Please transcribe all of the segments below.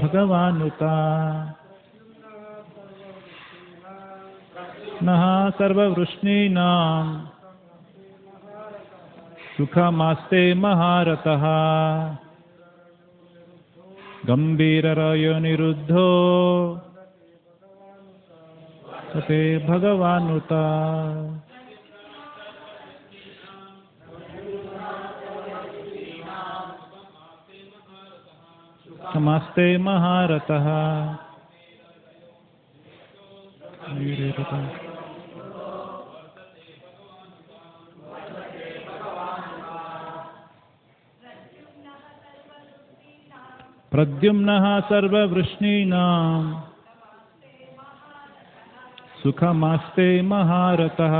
ಭಗವಾನುತಾ ನಃ ಸರ್ವವೃಷ್ಣೀನಾಂ ಸುಖಮಾಸ್ತೆ ಮಹಾರತಃ ಗಂಭೀರರಾಯೋನಿರುದ್ಧೋ ತೇ ಭಗವಾನುತಾ ನಮಸ್ತೆ ಮಹಾರತಃ ಪ್ರದ್ಯುಮ್ನಃ ಸರ್ವವೃಷ್ಣೀನಾಂ ಸುಖಮಾಸ್ತೆ ಮಹಾರತಃ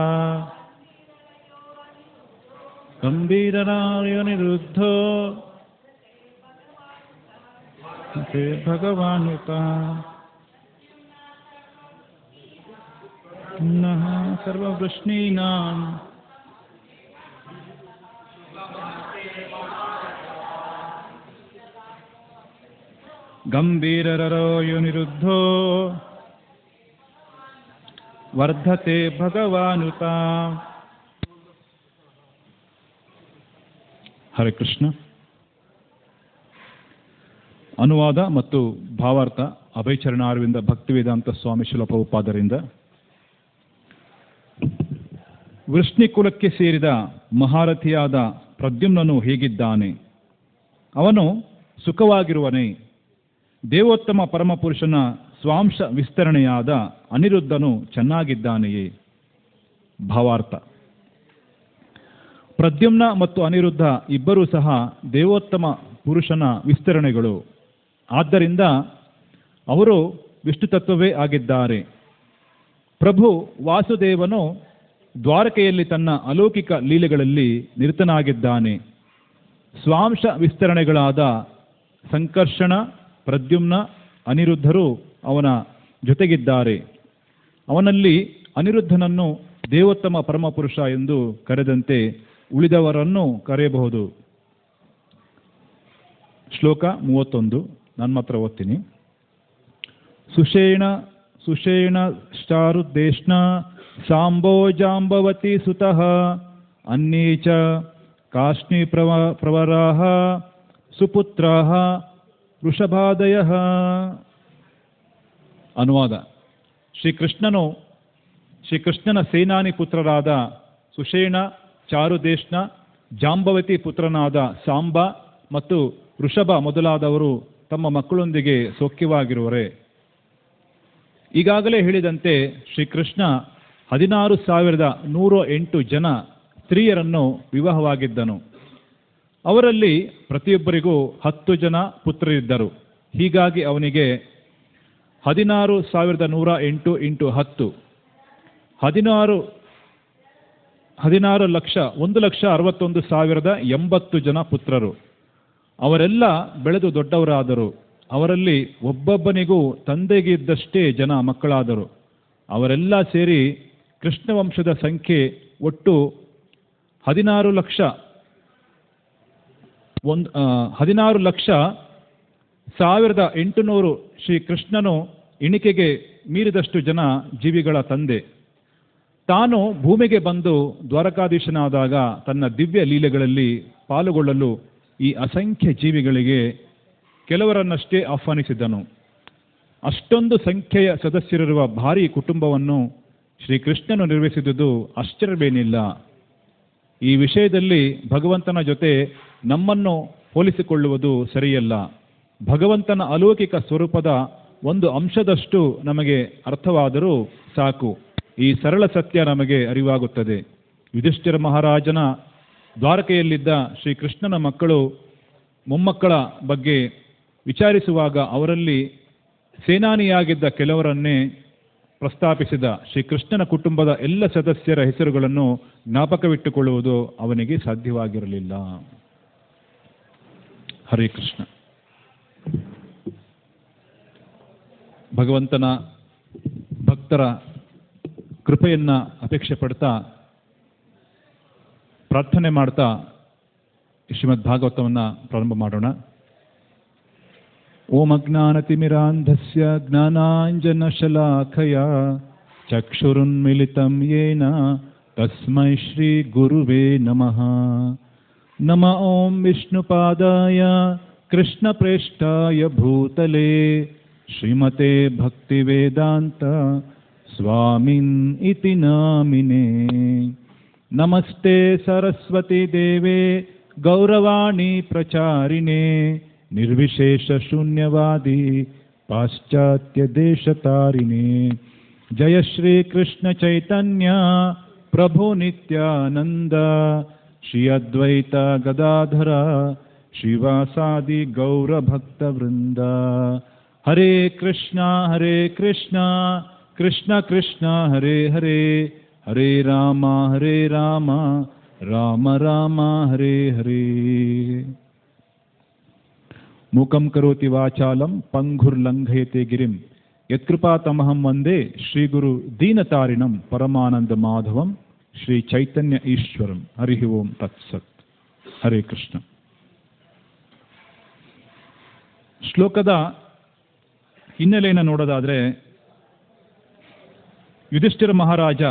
ಗಂಭೀರರಾಯೋನಿರುದ್ಧೋ ತೇ ಭಗವಾನುತಾ ನಃ ಸರ್ವವೃಷ್ಣೀನಾಂ ಗಂಭೀರರಾಯೋನಿರುದ್ಧೋ ವರ್ಧತೆ ಭಗವಾನುತಾ. ಹರೇ ಕೃಷ್ಣ. ಅನುವಾದ ಮತ್ತು ಭಾವಾರ್ಥ ಅಭಯಚರಣಾರವಿಂದ ಭಕ್ತಿವೇದಾಂತ ಸ್ವಾಮಿ ಶಿಲ ಪ್ರಭುಪಾದರಿಂದ. ವೃಷ್ಣಿಕುಲಕ್ಕೆ ಸೇರಿದ ಮಹಾರಥಿಯಾದ ಪ್ರದ್ಯುಮ್ನನು ಹೇಗಿದ್ದಾನೆ? ಅವನು ಸುಖವಾಗಿರುವನೇ? ದೇವೋತ್ತಮ ಪರಮಪುರುಷನ ಸ್ವಾಂಶ ವಿಸ್ತರಣೆಯಾದ ಅನಿರುದ್ಧನು ಚೆನ್ನಾಗಿದ್ದಾನೆಯೇ? ಭಾವಾರ್ಥ. ಪ್ರದ್ಯುಮ್ನ ಮತ್ತು ಅನಿರುದ್ಧ ಇಬ್ಬರೂ ಸಹ ದೇವೋತ್ತಮ ಪುರುಷನ ವಿಸ್ತರಣೆಗಳು. ಆದ್ದರಿಂದ ಅವರು ವಿಷ್ಣು ತತ್ವವೇ ಆಗಿದ್ದಾರೆ. ಪ್ರಭು ವಾಸುದೇವನು ದ್ವಾರಕೆಯಲ್ಲಿ ತನ್ನ ಅಲೌಕಿಕ ಲೀಲೆಗಳಲ್ಲಿ ನಿರತನಾಗಿದ್ದಾನೆ. ಸ್ವಾಂಶ ವಿಸ್ತರಣೆಗಳಾದ ಸಂಕರ್ಷಣ, ಪ್ರದ್ಯುಮ್ನ, ಅನಿರುದ್ಧರು ಅವನ ಜೊತೆಗಿದ್ದಾರೆ. ಅವನಲ್ಲಿ ಅನಿರುದ್ಧನನ್ನು ದೇವೋತ್ತಮ ಪರಮಪುರುಷ ಎಂದು ಕರೆದಂತೆ ಉಳಿದವರನ್ನು ಕರೆಯಬಹುದು. ಶ್ಲೋಕ 31 ನಾನು ಮಾತ್ರ ಓದ್ತೀನಿ. ಸುಷೇಣ ಚಾರುದೇಷ್ಣ ಸಾಂಬೋ ಜಾಂಬವತಿ ಸುತಃ ಅನ್ನೀ ಚ ಕಾಶ್ನಿ ಪ್ರವರಾಹ ಸುಪುತ್ರಾಹ ವೃಷಭಾದಯಃ. ಅನುವಾದ. ಶ್ರೀಕೃಷ್ಣನ ಸೇನಾನಿ ಪುತ್ರರಾದ ಸುಷೇಣ, ಚಾರುದೇಷ್ಣ, ಜಾಂಬವತಿ ಪುತ್ರನಾದ ಸಾಂಬ ಮತ್ತು ವೃಷಭ ಮೊದಲಾದವರು ತಮ್ಮ ಮಕ್ಕಳೊಂದಿಗೆ ಸೌಖ್ಯವಾಗಿರುವರೆ. ಈಗಾಗಲೇ ಹೇಳಿದಂತೆ ಶ್ರೀಕೃಷ್ಣ 16,108 ಜನ ಸ್ತ್ರೀಯರನ್ನು ವಿವಾಹವಾಗಿದ್ದನು. ಅವರಲ್ಲಿ ಪ್ರತಿಯೊಬ್ಬರಿಗೂ 10 ಜನ ಪುತ್ರರಿದ್ದರು. ಹೀಗಾಗಿ ಅವನಿಗೆ 16,108 × 10 1,61,080 ಜನ ಪುತ್ರರು. ಅವರೆಲ್ಲ ಬೆಳೆದು ದೊಡ್ಡವರಾದರು. ಅವರಲ್ಲಿ ಒಬ್ಬೊಬ್ಬನಿಗೂ ತಂದೆಗಿದ್ದಷ್ಟೇ ಜನ ಮಕ್ಕಳಾದರು. ಅವರೆಲ್ಲ ಸೇರಿ ಕೃಷ್ಣ ವಂಶದ ಸಂಖ್ಯೆ ಒಟ್ಟು 16,108,000. ಶ್ರೀಕೃಷ್ಣನು ಎಣಿಕೆಗೆ ಮೀರಿದಷ್ಟು ಜನ ಜೀವಿಗಳ ತಂದೆ. ತಾನು ಭೂಮಿಗೆ ಬಂದು ದ್ವಾರಕಾಧೀಶನಾದಾಗ ತನ್ನ ದಿವ್ಯ ಲೀಲೆಗಳಲ್ಲಿ ಪಾಲುಗೊಳ್ಳಲು ಈ ಅಸಂಖ್ಯ ಜೀವಿಗಳಿಗೆ ಕೆಲವರನ್ನಷ್ಟೇ ಆಹ್ವಾನಿಸಿದ್ದನು. ಅಷ್ಟೊಂದು ಸಂಖ್ಯೆಯ ಸದಸ್ಯರಿರುವ ಭಾರೀ ಕುಟುಂಬವನ್ನು ಶ್ರೀಕೃಷ್ಣನು ನಿರ್ವಹಿಸಿದುದು ಆಶ್ಚರ್ಯವೇನಿಲ್ಲ. ಈ ವಿಷಯದಲ್ಲಿ ಭಗವಂತನ ಜೊತೆ ನಮ್ಮನ್ನು ಹೋಲಿಸಿಕೊಳ್ಳುವುದು ಸರಿಯಲ್ಲ. ಭಗವಂತನ ಅಲೌಕಿಕ ಸ್ವರೂಪದ ಒಂದು ಅಂಶದಷ್ಟು ನಮಗೆ ಅರ್ಥವಾದರೂ ಸಾಕು. ಈ ಸರಳ ಸತ್ಯ ನಮಗೆ ಅರಿವಾಗುತ್ತದೆ. ಯುಧಿಷ್ಠಿರ ಮಹಾರಾಜನ ದ್ವಾರಕೆಯಲ್ಲಿದ್ದ ಶ್ರೀಕೃಷ್ಣನ ಮೊಮ್ಮಕ್ಕಳ ಬಗ್ಗೆ ವಿಚಾರಿಸುವಾಗ ಅವರಲ್ಲಿ ಸೇನಾನಿಯಾಗಿದ್ದ ಕೆಲವರನ್ನೇ ಪ್ರಸ್ತಾಪಿಸಿದ ಶ್ರೀಕೃಷ್ಣನ ಕುಟುಂಬದ ಎಲ್ಲ ಸದಸ್ಯರ ಹೆಸರುಗಳನ್ನು ಜ್ಞಾಪಕವಿಟ್ಟುಕೊಳ್ಳುವುದು ಅವನಿಗೆ ಸಾಧ್ಯವಾಗಿರಲಿಲ್ಲ. ಹರೇ ಕೃಷ್ಣ. ಭಗವಂತನ ಭಕ್ತರ ಕೃಪೆಯನ್ನು ಅಪೇಕ್ಷೆ ಪಡ್ತಾ ಪ್ರಾರ್ಥನೆ ಮಾಡ್ತಾ ಶ್ರೀಮದ್ ಭಾಗವತವನ್ನು ಪ್ರಾರಂಭ ಮಾಡೋಣ. ಓಂ ಅಜ್ಞಾನತಿಮಿರಾಂಧಸ್ಯ ಜ್ಞಾನಾಂಜನಶಲಾಖಯ ಚಕ್ಷುರುನ್ಮಿಲಿತಂ ಯೇನ ತಸ್ಮೈ ಶ್ರೀ ಗುರುವೇ ನಮಃ. ನಮ ಓಂ ವಿಷ್ಣುಪಾದಾಯ ಕೃಷ್ಣಪ್ರೇಷ್ಠಾಯ ಭೂತಲೇ ಶ್ರೀಮತೆ ಭಕ್ತಿವೇದಾಂತ ಸ್ವಾಮಿನ್ ಇತಿ ನಾಮಿನೇ. ನಮಸ್ತೆ ಸರಸ್ವತಿ ದೇವೆ ಗೌರವಾಣಿ ಪ್ರಚಾರಿಣೆ ನಿರ್ವಿಶೇಷ ಶೂನ್ಯವಾದಿ ಪಾಶ್ಚಾತ್ಯ ದೇಶತಾರಿಣೆ. ಜಯ ಶ್ರೀ ಕೃಷ್ಣ ಚೈತನ್ಯ ಪ್ರಭು ನಿತ್ಯಾನಂದ ಶ್ರೀ ಅದ್ವೈತ ಗದಾಧರ ಶ್ರೀವಾಸಾದಿ ಗೌರ ಭಕ್ತ ವೃಂದ. ಹರೇ ಕೃಷ್ಣ ಕೃಷ್ಣ ಕೃಷ್ಣ ಹರೇ ಹರೇ, ಹರೇ ರಾಮ ರಾಮ ರಾಮ ಹರೇ ಹರೇ. ಮೂಕಂ ಕರೋತಿ ವಾಚಾಲಂ ಪಂಗುರ್ಲಂಘಯತೆ ಗಿರಿಂ ಯತ್ಕೃಪಾತಮಹಂ ವಂದೇ ಶ್ರೀಗುರು ದೀನತಾರಿಣಂ ಪರಮಾನಂದ ಮಾಧವಂ ಶ್ರೀ ಚೈತನ್ಯ ಈಶ್ವರಂ. ಹರಿ ಓಂ ತತ್ಸತ್. ಹರೇ ಕೃಷ್ಣ. ಶ್ಲೋಕದ ಹಿನ್ನೆಲೆಯನ್ನು ನೋಡೋದಾದರೆ, ಯುಧಿಷ್ಠಿರ ಮಹಾರಾಜ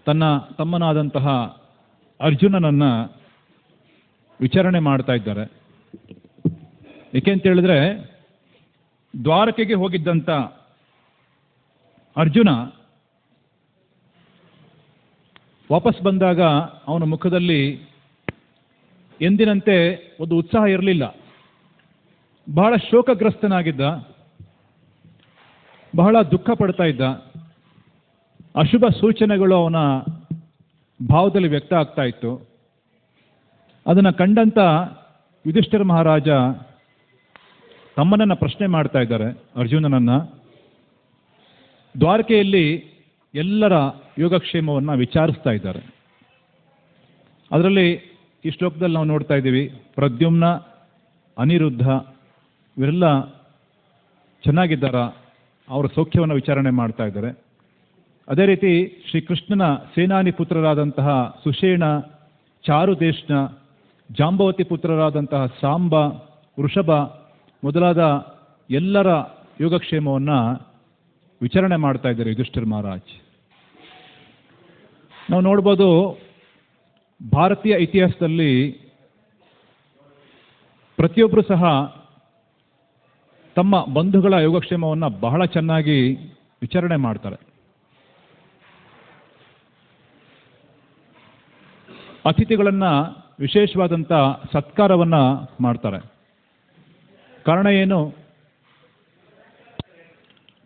ತನ್ನ ತಮ್ಮನಾದಂತಹ ಅರ್ಜುನನನ್ನ ವಿಚಾರಣೆ ಮಾಡ್ತಾ ಇದ್ದಾರೆ. ಏಕೆಂತೇಳಿದ್ರೆ, ದ್ವಾರಕೆಗೆ ಹೋಗಿದ್ದಂಥ ಅರ್ಜುನ ವಾಪಸ್ ಬಂದಾಗ ಅವನ ಮುಖದಲ್ಲಿ ಎಂದಿನಂತೆ ಒಂದು ಉತ್ಸಾಹ ಇರಲಿಲ್ಲ. ಬಹಳ ಶೋಕಗ್ರಸ್ತನಾಗಿದ್ದ, ಬಹಳ ದುಃಖ ಪಡ್ತಾ ಇದ್ದ. ಅಶುಭ ಸೂಚನೆಗಳು ಅವನ ಭಾವದಲ್ಲಿ ವ್ಯಕ್ತ ಆಗ್ತಾ ಇತ್ತು. ಅದನ್ನು ಕಂಡಂತ ಯುಧಿಷ್ಠಿರ ಮಹಾರಾಜ ತಮ್ಮನನ್ನು ಪ್ರಶ್ನೆ ಮಾಡ್ತಾ ಇದ್ದಾರೆ, ಅರ್ಜುನನನ್ನ. ದ್ವಾರಕೆಯಲ್ಲಿ ಎಲ್ಲರ ಯೋಗಕ್ಷೇಮವನ್ನು ವಿಚಾರಿಸ್ತಾ ಇದ್ದಾರೆ. ಅದರಲ್ಲಿ ಈ ಶ್ಲೋಕದಲ್ಲಿ ನಾವು ನೋಡ್ತಾ ಇದ್ದೀವಿ, ಪ್ರದ್ಯುಮ್ನ, ಅನಿರುದ್ಧ ಇವರೆಲ್ಲ ಚೆನ್ನಾಗಿದ್ದಾರ, ಅವರ ಸೌಖ್ಯವನ್ನು ವಿಚಾರಣೆ ಮಾಡ್ತಾ ಇದ್ದಾರೆ. ಅದೇ ರೀತಿ ಶ್ರೀಕೃಷ್ಣನ ಸೇನಾನಿ ಪುತ್ರರಾದಂತಹ ಸುಷೇಣ, ಚಾರುದೇಶ್ನ, ಜಾಂಬವತಿ ಪುತ್ರರಾದಂತಹ ಸಾಂಬ, ವೃಷಭ ಮೊದಲಾದ ಎಲ್ಲರ ಯೋಗಕ್ಷೇಮವನ್ನು ವಿಚಾರಣೆ ಮಾಡ್ತಾ ಇದ್ದಾರೆ ಯುಧಿಷ್ಠಿರ ಮಹಾರಾಜ್. ನಾವು ನೋಡ್ಬೋದು, ಭಾರತೀಯ ಇತಿಹಾಸದಲ್ಲಿ ಪ್ರತಿಯೊಬ್ಬರು ಸಹ ತಮ್ಮ ಬಂಧುಗಳ ಯೋಗಕ್ಷೇಮವನ್ನು ಬಹಳ ಚೆನ್ನಾಗಿ ವಿಚಾರಣೆ ಮಾಡ್ತಾರೆ. ಅತಿಥಿಗಳನ್ನು ವಿಶೇಷವಾದಂಥ ಸತ್ಕಾರವನ್ನು ಮಾಡ್ತಾರೆ. ಕಾರಣ ಏನು?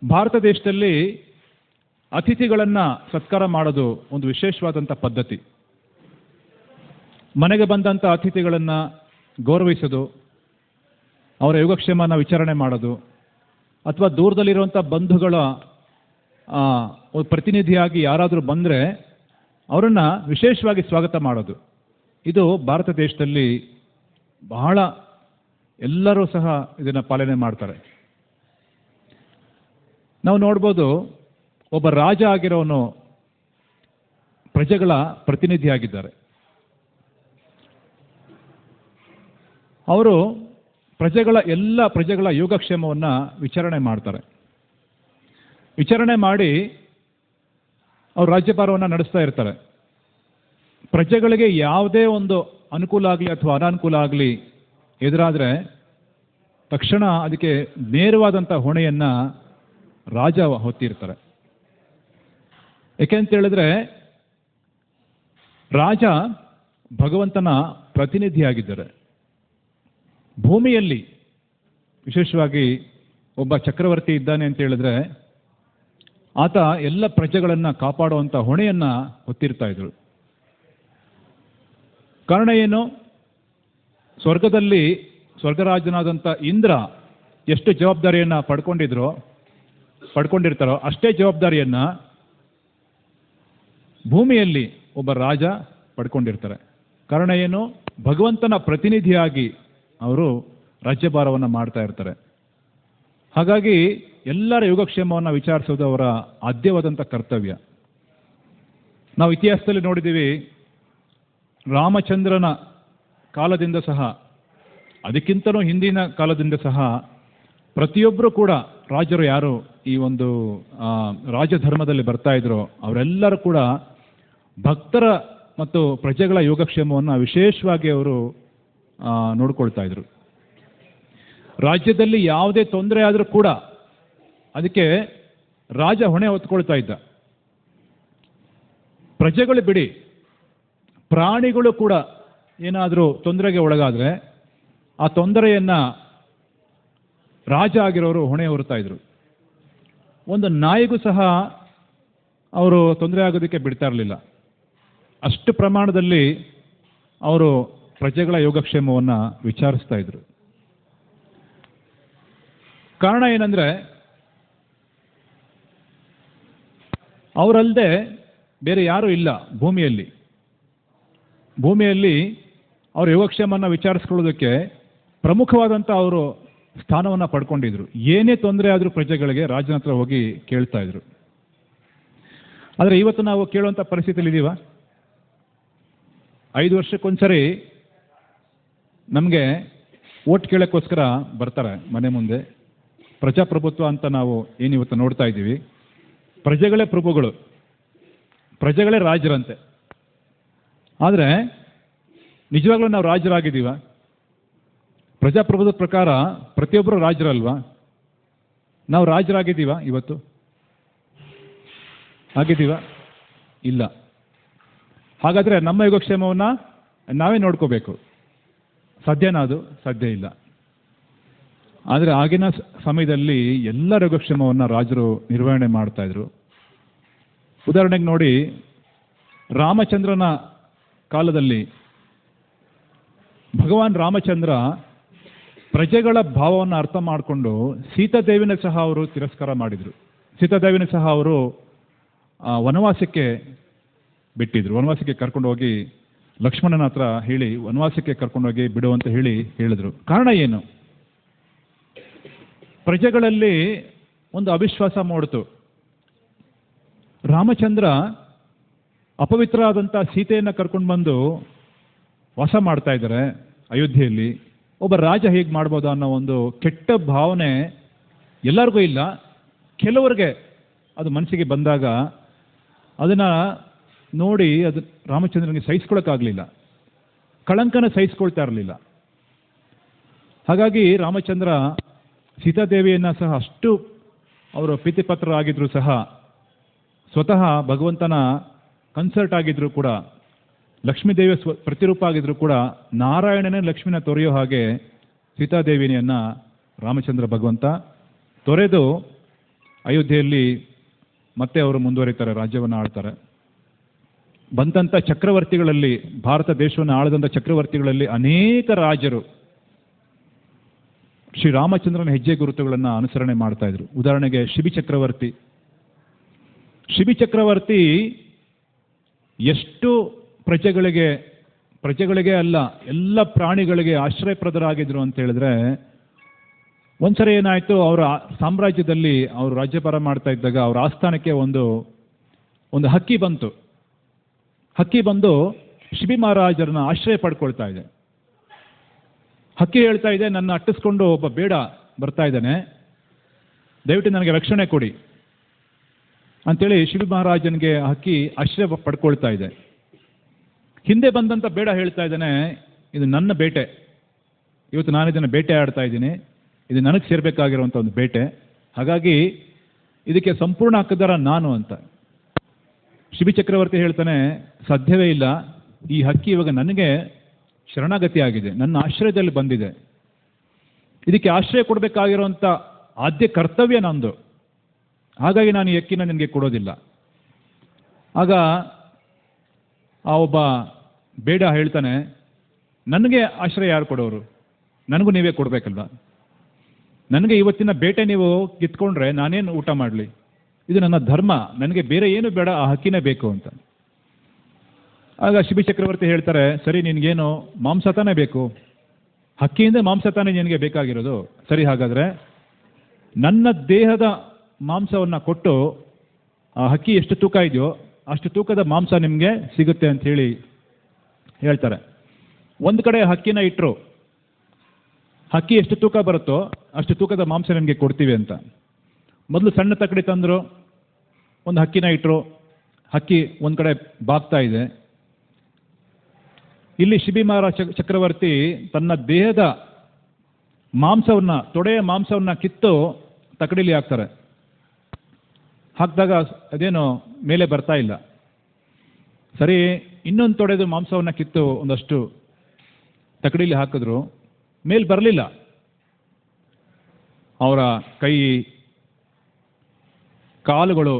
ಭಾರತ ದೇಶದಲ್ಲಿ ಅತಿಥಿಗಳನ್ನು ಸತ್ಕಾರ ಮಾಡೋದು ಒಂದು ವಿಶೇಷವಾದಂಥ ಪದ್ಧತಿ. ಮನೆಗೆ ಬಂದಂಥ ಅತಿಥಿಗಳನ್ನು ಗೌರವಿಸೋದು, ಅವರ ಯೋಗಕ್ಷೇಮನ ವಿಚಾರಣೆ ಮಾಡೋದು, ಅಥವಾ ದೂರದಲ್ಲಿರುವಂಥ ಬಂಧುಗಳ ಪ್ರತಿನಿಧಿಯಾಗಿ ಯಾರಾದರೂ ಬಂದರೆ ಅವರನ್ನು ವಿಶೇಷವಾಗಿ ಸ್ವಾಗತ ಮಾಡೋದು, ಇದು ಭಾರತ ದೇಶದಲ್ಲಿ ಬಹಳ ಎಲ್ಲರೂ ಸಹ ಇದನ್ನು ಪಾಲನೆ ಮಾಡ್ತಾರೆ. ನಾವು ನೋಡ್ಬೋದು, ಒಬ್ಬ ರಾಜ ಆಗಿರೋನು ಪ್ರಜೆಗಳ ಪ್ರತಿನಿಧಿಯಾಗಿದ್ದಾರೆ. ಅವರು ಎಲ್ಲ ಪ್ರಜೆಗಳ ಯೋಗಕ್ಷೇಮವನ್ನು ವಿಚಾರಣೆ ಮಾಡ್ತಾರೆ. ವಿಚಾರಣೆ ಮಾಡಿ ಅವರು ರಾಜ್ಯಭಾರವನ್ನು ನಡೆಸ್ತಾ ಇರ್ತಾರೆ. ಪ್ರಜೆಗಳಿಗೆ ಯಾವುದೇ ಒಂದು ಅನುಕೂಲ ಆಗಲಿ ಅಥವಾ ಅನಾನುಕೂಲ ಆಗಲಿ ಎದುರಾದರೆ ತಕ್ಷಣ ಅದಕ್ಕೆ ನೇರವಾದಂಥ ಹೊಣೆಯನ್ನು ರಾಜ ಹೊತ್ತಿರ್ತಾರೆ. ಏಕೆಂತೇಳಿದ್ರೆ, ರಾಜ ಭಗವಂತನ ಪ್ರತಿನಿಧಿಯಾಗಿದ್ದಾರೆ. ಭೂಮಿಯಲ್ಲಿ ವಿಶೇಷವಾಗಿ ಒಬ್ಬ ಚಕ್ರವರ್ತಿ ಇದ್ದಾನೆ ಅಂತ ಹೇಳಿದ್ರೆ ಆತ ಎಲ್ಲ ಪ್ರಜೆಗಳನ್ನು ಕಾಪಾಡುವಂಥ ಹೊಣೆಯನ್ನು ಹೊತ್ತಿರ್ತಾ ಇದ್ರು. ಕಾರಣ ಏನು? ಸ್ವರ್ಗದಲ್ಲಿ ಸ್ವರ್ಗರಾಜನಾದಂಥ ಇಂದ್ರ ಎಷ್ಟು ಜವಾಬ್ದಾರಿಯನ್ನು ಪಡ್ಕೊಂಡಿರ್ತಾರೋ ಅಷ್ಟೇ ಜವಾಬ್ದಾರಿಯನ್ನು ಭೂಮಿಯಲ್ಲಿ ಒಬ್ಬ ರಾಜ ಪಡ್ಕೊಂಡಿರ್ತಾರೆ. ಕಾರಣ ಏನು? ಭಗವಂತನ ಪ್ರತಿನಿಧಿಯಾಗಿ ಅವರು ರಾಜ್ಯಭಾರವನ್ನು ಮಾಡ್ತಾ ಇರ್ತಾರೆ. ಹಾಗಾಗಿ ಎಲ್ಲರ ಯೋಗಕ್ಷೇಮವನ್ನು ವಿಚಾರಿಸೋದು ಅವರ ಆದ್ಯವಾದಂಥ ಕರ್ತವ್ಯ. ನಾವು ಇತಿಹಾಸದಲ್ಲಿ ನೋಡಿದ್ದೀವಿ, ರಾಮಚಂದ್ರನ ಕಾಲದಿಂದ ಸಹ, ಅದಕ್ಕಿಂತಲೂ ಹಿಂದಿನ ಕಾಲದಿಂದ ಸಹ ಪ್ರತಿಯೊಬ್ಬರು ಕೂಡ ರಾಜರು ಯಾರು ಈ ಒಂದು ರಾಜಧರ್ಮದಲ್ಲಿ ಬರ್ತಾ ಇದ್ರೋ ಅವರೆಲ್ಲರೂ ಕೂಡ ಭಕ್ತರ ಮತ್ತು ಪ್ರಜೆಗಳ ಯೋಗಕ್ಷೇಮವನ್ನು ವಿಶೇಷವಾಗಿ ಅವರು ನೋಡ್ಕೊಳ್ತಾ ಇದ್ರು. ರಾಜ್ಯದಲ್ಲಿ ಯಾವುದೇ ತೊಂದರೆ ಆದರೂ ಕೂಡ ಅದಕ್ಕೆ ರಾಜ ಹೊಣೆ ಹೊತ್ಕೊಳ್ತಾ ಇದ್ದ. ಪ್ರಜೆಗಳು ಬಿಡಿ, ಪ್ರಾಣಿಗಳು ಕೂಡ ಏನಾದರೂ ತೊಂದರೆಗೆ ಒಳಗಾದರೆ ಆ ತೊಂದರೆಯನ್ನು ರಾಜ ಆಗಿರೋರು ಹೊಣೆ ಹೊರ್ತಾ ಇದ್ರು. ಒಂದು ನಾಯಿಗೂ ಸಹ ಅವರು ತೊಂದರೆ ಆಗೋದಕ್ಕೆ ಬಿಡ್ತಾ ಇರಲಿಲ್ಲ. ಅಷ್ಟು ಪ್ರಮಾಣದಲ್ಲಿ ಅವರು ಪ್ರಜೆಗಳ ಯೋಗಕ್ಷೇಮವನ್ನು ವಿಚಾರಿಸ್ತಾ ಇದ್ರು. ಕಾರಣ ಏನಂದರೆ, ಅವರಲ್ಲದೆ ಬೇರೆ ಯಾರೂ ಇಲ್ಲ ಭೂಮಿಯಲ್ಲಿ. ಅವರು ಯೋಗಕ್ಷೇಮವನ್ನು ವಿಚಾರಿಸ್ಕೊಳ್ಳೋದಕ್ಕೆ ಪ್ರಮುಖವಾದಂಥ ಅವರು ಸ್ಥಾನವನ್ನು ಪಡ್ಕೊಂಡಿದ್ರು. ಏನೇ ತೊಂದರೆ ಆದರೂ ಪ್ರಜೆಗಳಿಗೆ ರಾಜನ ಹತ್ರ ಹೋಗಿ ಕೇಳ್ತಾ ಇದ್ರು. ಆದರೆ ಇವತ್ತು ನಾವು ಕೇಳುವಂಥ ಪರಿಸ್ಥಿತಿಯಲ್ಲಿ ಇದ್ದೀವ? 5 ವರ್ಷಕ್ಕೊಂದ್ಸರಿ ನಮಗೆ ಓಟ್ ಕೇಳೋಕ್ಕೋಸ್ಕರ ಬರ್ತಾರೆ ಮನೆ ಮುಂದೆ. ಪ್ರಜಾಪ್ರಭುತ್ವ ಅಂತ ನಾವು ಏನಿವತ್ತು ನೋಡ್ತಾ ಇದ್ದೀವಿ, ಪ್ರಜೆಗಳೇ ಪ್ರಭುಗಳು, ಪ್ರಜೆಗಳೇ ರಾಜರಂತೆ. ಆದರೆ ನಿಜವಾಗ್ಲೂ ನಾವು ರಾಜರಾಗಿದ್ದೀವ? ಪ್ರಜಾಪ್ರಭುತ್ವದ ಪ್ರಕಾರ ಪ್ರತಿಯೊಬ್ಬರು ರಾಜರಲ್ವಾ? ನಾವು ರಾಜರಾಗಿದ್ದೀವ ಇವತ್ತು? ಆಗಿದ್ದೀವ? ಇಲ್ಲ. ಹಾಗಾದರೆ ನಮ್ಮ ಯೋಗಕ್ಷೇಮವನ್ನು ನಾವೇ ನೋಡ್ಕೋಬೇಕು. ಸಾಧ್ಯನಾ? ಅದು ಸಾಧ್ಯ ಇಲ್ಲ. ಆದರೆ ಆಗಿನ ಸಮಯದಲ್ಲಿ ಎಲ್ಲ ಯೋಗಕ್ಷೇಮವನ್ನು ರಾಜರು ನಿರ್ವಹಣೆ ಮಾಡ್ತಾಯಿದ್ರು. ಉದಾಹರಣೆಗೆ ನೋಡಿ, ರಾಮಚಂದ್ರನ ಕಾಲದಲ್ಲಿ ಭಗವಾನ್ ರಾಮಚಂದ್ರ ಪ್ರಜೆಗಳ ಭಾವವನ್ನು ಅರ್ಥ ಮಾಡಿಕೊಂಡು ಸೀತಾದೇವಿನ ಸಹ ಅವರು ತಿರಸ್ಕಾರ ಮಾಡಿದರು. ಸೀತಾದೇವಿನ ಸಹ ಅವರು ವನವಾಸಕ್ಕೆ ಬಿಟ್ಟಿದ್ರು. ವನವಾಸಕ್ಕೆ ಕರ್ಕೊಂಡು ಹೋಗಿ ಲಕ್ಷ್ಮಣನ ಹತ್ರ ಹೇಳಿ ವನವಾಸಕ್ಕೆ ಕರ್ಕೊಂಡೋಗಿ ಬಿಡುವಂತ ಹೇಳಿದ್ರು. ಕಾರಣ ಏನು? ಪ್ರಜೆಗಳಲ್ಲಿ ಒಂದು ಅವಿಶ್ವಾಸ ಮೂಡಿತು. ರಾಮಚಂದ್ರ ಅಪವಿತ್ರ ಆದಂಥ ಸೀತೆಯನ್ನು ಕರ್ಕೊಂಡು ಬಂದು ವಾಸ ಮಾಡ್ತಾ ಇದ್ದಾರೆ ಅಯೋಧ್ಯೆಯಲ್ಲಿ, ಒಬ್ಬ ರಾಜ ಹೇಗೆ ಮಾಡ್ಬೋದು ಅನ್ನೋ ಒಂದು ಕೆಟ್ಟ ಭಾವನೆ ಎಲ್ಲರಿಗೂ ಇಲ್ಲ, ಕೆಲವರಿಗೆ ಅದು ಮನಸ್ಸಿಗೆ ಬಂದಾಗ ಅದನ್ನು ನೋಡಿ ಅದು ರಾಮಚಂದ್ರನಿಗೆ ಸಹಿಸ್ಕೊಳ್ಳೋಕ್ಕಾಗಲಿಲ್ಲ, ಕಳಂಕನ ಸಹಿಸ್ಕೊಳ್ತಾ ಇರಲಿಲ್ಲ. ಹಾಗಾಗಿ ರಾಮಚಂದ್ರ ಸೀತಾದೇವಿಯನ್ನು ಸಹ ಅಷ್ಟು ಅವರು ಪ್ರೀತಿಪತ್ರರಾಗಿದ್ದರೂ ಸಹ, ಸ್ವತಃ ಭಗವಂತನ ಕನ್ಸರ್ಟ್ ಆಗಿದ್ದರೂ ಕೂಡ, ಲಕ್ಷ್ಮೀದೇವಿಯ ಪ್ರತಿರೂಪ ಆಗಿದ್ರೂ ಕೂಡ ನಾರಾಯಣನೇ ಲಕ್ಷ್ಮಿನ ತೊರೆಯೋ ಹಾಗೆ ಸೀತಾದೇವಿಯನ್ನು ರಾಮಚಂದ್ರ ಭಗವಂತ ತೊರೆದು ಅಯೋಧ್ಯೆಯಲ್ಲಿ ಮತ್ತೆ ಅವರು ಮುಂದುವರಿತಾರೆ, ರಾಜ್ಯವನ್ನು ಆಳ್ತಾರೆ. ಬಂದಂಥ ಚಕ್ರವರ್ತಿಗಳಲ್ಲಿ, ಭಾರತ ದೇಶವನ್ನು ಆಳದಂಥ ಚಕ್ರವರ್ತಿಗಳಲ್ಲಿ ಅನೇಕ ರಾಜರು ಶ್ರೀರಾಮಚಂದ್ರನ ಹೆಜ್ಜೆ ಗುರುತುಗಳನ್ನು ಅನುಸರಣೆ ಮಾಡ್ತಾ ಇದ್ರು. ಉದಾಹರಣೆಗೆ ಶಿಬಿ ಚಕ್ರವರ್ತಿ ಎಷ್ಟು ಪ್ರಜೆಗಳಿಗೆ ಅಲ್ಲ ಎಲ್ಲ ಪ್ರಾಣಿಗಳಿಗೆ ಆಶ್ರಯಪ್ರದರಾಗಿದ್ರು ಅಂತ ಹೇಳಿದ್ರೆ, ಒಂದ್ಸರಿ ಏನಾಯಿತು, ಅವರ ಸಾಮ್ರಾಜ್ಯದಲ್ಲಿ ಅವರು ರಾಜ್ಯಭಾರ ಮಾಡ್ತಾ ಇದ್ದಾಗ ಅವರ ಆಸ್ಥಾನಕ್ಕೆ ಒಂದು ಹಕ್ಕಿ ಬಂದು ಶಿಬಿ ಮಹಾರಾಜರನ್ನ ಆಶ್ರಯ ಪಡ್ಕೊಳ್ತಾ ಇದೆ. ಹಕ್ಕಿ ಹೇಳ್ತಾ ಇದೆ, ನನ್ನ ಅಟ್ಟಿಸ್ಕೊಂಡು ಒಬ್ಬ ಬೇಡ ಬರ್ತಾ ಇದ್ದಾನೆ, ದಯವಿಟ್ಟು ನನಗೆ ರಕ್ಷಣೆ ಕೊಡಿ ಅಂತೇಳಿ ಶಿಬಿ ಮಹಾರಾಜನಿಗೆ ಹಕ್ಕಿ ಆಶ್ರಯ ಪಡ್ಕೊಳ್ತಾ ಇದೆ. ಹಿಂದೆ ಬಂದಂಥ ಬೇಡ ಹೇಳ್ತಾ ಇದ್ದಾನೆ, ಇದು ನನ್ನ ಬೇಟೆ, ಇವತ್ತು ನಾನು ಇದನ್ನು ಬೇಟೆ ಆಡ್ತಾ ಇದ್ದೀನಿ, ಇದು ನನಗೆ ಸೇರಬೇಕಾಗಿರುವಂಥ ಒಂದು ಬೇಟೆ, ಹಾಗಾಗಿ ಇದಕ್ಕೆ ಸಂಪೂರ್ಣ ಹಕ್ಕುದಾರ ನಾನು ಅಂತ. ಶಿಬಿ ಚಕ್ರವರ್ತಿ ಹೇಳ್ತಾನೆ, ಸಾಧ್ಯವೇ ಇಲ್ಲ, ಈ ಹಕ್ಕಿ ಇವಾಗ ನನಗೆ ಶರಣಾಗತಿ ಆಗಿದೆ, ನನ್ನ ಆಶ್ರಯದಲ್ಲಿ ಬಂದಿದೆ, ಇದಕ್ಕೆ ಆಶ್ರಯ ಕೊಡಬೇಕಾಗಿರುವಂಥ ಆದ್ಯ ಕರ್ತವ್ಯ ನಂದು, ಹಾಗಾಗಿ ನಾನು ಈ ಹಕ್ಕಿನ ನಿನಗೆ ಕೊಡೋದಿಲ್ಲ. ಆಗ ಆ ಒಬ್ಬ ಬೇಡ ಹೇಳ್ತಾನೆ, ನನಗೆ ಆಶ್ರಯ ಯಾರು ಕೊಡೋರು, ನನಗೂ ನೀವೇ ಕೊಡಬೇಕಲ್ವ. ನನಗೆ ಇವತ್ತಿನ ಬೇಟೆ ನೀವು ಕಿತ್ಕೊಂಡ್ರೆ ನಾನೇನು ಊಟ ಮಾಡಲಿ, ಇದು ನನ್ನ ಧರ್ಮ, ನನಗೆ ಬೇರೆ ಏನು ಬೇಡ, ಆ ಹಕ್ಕಿನೇ ಬೇಕು ಅಂತ. ಆಗ ಶಿಬಿ ಚಕ್ರವರ್ತಿ ಹೇಳ್ತಾರೆ, ಸರಿ ನಿನಗೇನು ಮಾಂಸ ತಾನೇ ಬೇಕು, ಹಕ್ಕಿಯಿಂದ ಮಾಂಸ ತಾನೇ ನಿನಗೆ ಬೇಕಾಗಿರೋದು, ಸರಿ ಹಾಗಾದರೆ ನನ್ನ ದೇಹದ ಮಾಂಸವನ್ನು ಕೊಟ್ಟು ಆ ಹಕ್ಕಿ ಎಷ್ಟು ತೂಕ ಇದೆಯೋ ಅಷ್ಟು ತೂಕದ ಮಾಂಸ ನಿಮಗೆ ಸಿಗುತ್ತೆ ಅಂತ ಹೇಳಿ ಹೇಳ್ತಾರೆ. ಒಂದು ಕಡೆ ಹಕ್ಕಿನ ಇಟ್ಟರು, ಹಕ್ಕಿ ಎಷ್ಟು ತೂಕ ಬರುತ್ತೋ ಅಷ್ಟು ತೂಕದ ಮಾಂಸ ನಿಮಗೆ ಕೊಡ್ತೀವಿ ಅಂತ. ಮೊದಲು ಸಣ್ಣ ತಕ್ಕಡಿ ತಂದರು, ಒಂದು ಹಕ್ಕಿನ ಇಟ್ಟರು, ಹಕ್ಕಿ ಒಂದು ಕಡೆ ಬಾಗ್ತಾ ಇದೆ. ಇಲ್ಲಿ ಶಿಬಿ ಮಹಾರಾಜ ಚಕ್ರವರ್ತಿ ತನ್ನ ದೇಹದ ಮಾಂಸವನ್ನು, ತೊಡೆಯ ಮಾಂಸವನ್ನು ಕಿತ್ತು ತಕಡಿಲಿ ಹಾಕ್ತಾರೆ. ಹಾಕಿದಾಗ ಅದೇನು ಮೇಲೆ ಬರ್ತಾ ಇಲ್ಲ. ಸರಿ, ಇನ್ನೊಂದು ತೊಡೆದು ಮಾಂಸವನ್ನು ಕಿತ್ತು ಒಂದಷ್ಟು ತಕಡಿಲಿ ಹಾಕಿದ್ರು, ಮೇಲ್ ಬರಲಿಲ್ಲ. ಅವರ ಕೈ ಕಾಲುಗಳು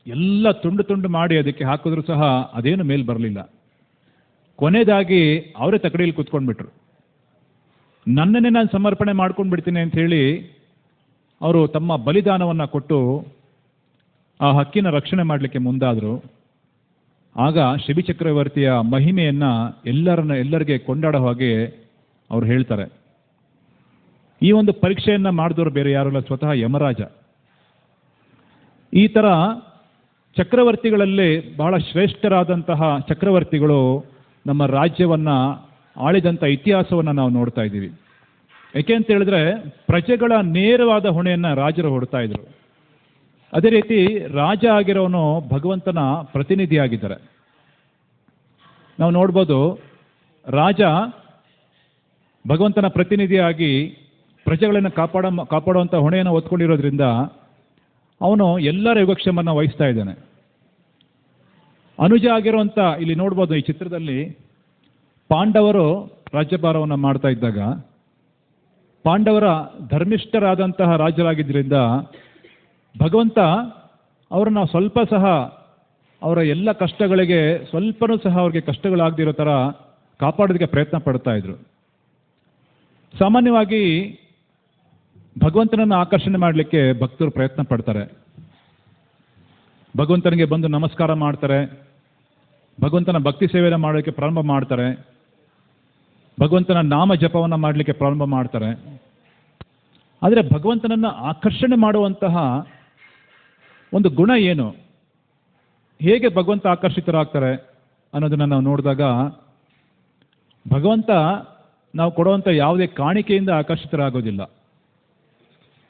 ಎಲ್ಲ ತುಂಡು ತುಂಡು ಮಾಡಿ ಅದಕ್ಕೆ ಹಾಕಿದ್ರು ಸಹ ಅದೇನು ಮೇಲ್ ಬರಲಿಲ್ಲ. ಕೊನೆಯದಾಗಿ ಅವರೇ ತಕಡಿಯಲ್ಲಿ ಕೂತ್ಕೊಂಡ್ಬಿಟ್ರು. ನನ್ನನ್ನೇ ನಾನು ಸಮರ್ಪಣೆ ಮಾಡ್ಕೊಂಡು ಬಿಡ್ತೀನಿ ಅಂತ ಹೇಳಿ ಅವರು ತಮ್ಮ ಬಲಿದಾನವನ್ನು ಕೊಟ್ಟು ಆ ಹಕ್ಕಿನ ರಕ್ಷಣೆ ಮಾಡಲಿಕ್ಕೆ ಮುಂದಾದರು. ಆಗ ಶಿಬಿ ಚಕ್ರವರ್ತಿಯ ಮಹಿಮೆಯನ್ನು ಎಲ್ಲರಿಗೆ ಕೊಂಡಾಡೋ ಹಾಗೆ ಅವ್ರು ಹೇಳ್ತಾರೆ. ಈ ಒಂದು ಪರೀಕ್ಷೆಯನ್ನು ಮಾಡಿದವರು ಬೇರೆ ಯಾರಲ್ಲ, ಸ್ವತಃ ಯಮರಾಜ. ಈ ಥರ ಚಕ್ರವರ್ತಿಗಳಲ್ಲಿ ಬಹಳ ಶ್ರೇಷ್ಠರಾದಂತಹ ಚಕ್ರವರ್ತಿಗಳು ನಮ್ಮ ರಾಜ್ಯವನ್ನು ಆಳಿದಂಥ ಇತಿಹಾಸವನ್ನು ನಾವು ನೋಡ್ತಾ ಇದ್ದೀವಿ. ಯಾಕೆ ಅಂತ ಹೇಳಿದ್ರೆ ಪ್ರಜೆಗಳ ನೇರವಾದ ಹೊಣೆಯನ್ನು ರಾಜರು ಹೊಡ್ತಾ ಇದ್ರು. ಅದೇ ರೀತಿ ರಾಜ ಆಗಿರೋನು ಭಗವಂತನ ಪ್ರತಿನಿಧಿಯಾಗಿದ್ದಾರೆ. ನಾವು ನೋಡ್ಬೋದು, ರಾಜ ಭಗವಂತನ ಪ್ರತಿನಿಧಿಯಾಗಿ ಪ್ರಜೆಗಳನ್ನು ಕಾಪಾಡುವಂಥ ಹೊಣೆಯನ್ನು ಹೊತ್ಕೊಂಡಿರೋದ್ರಿಂದ ಅವನು ಎಲ್ಲರ ಯೋಗಕ್ಷೇಮವನ್ನು ವಹಿಸ್ತಾ ಇದ್ದಾನೆ. ಅನುಜ ಆಗಿರುವಂಥ, ಇಲ್ಲಿ ನೋಡ್ಬೋದು ಈ ಚಿತ್ರದಲ್ಲಿ, ಪಾಂಡವರು ರಾಜ್ಯಭಾರವನ್ನು ಮಾಡ್ತಾ ಇದ್ದಾಗ ಪಾಂಡವರ ಧರ್ಮಿಷ್ಠರಾದಂತಹ ರಾಜರಾಗಿದ್ದರಿಂದ ಭಗವಂತ ಅವರನ್ನ ಸ್ವಲ್ಪ ಸಹ ಅವರ ಎಲ್ಲ ಕಷ್ಟಗಳಿಗೆ ಸ್ವಲ್ಪನೂ ಸಹ ಅವ್ರಿಗೆ ಕಷ್ಟಗಳಾಗದಿರೋ ಥರ ಕಾಪಾಡೋದಕ್ಕೆ ಪ್ರಯತ್ನ ಪಡ್ತಾ ಇದ್ರು. ಸಾಮಾನ್ಯವಾಗಿ ಭಗವಂತನನ್ನು ಆಕರ್ಷಣೆ ಮಾಡಲಿಕ್ಕೆ ಭಕ್ತರು ಪ್ರಯತ್ನ ಪಡ್ತಾರೆ. ಭಗವಂತನಿಗೆ ಬಂದು ನಮಸ್ಕಾರ ಮಾಡ್ತಾರೆ, ಭಗವಂತನ ಭಕ್ತಿ ಸೇವೆಯನ್ನು ಮಾಡೋಕ್ಕೆ ಪ್ರಾರಂಭ ಮಾಡ್ತಾರೆ, ಭಗವಂತನ ನಾಮ ಜಪವನ್ನು ಮಾಡಲಿಕ್ಕೆ ಪ್ರಾರಂಭ ಮಾಡ್ತಾರೆ. ಆದರೆ ಭಗವಂತನನ್ನು ಆಕರ್ಷಣೆ ಮಾಡುವಂತಹ ಒಂದು ಗುಣ ಏನು, ಹೇಗೆ ಭಗವಂತ ಆಕರ್ಷಿತರಾಗ್ತಾರೆ ಅನ್ನೋದನ್ನು ನಾವು ನೋಡಿದಾಗ, ಭಗವಂತ ನಾವು ಕೊಡುವಂಥ ಯಾವುದೇ ಕಾಣಿಕೆಯಿಂದ ಆಕರ್ಷಿತರಾಗೋದಿಲ್ಲ.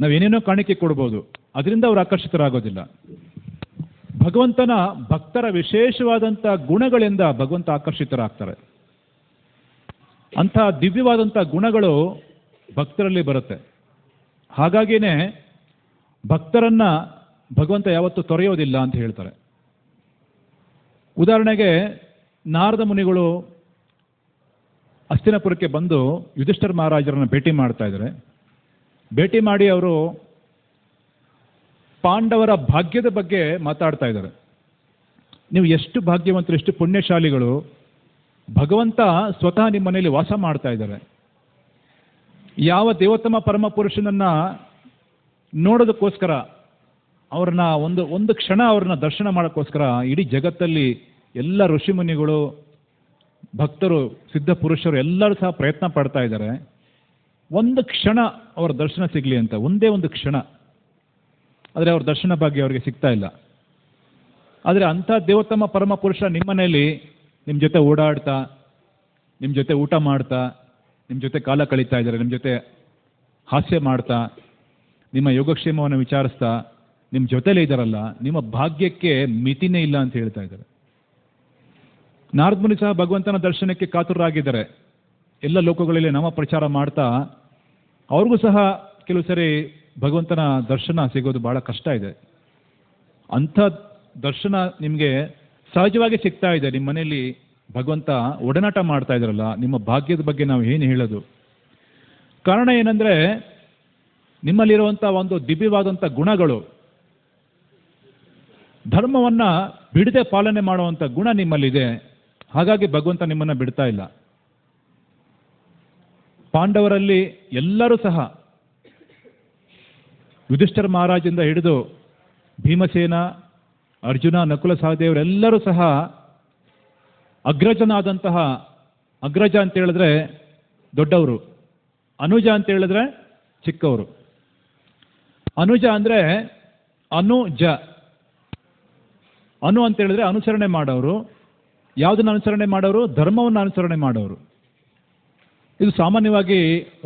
ನಾವೇನೇನೋ ಕಾಣಿಕೆ ಕೊಡ್ಬೋದು, ಅದರಿಂದ ಅವರು ಆಕರ್ಷಿತರಾಗೋದಿಲ್ಲ. ಭಗವಂತನ ಭಕ್ತರ ವಿಶೇಷವಾದಂಥ ಗುಣಗಳಿಂದ ಭಗವಂತ ಆಕರ್ಷಿತರಾಗ್ತಾರೆ. ಅಂಥ ದಿವ್ಯವಾದಂಥ ಗುಣಗಳು ಭಕ್ತರಲ್ಲಿ ಬರುತ್ತೆ. ಹಾಗಾಗಿಯೇ ಭಕ್ತರನ್ನು ಭಗವಂತ ಯಾವತ್ತೂ ತೊರೆಯೋದಿಲ್ಲ ಅಂತ ಹೇಳ್ತಾರೆ. ಉದಾಹರಣೆಗೆ ನಾರದ ಮುನಿಗಳು ಹಸ್ತಿನಾಪುರಕ್ಕೆ ಬಂದು ಯುಧಿಷ್ಠಿರ ಮಹಾರಾಜರನ್ನು ಭೇಟಿ ಮಾಡ್ತಾ ಇದ್ದಾರೆ. ಭೇಟಿ ಮಾಡಿ ಅವರು ಪಾಂಡವರ ಭಾಗ್ಯದ ಬಗ್ಗೆ ಮಾತಾಡ್ತಾ ಇದ್ದಾರೆ. ನೀವು ಎಷ್ಟು ಭಾಗ್ಯವಂತರು, ಎಷ್ಟು ಪುಣ್ಯಶಾಲಿಗಳು, ಭಗವಂತ ಸ್ವತಃ ನಿಮ್ಮ ಮನೆಯಲ್ಲಿ ವಾಸ ಮಾಡ್ತಾ ಇದ್ದಾರೆ. ಯಾವ ದೇವೋತ್ತಮ ಪರಮ ಪುರುಷನನ್ನು ನೋಡೋದಕ್ಕೋಸ್ಕರ, ಅವ್ರನ್ನ ಒಂದು ಕ್ಷಣ ಅವ್ರನ್ನ ದರ್ಶನ ಮಾಡೋಕ್ಕೋಸ್ಕರ ಇಡೀ ಜಗತ್ತಲ್ಲಿ ಎಲ್ಲ ಋಷಿಮುನಿಗಳು, ಭಕ್ತರು, ಸಿದ್ಧ ಪುರುಷರು ಎಲ್ಲರೂ ಸಹ ಪ್ರಯತ್ನ ಪಡ್ತಾ ಇದ್ದಾರೆ. ಒಂದು ಕ್ಷಣ ಅವರ ದರ್ಶನ ಸಿಗಲಿ ಅಂತ, ಒಂದೇ ಒಂದು ಕ್ಷಣ. ಆದರೆ ಅವ್ರ ದರ್ಶನ ಭಾಗ್ಯ ಅವರಿಗೆ ಸಿಗ್ತಾ ಇಲ್ಲ. ಆದರೆ ಅಂಥ ದೇವೋತ್ತಮ ಪರಮ ಪುರುಷ ನಿಮ್ಮ ಮನೆಯಲ್ಲಿ ನಿಮ್ಮ ಜೊತೆ ಓಡಾಡ್ತಾ, ನಿಮ್ಮ ಜೊತೆ ಊಟ ಮಾಡ್ತಾ, ನಿಮ್ಮ ಜೊತೆ ಕಾಲ ಕಳೀತಾ ಇದ್ದಾರೆ, ನಿಮ್ಮ ಜೊತೆ ಹಾಸ್ಯ ಮಾಡ್ತಾ, ನಿಮ್ಮ ಯೋಗಕ್ಷೇಮವನ್ನು ವಿಚಾರಿಸ್ತಾ ನಿಮ್ಮ ಜೊತೆಲೇ ಇದ್ದಾರಲ್ಲ, ನಿಮ್ಮ ಭಾಗ್ಯಕ್ಕೆ ಮಿತಿನೇ ಇಲ್ಲ ಅಂತ ಹೇಳ್ತಾ ಇದ್ದಾರೆ. ನಾರದ ಮುನಿ ಸಹ ಭಗವಂತನ ದರ್ಶನಕ್ಕೆ ಕಾತುರರಾಗಿದ್ದಾರೆ. ಎಲ್ಲ ಲೋಕಗಳಲ್ಲಿ ನಾಮ ಪ್ರಚಾರ ಮಾಡ್ತಾ ಅವ್ರಿಗೂ ಸಹ ಕೆಲವು ಸರಿ ಭಗವಂತನ ದರ್ಶನ ಸಿಗೋದು ಭಾಳ ಕಷ್ಟ ಇದೆ. ಅಂಥ ದರ್ಶನ ನಿಮಗೆ ಸಹಜವಾಗಿ ಸಿಗ್ತಾ ಇದೆ. ನಿಮ್ಮ ಮನೆಯಲ್ಲಿ ಭಗವಂತ ಒಡನಾಟ ಮಾಡ್ತಾ ಇದ್ದಾರಲ್ಲ, ನಿಮ್ಮ ಭಾಗ್ಯದ ಬಗ್ಗೆ ನಾವು ಏನು ಹೇಳೋದು? ಕಾರಣ ಏನಂದರೆ, ನಿಮ್ಮಲ್ಲಿರುವಂಥ ಒಂದು ದಿವ್ಯವಾದಂಥ ಗುಣಗಳು, ಧರ್ಮವನ್ನು ಬಿಡದೆ ಪಾಲನೆ ಮಾಡುವಂಥ ಗುಣ ನಿಮ್ಮಲ್ಲಿದೆ. ಹಾಗಾಗಿ ಭಗವಂತ ನಿಮ್ಮನ್ನು ಬಿಡ್ತಾ ಇಲ್ಲ. ಪಾಂಡವರಲ್ಲಿ ಎಲ್ಲರೂ ಸಹ ಯುಧಿಷ್ಠಿರ ಮಹಾರಾಜಿಂದ ಹಿಡಿದು ಭೀಮಸೇನ, ಅರ್ಜುನ, ನಕುಲ ಸಹದೇವರೆಲ್ಲರೂ ಸಹ ಅಗ್ರಜನಾದಂತಹ, ಅಗ್ರಜ ಅಂತ ಹೇಳಿದ್ರೆ ದೊಡ್ಡವರು, ಅನುಜ ಅಂತ ಹೇಳಿದ್ರೆ ಚಿಕ್ಕವರು. ಅನುಜ ಅಂದರೆ ಅನುಜ, ಅನು ಅಂತ ಹೇಳಿದ್ರೆ ಅನುಸರಣೆ ಮಾಡೋರು. ಯಾವುದನ್ನು ಅನುಸರಣೆ ಮಾಡೋರು? ಧರ್ಮವನ್ನು ಅನುಸರಣೆ ಮಾಡೋರು. ಇದು ಸಾಮಾನ್ಯವಾಗಿ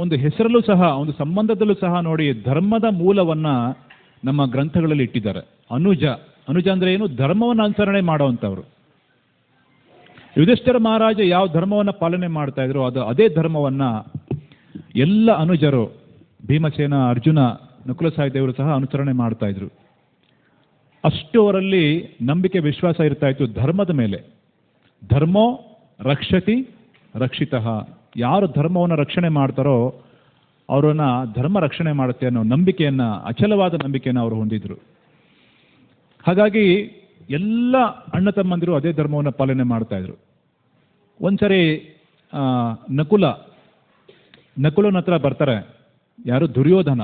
ಒಂದು ಹೆಸರಲ್ಲೂ ಸಹ, ಒಂದು ಸಂಬಂಧದಲ್ಲೂ ಸಹ ನೋಡಿ ಧರ್ಮದ ಮೂಲವನ್ನು ನಮ್ಮ ಗ್ರಂಥಗಳಲ್ಲಿ ಇಟ್ಟಿದ್ದಾರೆ. ಅನುಜ, ಅನುಜ ಅಂದರೆ ಏನು? ಧರ್ಮವನ್ನು ಅನುಸರಣೆ ಮಾಡೋವಂಥವ್ರು. ಯುಧಿಷ್ಠಿರ ಮಹಾರಾಜ ಯಾವ ಧರ್ಮವನ್ನು ಪಾಲನೆ ಮಾಡ್ತಾ ಇದ್ರು ಅದೇ ಧರ್ಮವನ್ನು ಎಲ್ಲ ಅನುಜರು, ಭೀಮಸೇನ, ಅರ್ಜುನ, ನಕುಲ ಸಹದೇವರು ಸಹ ಅನುಸರಣೆ ಮಾಡ್ತಾ ಇದ್ರು. ಅಷ್ಟು ಅವರಲ್ಲಿ ನಂಬಿಕೆ, ವಿಶ್ವಾಸ ಇರ್ತಾ ಇತ್ತು ಧರ್ಮದ ಮೇಲೆ. ಧರ್ಮೋ ರಕ್ಷತಿ ರಕ್ಷಿತಃ. ಯಾರು ಧರ್ಮವನ್ನು ರಕ್ಷಣೆ ಮಾಡ್ತಾರೋ ಅವರನ್ನ ಧರ್ಮ ರಕ್ಷಣೆ ಮಾಡುತ್ತೆ ಅನ್ನೋ ನಂಬಿಕೆಯನ್ನು, ಅಚಲವಾದ ನಂಬಿಕೆಯನ್ನು ಅವರು ಹೊಂದಿದ್ರು. ಹಾಗಾಗಿ ಎಲ್ಲ ಅಣ್ಣ ತಮ್ಮಂದಿರು ಅದೇ ಧರ್ಮವನ್ನು ಪಾಲನೆ ಮಾಡ್ತಾ ಇದ್ರು. ಒಂದ್ಸರಿ ನಕುಲನ ಹತ್ರ ಬರ್ತಾರೆ ಯಾರು? ದುರ್ಯೋಧನ.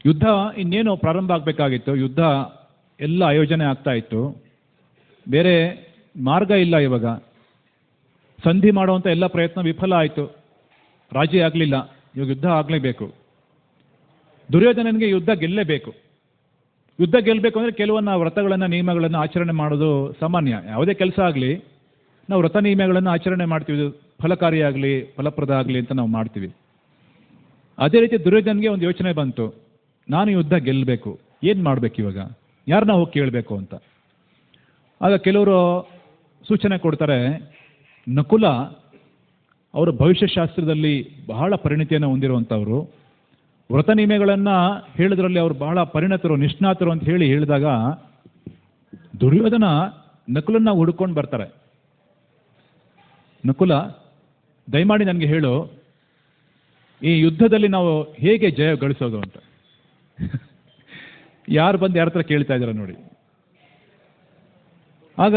ಯುದ್ಧ ಇನ್ನೇನು ಪ್ರಾರಂಭ ಆಗಬೇಕಾಗಿತ್ತು, ಯುದ್ಧ ಎಲ್ಲ ಆಯೋಜನೆ ಆಗ್ತಾ ಇತ್ತು, ಬೇರೆ ಮಾರ್ಗ ಇಲ್ಲ. ಇವಾಗ ಸಂಧಿ ಮಾಡುವಂಥ ಎಲ್ಲ ಪ್ರಯತ್ನ ವಿಫಲ ಆಯಿತು, ರಾಜಿ ಆಗಲಿಲ್ಲ. ಇವಾಗ ಯುದ್ಧ ಆಗಲೇಬೇಕು. ದುರ್ಯೋಧನನಿಗೆ ಯುದ್ಧ ಗೆಲ್ಲಲೇಬೇಕು. ಯುದ್ಧ ಗೆಲ್ಲಬೇಕು ಅಂದರೆ ಕೆಲವನ್ನ ವ್ರತಗಳನ್ನು, ನಿಯಮಗಳನ್ನು ಆಚರಣೆ ಮಾಡೋದು ಸಾಮಾನ್ಯ. ಯಾವುದೇ ಕೆಲಸ ಆಗಲಿ ನಾವು ವ್ರತ ನಿಯಮಗಳನ್ನು ಆಚರಣೆ ಮಾಡ್ತೀವಿ, ಫಲಕಾರಿಯಾಗಲಿ ಫಲಪ್ರದ ಆಗಲಿ ಅಂತ ನಾವು ಮಾಡ್ತೀವಿ. ಅದೇ ರೀತಿ ದುರ್ಯೋಧನಿಗೆ ಒಂದು ಯೋಚನೆ ಬಂತು, ನಾನು ಯುದ್ಧ ಗೆಲ್ಲಬೇಕು, ಏನು ಮಾಡಬೇಕು ಇವಾಗ, ಯಾರನ್ನ ಹೋಗಿ ಕೇಳಬೇಕು ಅಂತ. ಆಗ ಕೆಲವರು ಸೂಚನೆ ಕೊಡ್ತಾರೆ, ನಕುಲ ಅವರು ಭವಿಷ್ಯಶಾಸ್ತ್ರದಲ್ಲಿ ಬಹಳ ಪರಿಣಿತಿಯನ್ನು ಹೊಂದಿರುವಂಥವ್ರು, ವ್ರತ ನಿಯಮಗಳನ್ನು ಹೇಳೋದ್ರಲ್ಲಿ ಅವರು ಬಹಳ ಪರಿಣತರು, ನಿಷ್ಣಾತರು ಅಂತ ಹೇಳಿದಾಗ ದುರ್ಯೋಧನ ನಕುಲನ್ನ ಹುಡ್ಕೊಂಡು ಬರ್ತಾರೆ. ನಕುಲ, ದಯಮಾಡಿ ನನಗೆ ಹೇಳು, ಈ ಯುದ್ಧದಲ್ಲಿ ನಾವು ಹೇಗೆ ಜಯ ಗಳಿಸೋದು ಅಂತ. ಯಾರು ಬಂದು ಯಾರ ಹತ್ರ ಕೇಳ್ತಾ ಇದ್ದಾರೆ ನೋಡಿ. ಆಗ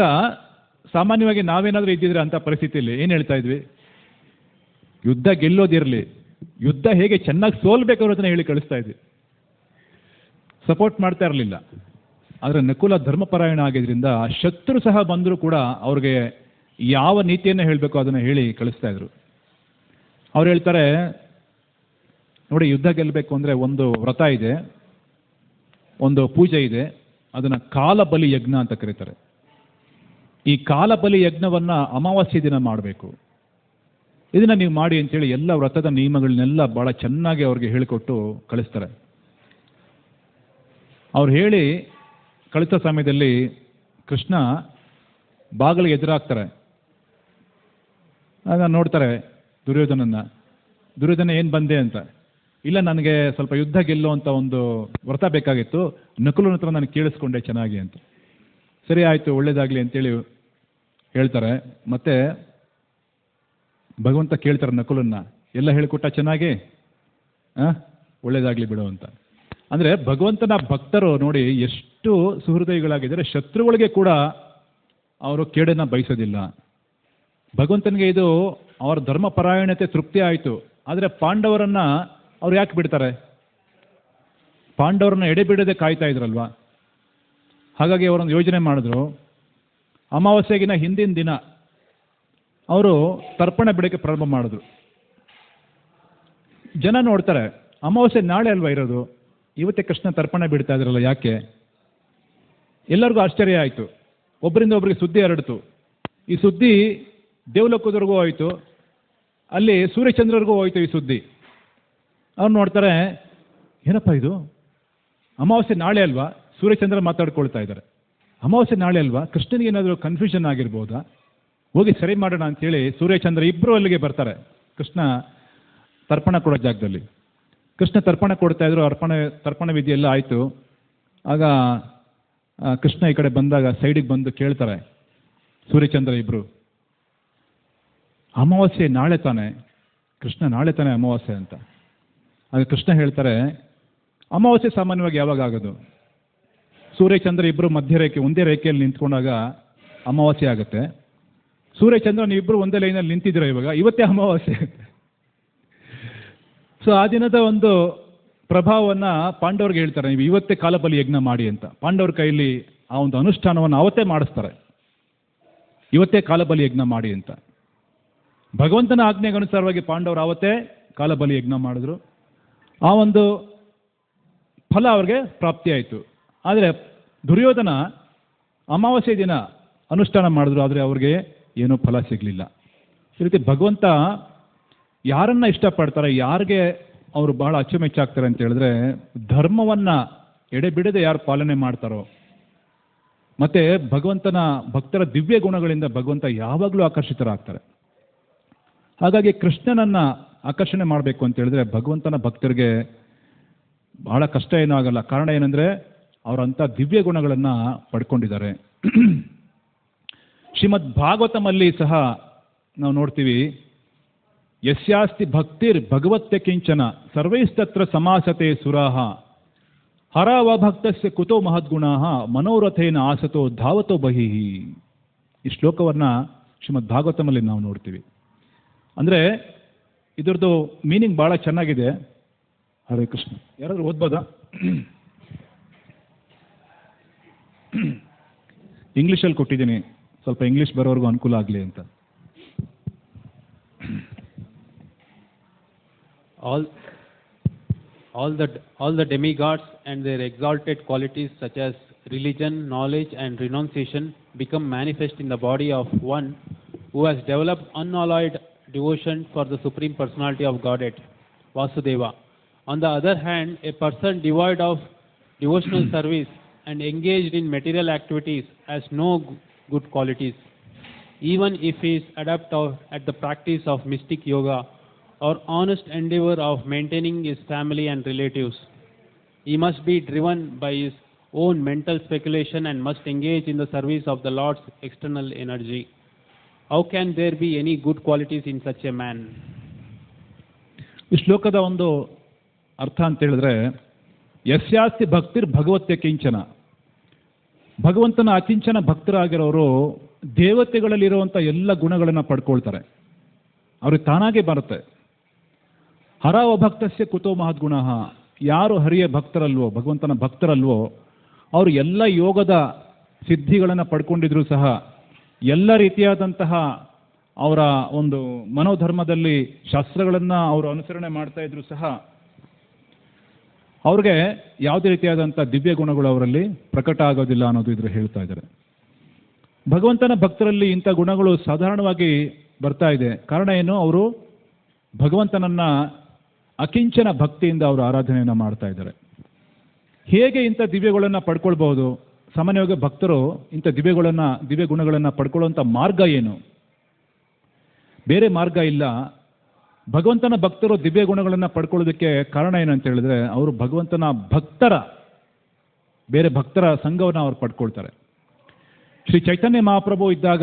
ಸಾಮಾನ್ಯವಾಗಿ ನಾವೇನಾದರೂ ಇದ್ದಿದ್ರೆ ಅಂಥ ಪರಿಸ್ಥಿತಿಯಲ್ಲಿ ಏನು ಹೇಳ್ತಾ ಇದ್ವಿ? ಯುದ್ಧ ಗೆಲ್ಲೋದಿರಲಿ, ಯುದ್ಧ ಹೇಗೆ ಚೆನ್ನಾಗಿ ಸೋಲ್ಬೇಕು ಅನ್ನೋದನ್ನ ಹೇಳಿ ಕಳಿಸ್ತಾ ಇದ್ವಿ, ಸಪೋರ್ಟ್ ಮಾಡ್ತಾ ಇರಲಿಲ್ಲ. ಆದರೆ ನಕುಲ ಧರ್ಮಪರಾಯಣ ಆಗಿದ್ರಿಂದ ಶತ್ರು ಸಹ ಬಂದರೂ ಕೂಡ ಅವ್ರಿಗೆ ಯಾವ ನೀತಿಯನ್ನು ಹೇಳಬೇಕು ಅದನ್ನು ಹೇಳಿ ಕಳಿಸ್ತಾ ಇದ್ರು. ಅವ್ರು ಹೇಳ್ತಾರೆ, ನೋಡಿ ಯುದ್ಧ ಗೆಲ್ಲಬೇಕು ಅಂದರೆ ಒಂದು ವ್ರತ ಇದೆ, ಒಂದು ಪೂಜೆ ಇದೆ, ಅದನ್ನು ಕಾಲಬಲಿ ಯಜ್ಞ ಅಂತ ಕರೀತಾರೆ. ಈ ಕಾಲಬಲಿ ಯಜ್ಞವನ್ನು ಅಮಾವಾಸ್ಯೆ ದಿನ ಮಾಡಬೇಕು, ಇದನ್ನು ನೀವು ಮಾಡಿ ಅಂತೇಳಿ ಎಲ್ಲ ವ್ರತದ ನಿಯಮಗಳನ್ನೆಲ್ಲ ಭಾಳ ಚೆನ್ನಾಗಿ ಅವ್ರಿಗೆ ಹೇಳಿಕೊಟ್ಟು ಕಳಿಸ್ತಾರೆ. ಅವ್ರು ಹೇಳಿ ಕಳಿಸೋ ಸಮಯದಲ್ಲಿ ಕೃಷ್ಣ ಬಾಗಿಲಿಗೆ ಎದುರಾಗ್ತಾರೆ. ಆಗ ನೋಡ್ತಾರೆ ದುರ್ಯೋಧನ ಏನು ಬಂದೆ ಅಂತ. ಇಲ್ಲ, ನನಗೆ ಸ್ವಲ್ಪ ಯುದ್ಧ ಗೆಲ್ಲುವಂಥ ಒಂದು ವ್ರತ ಬೇಕಾಗಿತ್ತು, ನಕುಲನ ಹತ್ರ ನಾನು ಕೇಳಿಸ್ಕೊಂಡೆ ಚೆನ್ನಾಗಿ ಅಂತ. ಸರಿ ಆಯಿತು, ಒಳ್ಳೇದಾಗಲಿ ಅಂತೇಳಿ ಹೇಳ್ತಾರೆ. ಮತ್ತೆ ಭಗವಂತ ಕೇಳ್ತಾರೆ ನಕುಲನ್ನ, ಎಲ್ಲ ಹೇಳಿಕೊಟ್ಟ ಚೆನ್ನಾಗಿ, ಒಳ್ಳೇದಾಗಲಿ ಬಿಡು ಅಂತ. ಅಂದರೆ ಭಗವಂತನ ಭಕ್ತರು ನೋಡಿ ಎಷ್ಟು ಸುಹೃದಯಿಗಳಾಗಿದ್ದಾರೆ, ಶತ್ರುಗಳಿಗೆ ಕೂಡ ಅವರು ಕೇಡನ್ನು ಬಯಸೋದಿಲ್ಲ. ಭಗವಂತನಿಗೆ ಇದು ಅವರ ಧರ್ಮಪರಾಯಣತೆ ತೃಪ್ತಿ ಆಯಿತು. ಆದರೆ ಪಾಂಡವರನ್ನು ಅವ್ರು ಯಾಕೆ ಬಿಡ್ತಾರೆ? ಪಾಂಡವರನ್ನ ಎಡೆಬಿಡದೆ ಕಾಯ್ತಾ ಇದ್ರಲ್ವಾ. ಹಾಗಾಗಿ ಅವರೊಂದು ಯೋಜನೆ ಮಾಡಿದ್ರು. ಅಮಾವಾಸ್ಯೆಗಿನ ಹಿಂದಿನ ದಿನ ಅವರು ತರ್ಪಣ ಬಿಡೋಕ್ಕೆ ಪ್ರಾರಂಭ ಮಾಡಿದ್ರು. ಜನ ನೋಡ್ತಾರೆ, ಅಮಾವಾಸ್ಯೆ ನಾಳೆ ಅಲ್ವಾ ಇರೋದು, ಇವತ್ತೇ ಕೃಷ್ಣ ತರ್ಪಣ ಬಿಡ್ತಾ ಇದ್ರಲ್ಲ ಯಾಕೆ? ಎಲ್ಲರಿಗೂ ಆಶ್ಚರ್ಯ ಆಯಿತು. ಒಬ್ಬರಿಂದ ಒಬ್ಬರಿಗೆ ಸುದ್ದಿ ಹರಡಿತು. ಈ ಸುದ್ದಿ ದೇವಲೋಕದವರೆಗೂ ಹೋಯಿತು, ಅಲ್ಲಿ ಸೂರ್ಯಚಂದ್ರರಿಗೂ ಹೋಯಿತು ಈ ಸುದ್ದಿ. ಅವ್ರು ನೋಡ್ತಾರೆ, ಏನಪ್ಪ ಇದು, ಅಮಾವಾಸ್ಯೆ ನಾಳೆ ಅಲ್ವಾ, ಸೂರ್ಯಚಂದ್ರ ಮಾತಾಡ್ಕೊಳ್ತಾ ಇದ್ದಾರೆ, ಅಮಾವಾಸ್ಯೆ ನಾಳೆ ಅಲ್ವಾ, ಕೃಷ್ಣನಿಗೆ ಏನಾದರೂ ಕನ್ಫ್ಯೂಷನ್ ಆಗಿರ್ಬೋದಾ, ಹೋಗಿ ಸರಿ ಮಾಡೋಣ ಅಂತೇಳಿ ಸೂರ್ಯಚಂದ್ರ ಇಬ್ಬರು ಅಲ್ಲಿಗೆ ಬರ್ತಾರೆ. ಕೃಷ್ಣ ತರ್ಪಣ ಕೊಡೋ ಜಾಗದಲ್ಲಿ ಕೃಷ್ಣ ತರ್ಪಣ ಕೊಡ್ತಾ ಇದ್ರು. ತರ್ಪಣ ವಿಧಿ ಎಲ್ಲ ಆಯಿತು. ಆಗ ಕೃಷ್ಣ ಈ ಕಡೆ ಬಂದಾಗ ಸೈಡಿಗೆ ಬಂದು ಕೇಳ್ತಾರೆ ಸೂರ್ಯಚಂದ್ರ ಇಬ್ಬರು, ಅಮಾವಾಸ್ಯೆ ನಾಳೆ ತಾನೆ ಕೃಷ್ಣ, ನಾಳೆ ತಾನೆ ಅಮಾವಾಸ್ಯೆ ಅಂತ. ಆಗ ಕೃಷ್ಣ ಹೇಳ್ತಾರೆ, ಅಮಾವಾಸ್ಯೆ ಸಾಮಾನ್ಯವಾಗಿ ಯಾವಾಗ ಆಗೋದು? ಸೂರ್ಯಚಂದ್ರ ಇಬ್ಬರು ಮಧ್ಯರೇಖೆ, ಒಂದೇ ರೇಖೆಯಲ್ಲಿ ನಿಂತ್ಕೊಂಡಾಗ ಅಮಾವಾಸ್ಯೆ ಆಗುತ್ತೆ. ಸೂರ್ಯಚಂದ್ರ ನೀವಿಬ್ಬರು ಒಂದೇ ಲೈನಲ್ಲಿ ನಿಂತಿದ್ದೀರ, ಇವತ್ತೇ ಅಮಾವಾಸ್ಯೆ. ಸೊ ಆ ದಿನದ ಒಂದು ಪ್ರಭಾವವನ್ನು ಪಾಂಡವರಿಗೆ ಹೇಳ್ತಾರೆ, ನೀವು ಇವತ್ತೇ ಕಾಲಬಲಿ ಯಜ್ಞ ಮಾಡಿ ಅಂತ. ಪಾಂಡವರ ಕೈಯಲ್ಲಿ ಆ ಒಂದು ಅನುಷ್ಠಾನವನ್ನು ಅವತ್ತೇ ಮಾಡಿಸ್ತಾರೆ, ಇವತ್ತೇ ಕಾಲಬಲಿ ಯಜ್ಞ ಮಾಡಿ ಅಂತ. ಭಗವಂತನ ಆಜ್ಞೆಗೆ ಅನುಸಾರವಾಗಿ ಪಾಂಡವರು ಆವತ್ತೇ ಕಾಲಬಲಿ ಯಜ್ಞ ಮಾಡಿದ್ರು. ಆ ಒಂದು ಫಲ ಅವ್ರಿಗೆ ಪ್ರಾಪ್ತಿಯಾಯಿತು. ಆದರೆ ದುರ್ಯೋಧನ ಅಮಾವಾಸ್ಯೆ ದಿನ ಅನುಷ್ಠಾನ ಮಾಡಿದ್ರು, ಆದರೆ ಅವ್ರಿಗೆ ಏನೂ ಫಲ ಸಿಗಲಿಲ್ಲ. ಈ ರೀತಿ ಭಗವಂತ ಯಾರನ್ನ ಇಷ್ಟಪಡ್ತಾರೆ, ಯಾರಿಗೆ ಅವರು ಬಹಳ ಅಚ್ಚುಮೆಚ್ಚಾಗ್ತಾರೆ ಅಂತ ಹೇಳಿದ್ರೆ, ಧರ್ಮವನ್ನು ಎಡೆಬಿಡದೆ ಯಾರು ಪಾಲನೆ ಮಾಡ್ತಾರೋ, ಮತ್ತು ಭಗವಂತನ ಭಕ್ತರ ದಿವ್ಯ ಗುಣಗಳಿಂದ ಭಗವಂತ ಯಾವಾಗಲೂ ಆಕರ್ಷಿತರಾಗ್ತಾರೆ. ಹಾಗಾಗಿ ಕೃಷ್ಣನನ್ನು ಆಕರ್ಷಣೆ ಮಾಡಬೇಕು ಅಂತ ಹೇಳಿದ್ರೆ ಭಗವಂತನ ಭಕ್ತರಿಗೆ ಬಹಳ ಕಷ್ಟ ಏನೂ ಆಗಲ್ಲ. ಕಾರಣ ಏನಂದರೆ ಅವರಂಥ ದಿವ್ಯ ಗುಣಗಳನ್ನು ಪಡ್ಕೊಂಡಿದ್ದಾರೆ. ಶ್ರೀಮದ್ ಭಾಗವತಮಲ್ಲಿ ಸಹ ನಾವು ನೋಡ್ತೀವಿ, ಯಸ್ಯಾಸ್ತಿ ಭಕ್ತಿರ್ ಭಗವತ್ಯ ಕಿಂಚನ ಸರ್ವೈಸ್ತತ್ರ ಸಮಾಸತೆ ಸುರಾಹ ಹರಾವಭಕ್ತಸ್ಯ ಕುತೋ ಮಹದ್ಗುಣಾಃ ಮನೋರಥೇನ ಆಸತೋ ಧಾವತೋ ಬಹಿಃ. ಈ ಶ್ಲೋಕವನ್ನು ಶ್ರೀಮದ್ ಭಾಗವತಮಲ್ಲಿ ನಾವು ನೋಡ್ತೀವಿ. ಅಂದರೆ ಇದರದ್ದು ಮೀನಿಂಗ್ ಭಾಳ ಚೆನ್ನಾಗಿದೆ. ಹರೇ ಕೃಷ್ಣ. ಯಾರಾದರೂ ಓದ್ಬೋದಾ? ಇಂಗ್ಲೀಷಲ್ಲಿ ಕೊಟ್ಟಿದ್ದೀನಿ, ಸ್ವಲ್ಪ ಇಂಗ್ಲೀಷ್ ಬರೋರ್ಗೂ ಅನುಕೂಲ ಆಗಲಿ ಅಂತ. All the demigods and their exalted qualities such as religion, knowledge and renunciation become manifest in the body of one who has developed unalloyed devotion for the Supreme Personality of Godhead, Vasudeva. On the other hand, a person devoid of devotional service and engaged in material activities has no good qualities. Even if he is adept at the practice of mystic yoga or honest endeavor of maintaining his family and relatives, he must be driven by his own mental speculation and must engage in the service of the Lord's external energy. How can there be any good qualities in such a man? ಈ ಶ್ಲೋಕದ ಒಂದು ಅರ್ಥ ಅಂತ ಹೇಳಿದ್ರೆ, ಯಸ್ಯಾಸ್ತಿ ಭಕ್ತಿರ್ ಭಗವತ್ಯ ಕಿಂಚನ, ಭಗವಂತನ ಅಕಿಂಚನ ಭಕ್ತರಾಗಿರೋರು ದೇವತೆಗಳಲ್ಲಿರುವಂಥ ಎಲ್ಲ ಗುಣಗಳನ್ನು ಪಡ್ಕೊಳ್ತಾರೆ, ಅವ್ರಿಗೆ ತಾನಾಗೆ ಬರುತ್ತೆ. ಹರಾವ ಭಕ್ತಸ್ಯ ಕುತೋ ಮಹದ್ಗುಣಃ, ಯಾರು ಹರಿಯ ಭಕ್ತರಲ್ವೋ, ಭಗವಂತನ ಭಕ್ತರಲ್ವೋ, ಅವರು ಎಲ್ಲ ಯೋಗದ ಸಿದ್ಧಿಗಳನ್ನು ಪಡ್ಕೊಂಡಿದ್ರು ಸಹ, ಎಲ್ಲ ರೀತಿಯಾದಂತಹ ಅವರ ಒಂದು ಮನೋಧರ್ಮದಲ್ಲಿ ಶಾಸ್ತ್ರಗಳನ್ನು ಅವರು ಅನುಸರಣೆ ಮಾಡ್ತಾ ಇದ್ರು ಸಹ ಅವ್ರಿಗೆ ಯಾವುದೇ ರೀತಿಯಾದಂಥ ದಿವ್ಯ ಗುಣಗಳು ಅವರಲ್ಲಿ ಪ್ರಕಟ ಆಗೋದಿಲ್ಲ ಅನ್ನೋದು ಇದ್ರ ಹೇಳ್ತಾ ಇದ್ದಾರೆ. ಭಗವಂತನ ಭಕ್ತರಲ್ಲಿ ಇಂಥ ಗುಣಗಳು ಸಾಧಾರಣವಾಗಿ ಬರ್ತಾ ಇದೆ. ಕಾರಣ ಏನು? ಅವರು ಭಗವಂತನನ್ನ ಅಕಿಂಚನ ಭಕ್ತಿಯಿಂದ ಅವರು ಆರಾಧನೆಯನ್ನು ಮಾಡ್ತಾ ಇದ್ದಾರೆ. ಹೇಗೆ ಇಂಥ ದಿವ್ಯಗಳನ್ನು ಪಡ್ಕೊಳ್ಬಹುದು? ಸಾಮಾನ್ಯವಾಗಿ ಭಕ್ತರು ಇಂಥ ದಿವ್ಯ ಗುಣಗಳನ್ನು ಪಡ್ಕೊಳ್ಳುವಂಥ ಮಾರ್ಗ ಏನು? ಬೇರೆ ಮಾರ್ಗ ಇಲ್ಲ. ಭಗವಂತನ ಭಕ್ತರು ದಿವ್ಯ ಗುಣಗಳನ್ನು ಪಡ್ಕೊಳ್ಳೋದಕ್ಕೆ ಕಾರಣ ಏನಂತ ಹೇಳಿದ್ರೆ, ಅವರು ಭಗವಂತನ ಬೇರೆ ಭಕ್ತರ ಸಂಘವನ್ನು ಅವ್ರು ಪಡ್ಕೊಳ್ತಾರೆ. ಶ್ರೀ ಚೈತನ್ಯ ಮಹಾಪ್ರಭು ಇದ್ದಾಗ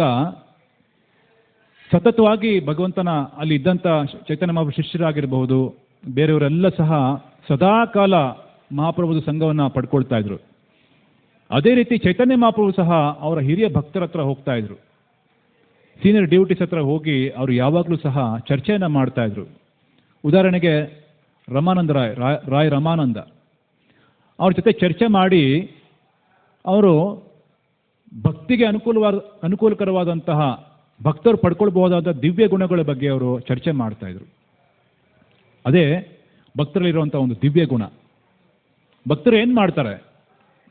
ಸತತವಾಗಿ ಭಗವಂತನ ಅಲ್ಲಿ ಇದ್ದಂಥ ಚೈತನ್ಯ ಮಹಾಪ್ರಭು ಶಿಷ್ಯರಾಗಿರಬಹುದು, ಬೇರೆಯವರೆಲ್ಲ ಸಹ ಸದಾಕಾಲ ಮಹಾಪ್ರಭುದ ಸಂಘವನ್ನು ಪಡ್ಕೊಳ್ತಾ ಇದ್ರು. ಅದೇ ರೀತಿ ಚೈತನ್ಯ ಮಹಾಪ್ರಭು ಸಹ ಅವರ ಹಿರಿಯ ಭಕ್ತರ ಹತ್ರ ಹೋಗ್ತಾ ಇದ್ರು, ಸೀನಿಯರ್ ಡ್ಯೂಟೀಸ್ ಹತ್ರ ಹೋಗಿ ಅವರು ಯಾವಾಗಲೂ ಸಹ ಚರ್ಚೆಯನ್ನು ಮಾಡ್ತಾ ಇದ್ರು. ಉದಾಹರಣೆಗೆ ರಮಾನಂದ ರಾಯ್ ರಮಾನಂದ ಅವ್ರ ಜೊತೆ ಚರ್ಚೆ ಮಾಡಿ ಅವರು ಭಕ್ತಿಗೆ ಅನುಕೂಲಕರವಾದಂತಹ ಭಕ್ತರು ಪಡ್ಕೊಳ್ಬಹುದಾದ ದಿವ್ಯ ಗುಣಗಳ ಬಗ್ಗೆ ಅವರು ಚರ್ಚೆ ಮಾಡ್ತಾ ಇದ್ರು. ಅದೇ ಭಕ್ತರಲ್ಲಿರುವಂಥ ಒಂದು ದಿವ್ಯ ಗುಣ. ಭಕ್ತರು ಏನು ಮಾಡ್ತಾರೆ?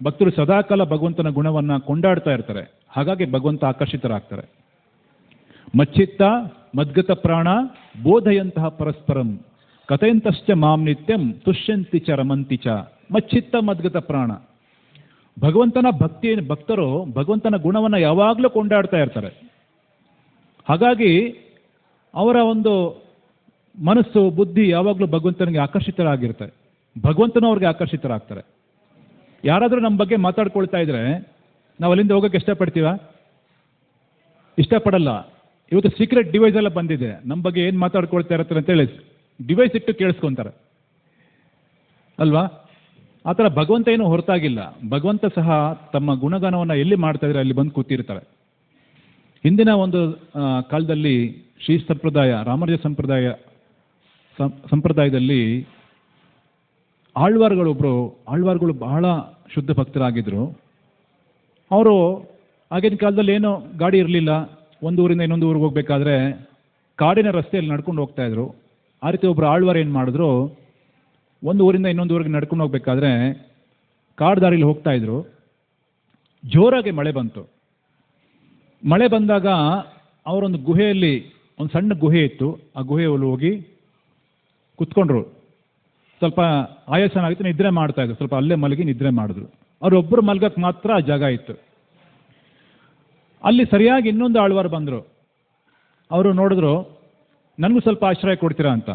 ಭಕ್ತರು ಸದಾಕಾಲ ಭಗವಂತನ ಗುಣವನ್ನು ಕೊಂಡಾಡ್ತಾ ಇರ್ತಾರೆ. ಹಾಗಾಗಿ ಭಗವಂತ ಆಕರ್ಷಿತರಾಗ್ತಾರೆ. ಮಚ್ಚಿತ್ತ ಮದ್ಗತ ಪ್ರಾಣ ಬೋಧಯಂತಹ ಪರಸ್ಪರಂ ಕಥೆಯಂತಶ್ಚ ಮಾಂ ನಿತ್ಯಂ ತುಷ್ಯಂತಿ ಚ ರಮಂತಿ ಚ. ಮಚ್ಚಿತ್ತ ಮದ್ಗತ ಪ್ರಾಣ, ಭಗವಂತನ ಭಕ್ತರು ಭಗವಂತನ ಗುಣವನ್ನು ಯಾವಾಗಲೂ ಕೊಂಡಾಡ್ತಾ ಇರ್ತಾರೆ. ಹಾಗಾಗಿ ಅವರ ಒಂದು ಮನಸ್ಸು ಬುದ್ಧಿ ಯಾವಾಗಲೂ ಭಗವಂತನಿಗೆ ಆಕರ್ಷಿತರಾಗಿರ್ತಾರೆ, ಭಗವಂತನೂ ಅವ್ರಿಗೆ ಆಕರ್ಷಿತರಾಗ್ತಾರೆ. ಯಾರಾದರೂ ನಮ್ಮ ಬಗ್ಗೆ ಮಾತಾಡ್ಕೊಳ್ತಾ ಇದ್ರೆ ನಾವು ಅಲ್ಲಿಂದ ಹೋಗೋಕ್ಕೆ ಇಷ್ಟಪಡ್ತೀವ? ಇಷ್ಟಪಡಲ್ಲ. ಇವತ್ತು ಸೀಕ್ರೆಟ್ ಡಿವೈಸ್ ಎಲ್ಲ ಬಂದಿದೆ, ನಮ್ಮ ಬಗ್ಗೆ ಏನು ಮಾತಾಡ್ಕೊಳ್ತಾ ಇರ್ತಾರೆ ಅಂತೇಳಿ ಡಿವೈಸ್ ಇಟ್ಟು ಕೇಳಿಸ್ಕೊತಾರೆ ಅಲ್ವಾ? ಆ ಥರ ಭಗವಂತ ಏನೂ ಹೊರತಾಗಿಲ್ಲ. ಭಗವಂತ ಸಹ ತಮ್ಮ ಗುಣಗಾನವನ್ನು ಎಲ್ಲಿ ಮಾಡ್ತಾ ಇದ್ರೆ ಅಲ್ಲಿ ಬಂದು ಕೂತಿರ್ತಾರೆ. ಹಿಂದಿನ ಒಂದು ಕಾಲದಲ್ಲಿ ಶ್ರೀ ಸಂಪ್ರದಾಯ, ರಾಮಾನುಜ ಸಂಪ್ರದಾಯದಲ್ಲಿ ಆಳ್ವಾರ್ಗಳು ಬಹಳ ಶುದ್ಧ ಭಕ್ತರಾಗಿದ್ದರು. ಅವರು ಆಗಿನ ಕಾಲದಲ್ಲಿ ಏನೋ ಗಾಡಿ ಇರಲಿಲ್ಲ, ಒಂದು ಊರಿಂದ ಇನ್ನೊಂದು ಊರಿಗೆ ಹೋಗ್ಬೇಕಾದ್ರೆ ಕಾಡಿನ ರಸ್ತೆಯಲ್ಲಿ ನಡ್ಕೊಂಡು ಹೋಗ್ತಾ ಇದ್ರು. ಆ ರೀತಿ ಒಬ್ಬರು ಆಳ್ವಾರ್ ಏನು ಮಾಡಿದ್ರು, ಒಂದು ಊರಿಂದ ಇನ್ನೊಂದು ಊರಿಗೆ ನಡ್ಕೊಂಡು ಹೋಗ್ಬೇಕಾದ್ರೆ ಕಾಡು ದಾರಿಲಿ ಹೋಗ್ತಾ ಇದ್ರು. ಜೋರಾಗಿ ಮಳೆ ಬಂತು. ಮಳೆ ಬಂದಾಗ ಅವರೊಂದು ಗುಹೆಯಲ್ಲಿ, ಒಂದು ಸಣ್ಣ ಗುಹೆ ಇತ್ತು, ಆ ಗುಹೆಯಲ್ಲಿ ಹೋಗಿ ಕುತ್ಕೊಂಡ್ರು. ಸ್ವಲ್ಪ ಆಯಾಸನ ಆಗಿತ್ತು, ನಿದ್ರೆ ಮಾಡ್ತಾ ಇದ್ರು. ಸ್ವಲ್ಪ ಅಲ್ಲೇ ಮಲಗಿ ನಿದ್ರೆ ಮಾಡಿದ್ರು. ಅವರೊಬ್ಬರು ಮಲ್ಗಕ್ಕೆ ಮಾತ್ರ ಆ ಜಾಗ ಇತ್ತು. ಅಲ್ಲಿ ಸರಿಯಾಗಿ ಇನ್ನೊಂದು ಆಳ್ವಾರು ಬಂದರು. ಅವರು ನೋಡಿದ್ರು, ನನಗೂ ಸ್ವಲ್ಪ ಆಶ್ರಯ ಕೊಡ್ತೀರಾ ಅಂತ.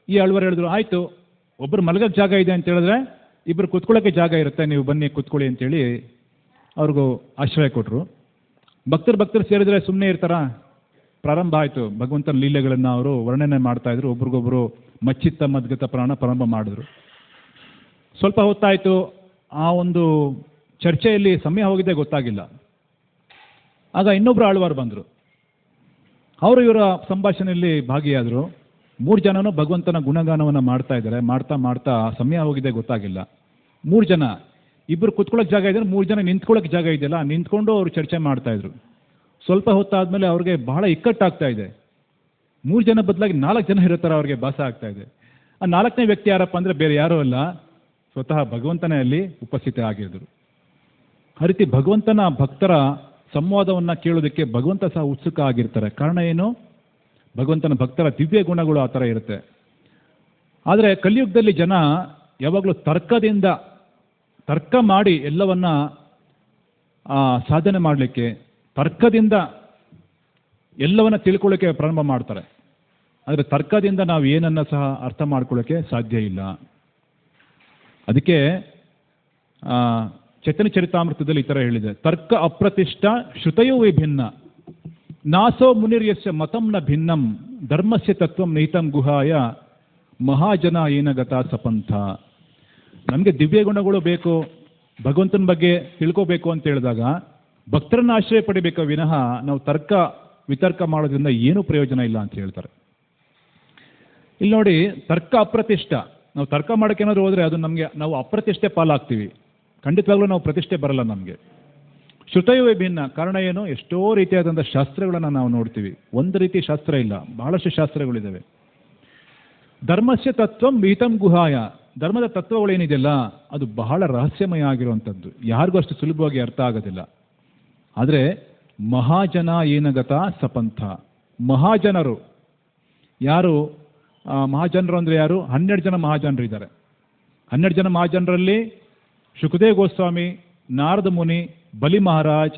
ಈ ಆಳ್ವಾರು ಹೇಳಿದ್ರು, ಆಯಿತು, ಒಬ್ಬರು ಮಲಗಕ್ಕೆ ಜಾಗ ಇದೆ ಅಂತ ಹೇಳಿದ್ರೆ ಇಬ್ಬರು ಕುತ್ಕೊಳ್ಳೋಕ್ಕೆ ಜಾಗ ಇರುತ್ತೆ, ನೀವು ಬನ್ನಿ ಕುತ್ಕೊಳ್ಳಿ ಅಂತೇಳಿ ಅವ್ರಿಗೂ ಆಶ್ರಯ ಕೊಟ್ಟರು. ಭಕ್ತರು ಸೇರಿದ್ರೆ ಸುಮ್ಮನೆ ಇರ್ತಾರ? ಪ್ರಾರಂಭ ಆಯಿತು. ಭಗವಂತನ ಲೀಲೆಗಳನ್ನು ಅವರು ವರ್ಣನೆ ಮಾಡ್ತಾ ಇದ್ರು. ಒಬ್ರಿಗೊಬ್ಬರು ಮಚ್ಚಿತ್ತ ಮದ್ಗತ ಪ್ರಾರಂಭ ಮಾಡಿದ್ರು. ಸ್ವಲ್ಪ ಹೊತ್ತಾಯಿತು. ಆ ಒಂದು ಚರ್ಚೆಯಲ್ಲಿ ಸಮಯ ಹೋಗಿದ್ದೇ ಗೊತ್ತಾಗಿಲ್ಲ. ಆಗ ಇನ್ನೊಬ್ರು ಆಳ್ವಾರು ಬಂದರು. ಅವರು ಇವರ ಸಂಭಾಷಣೆಯಲ್ಲಿ ಭಾಗಿಯಾದರು. 3 ಜನನೂ ಭಗವಂತನ ಗುಣಗಾನವನ್ನು ಮಾಡ್ತಾ ಇದ್ದಾರೆ. ಮಾಡ್ತಾ ಸಮಯ ಹೋಗಿದ್ದೇ ಗೊತ್ತಾಗಿಲ್ಲ. 3 ಜನ, ಇಬ್ಬರು ಕುತ್ಕೊಳ್ಳೋಕೆ ಜಾಗ ಇದೆ, 3 ಜನ ನಿಂತ್ಕೊಳ್ಳೋಕೆ ಜಾಗ ಇದೆಯಲ್ಲ, ನಿಂತ್ಕೊಂಡು ಅವರು ಚರ್ಚೆ ಮಾಡ್ತಾ ಇದ್ರು. ಸ್ವಲ್ಪ ಹೊತ್ತಾದ್ಮೇಲೆ ಅವ್ರಿಗೆ ಬಹಳ ಇಕ್ಕಟ್ಟಾಗ್ತಾ ಇದೆ. 3 ಜನ ಬದಲಾಗಿ 4 ಜನ ಇರೋ ಥರ ಅವ್ರಿಗೆ ಭಾಸ ಆಗ್ತಾ ಇದೆ. ಆ 4ನೇ ವ್ಯಕ್ತಿ ಯಾರಪ್ಪ ಅಂದರೆ ಬೇರೆ ಯಾರೂ ಅಲ್ಲ, ಸ್ವತಃ ಭಗವಂತನೇ ಅಲ್ಲಿ ಉಪಸ್ಥಿತ ಆಗಿದ್ರು. ಆ ರೀತಿ ಭಗವಂತನ ಭಕ್ತರ ಸಂವಾದವನ್ನು ಕೇಳೋದಕ್ಕೆ ಭಗವಂತ ಸಹ ಉತ್ಸುಕ ಆಗಿರ್ತಾರೆ. ಕಾರಣ ಏನು? ಭಗವಂತನ ಭಕ್ತರ ದಿವ್ಯ ಗುಣಗಳು ಆ ಥರ ಇರುತ್ತೆ. ಆದರೆ ಕಲಿಯುಗದಲ್ಲಿ ಜನ ಯಾವಾಗಲೂ ತರ್ಕ ಮಾಡಿ ಎಲ್ಲವನ್ನ ಸಾಧನೆ ಮಾಡಲಿಕ್ಕೆ, ತರ್ಕದಿಂದ ಎಲ್ಲವನ್ನ ತಿಳ್ಕೊಳ್ಳೋಕ್ಕೆ ಪ್ರಾರಂಭ ಮಾಡ್ತಾರೆ. ಆದರೆ ತರ್ಕದಿಂದ ನಾವು ಏನನ್ನ ಸಹ ಅರ್ಥ ಮಾಡ್ಕೊಳ್ಳೋಕ್ಕೆ ಸಾಧ್ಯ ಇಲ್ಲ. ಅದಕ್ಕೆ ಚೈತನ್ಯ ಚರಿತಾಮೃತದಲ್ಲಿ ಈ ಥರ ಹೇಳಿದೆ, ತರ್ಕ ಅಪ್ರತಿಷ್ಠ ಶ್ರುತಯೋ ವಿಭಿನ್ನ ನಾಸೋ ಮುನಿರ್ಯಸ್ಯ ಮತಂ ನ ಭಿನ್ನಂ ಧರ್ಮಸ್ಯ ತತ್ವಂ ನಿಹಿತಂ ಗುಹಾಯ ಮಹಾಜನ ಏನಗತ ಸಪಂಥ. ನಮಗೆ ದಿವ್ಯ ಗುಣಗಳು ಬೇಕು, ಭಗವಂತನ ಬಗ್ಗೆ ತಿಳ್ಕೋಬೇಕು ಅಂತ ಹೇಳಿದಾಗ ಭಕ್ತರನ್ನ ಆಶ್ರಯ ಪಡಿಬೇಕು ವಿನಃ ನಾವು ವಿತರ್ಕ ಮಾಡೋದ್ರಿಂದ ಏನೂ ಪ್ರಯೋಜನ ಇಲ್ಲ ಅಂತ ಹೇಳ್ತಾರೆ. ಇಲ್ಲಿ ನೋಡಿ, ತರ್ಕ ಅಪ್ರತಿಷ್ಠ. ನಾವು ತರ್ಕ ಮಾಡೋಕೆ ಏನಾದರೂ ಹೋದರೆ ಅದು ನಾವು ಅಪ್ರತಿಷ್ಠೆ ಪಾಲಾಗ್ತೀವಿ. ಖಂಡಿತವಾಗ್ಲೂ ನಾವು ಪ್ರತಿಷ್ಠೆ ಬರಲ್ಲ ನಮಗೆ. ಶ್ರುತಯೋ ವಿಭಿನ್ನ. ಕಾರಣ ಏನು? ಎಷ್ಟೋ ರೀತಿಯಾದಂಥ ಶಾಸ್ತ್ರಗಳನ್ನು ನಾವು ನೋಡ್ತೀವಿ. ಒಂದು ರೀತಿ ಶಾಸ್ತ್ರ ಇಲ್ಲ, ಬಹಳಷ್ಟು ಶಾಸ್ತ್ರಗಳಿದ್ದಾವೆ. ಧರ್ಮಸ್ಯ ತತ್ವಂ ವಿಹಿತಂ ಗುಹಾಯ. ಧರ್ಮದ ತತ್ವಗಳೇನಿದೆಯಲ್ಲ ಅದು ಬಹಳ ರಹಸ್ಯಮಯ ಆಗಿರುವಂಥದ್ದು, ಯಾರಿಗೂ ಅಷ್ಟು ಸುಲಭವಾಗಿ ಅರ್ಥ ಆಗೋದಿಲ್ಲ. ಆದರೆ ಮಹಾಜನ ಏನಗತ ಸಪಂಥ. ಮಹಾಜನರು ಯಾರು? ಮಹಾಜನರು ಅಂದರೆ ಯಾರು? 12 ಜನ ಮಹಾಜನರು ಇದ್ದಾರೆ. 12 ಜನ ಮಹಾಜನರಲ್ಲಿ ಶುಕದೇವ್ ಗೋಸ್ವಾಮಿ, ನಾರದ ಮುನಿ, ಬಲಿ ಮಹಾರಾಜ್,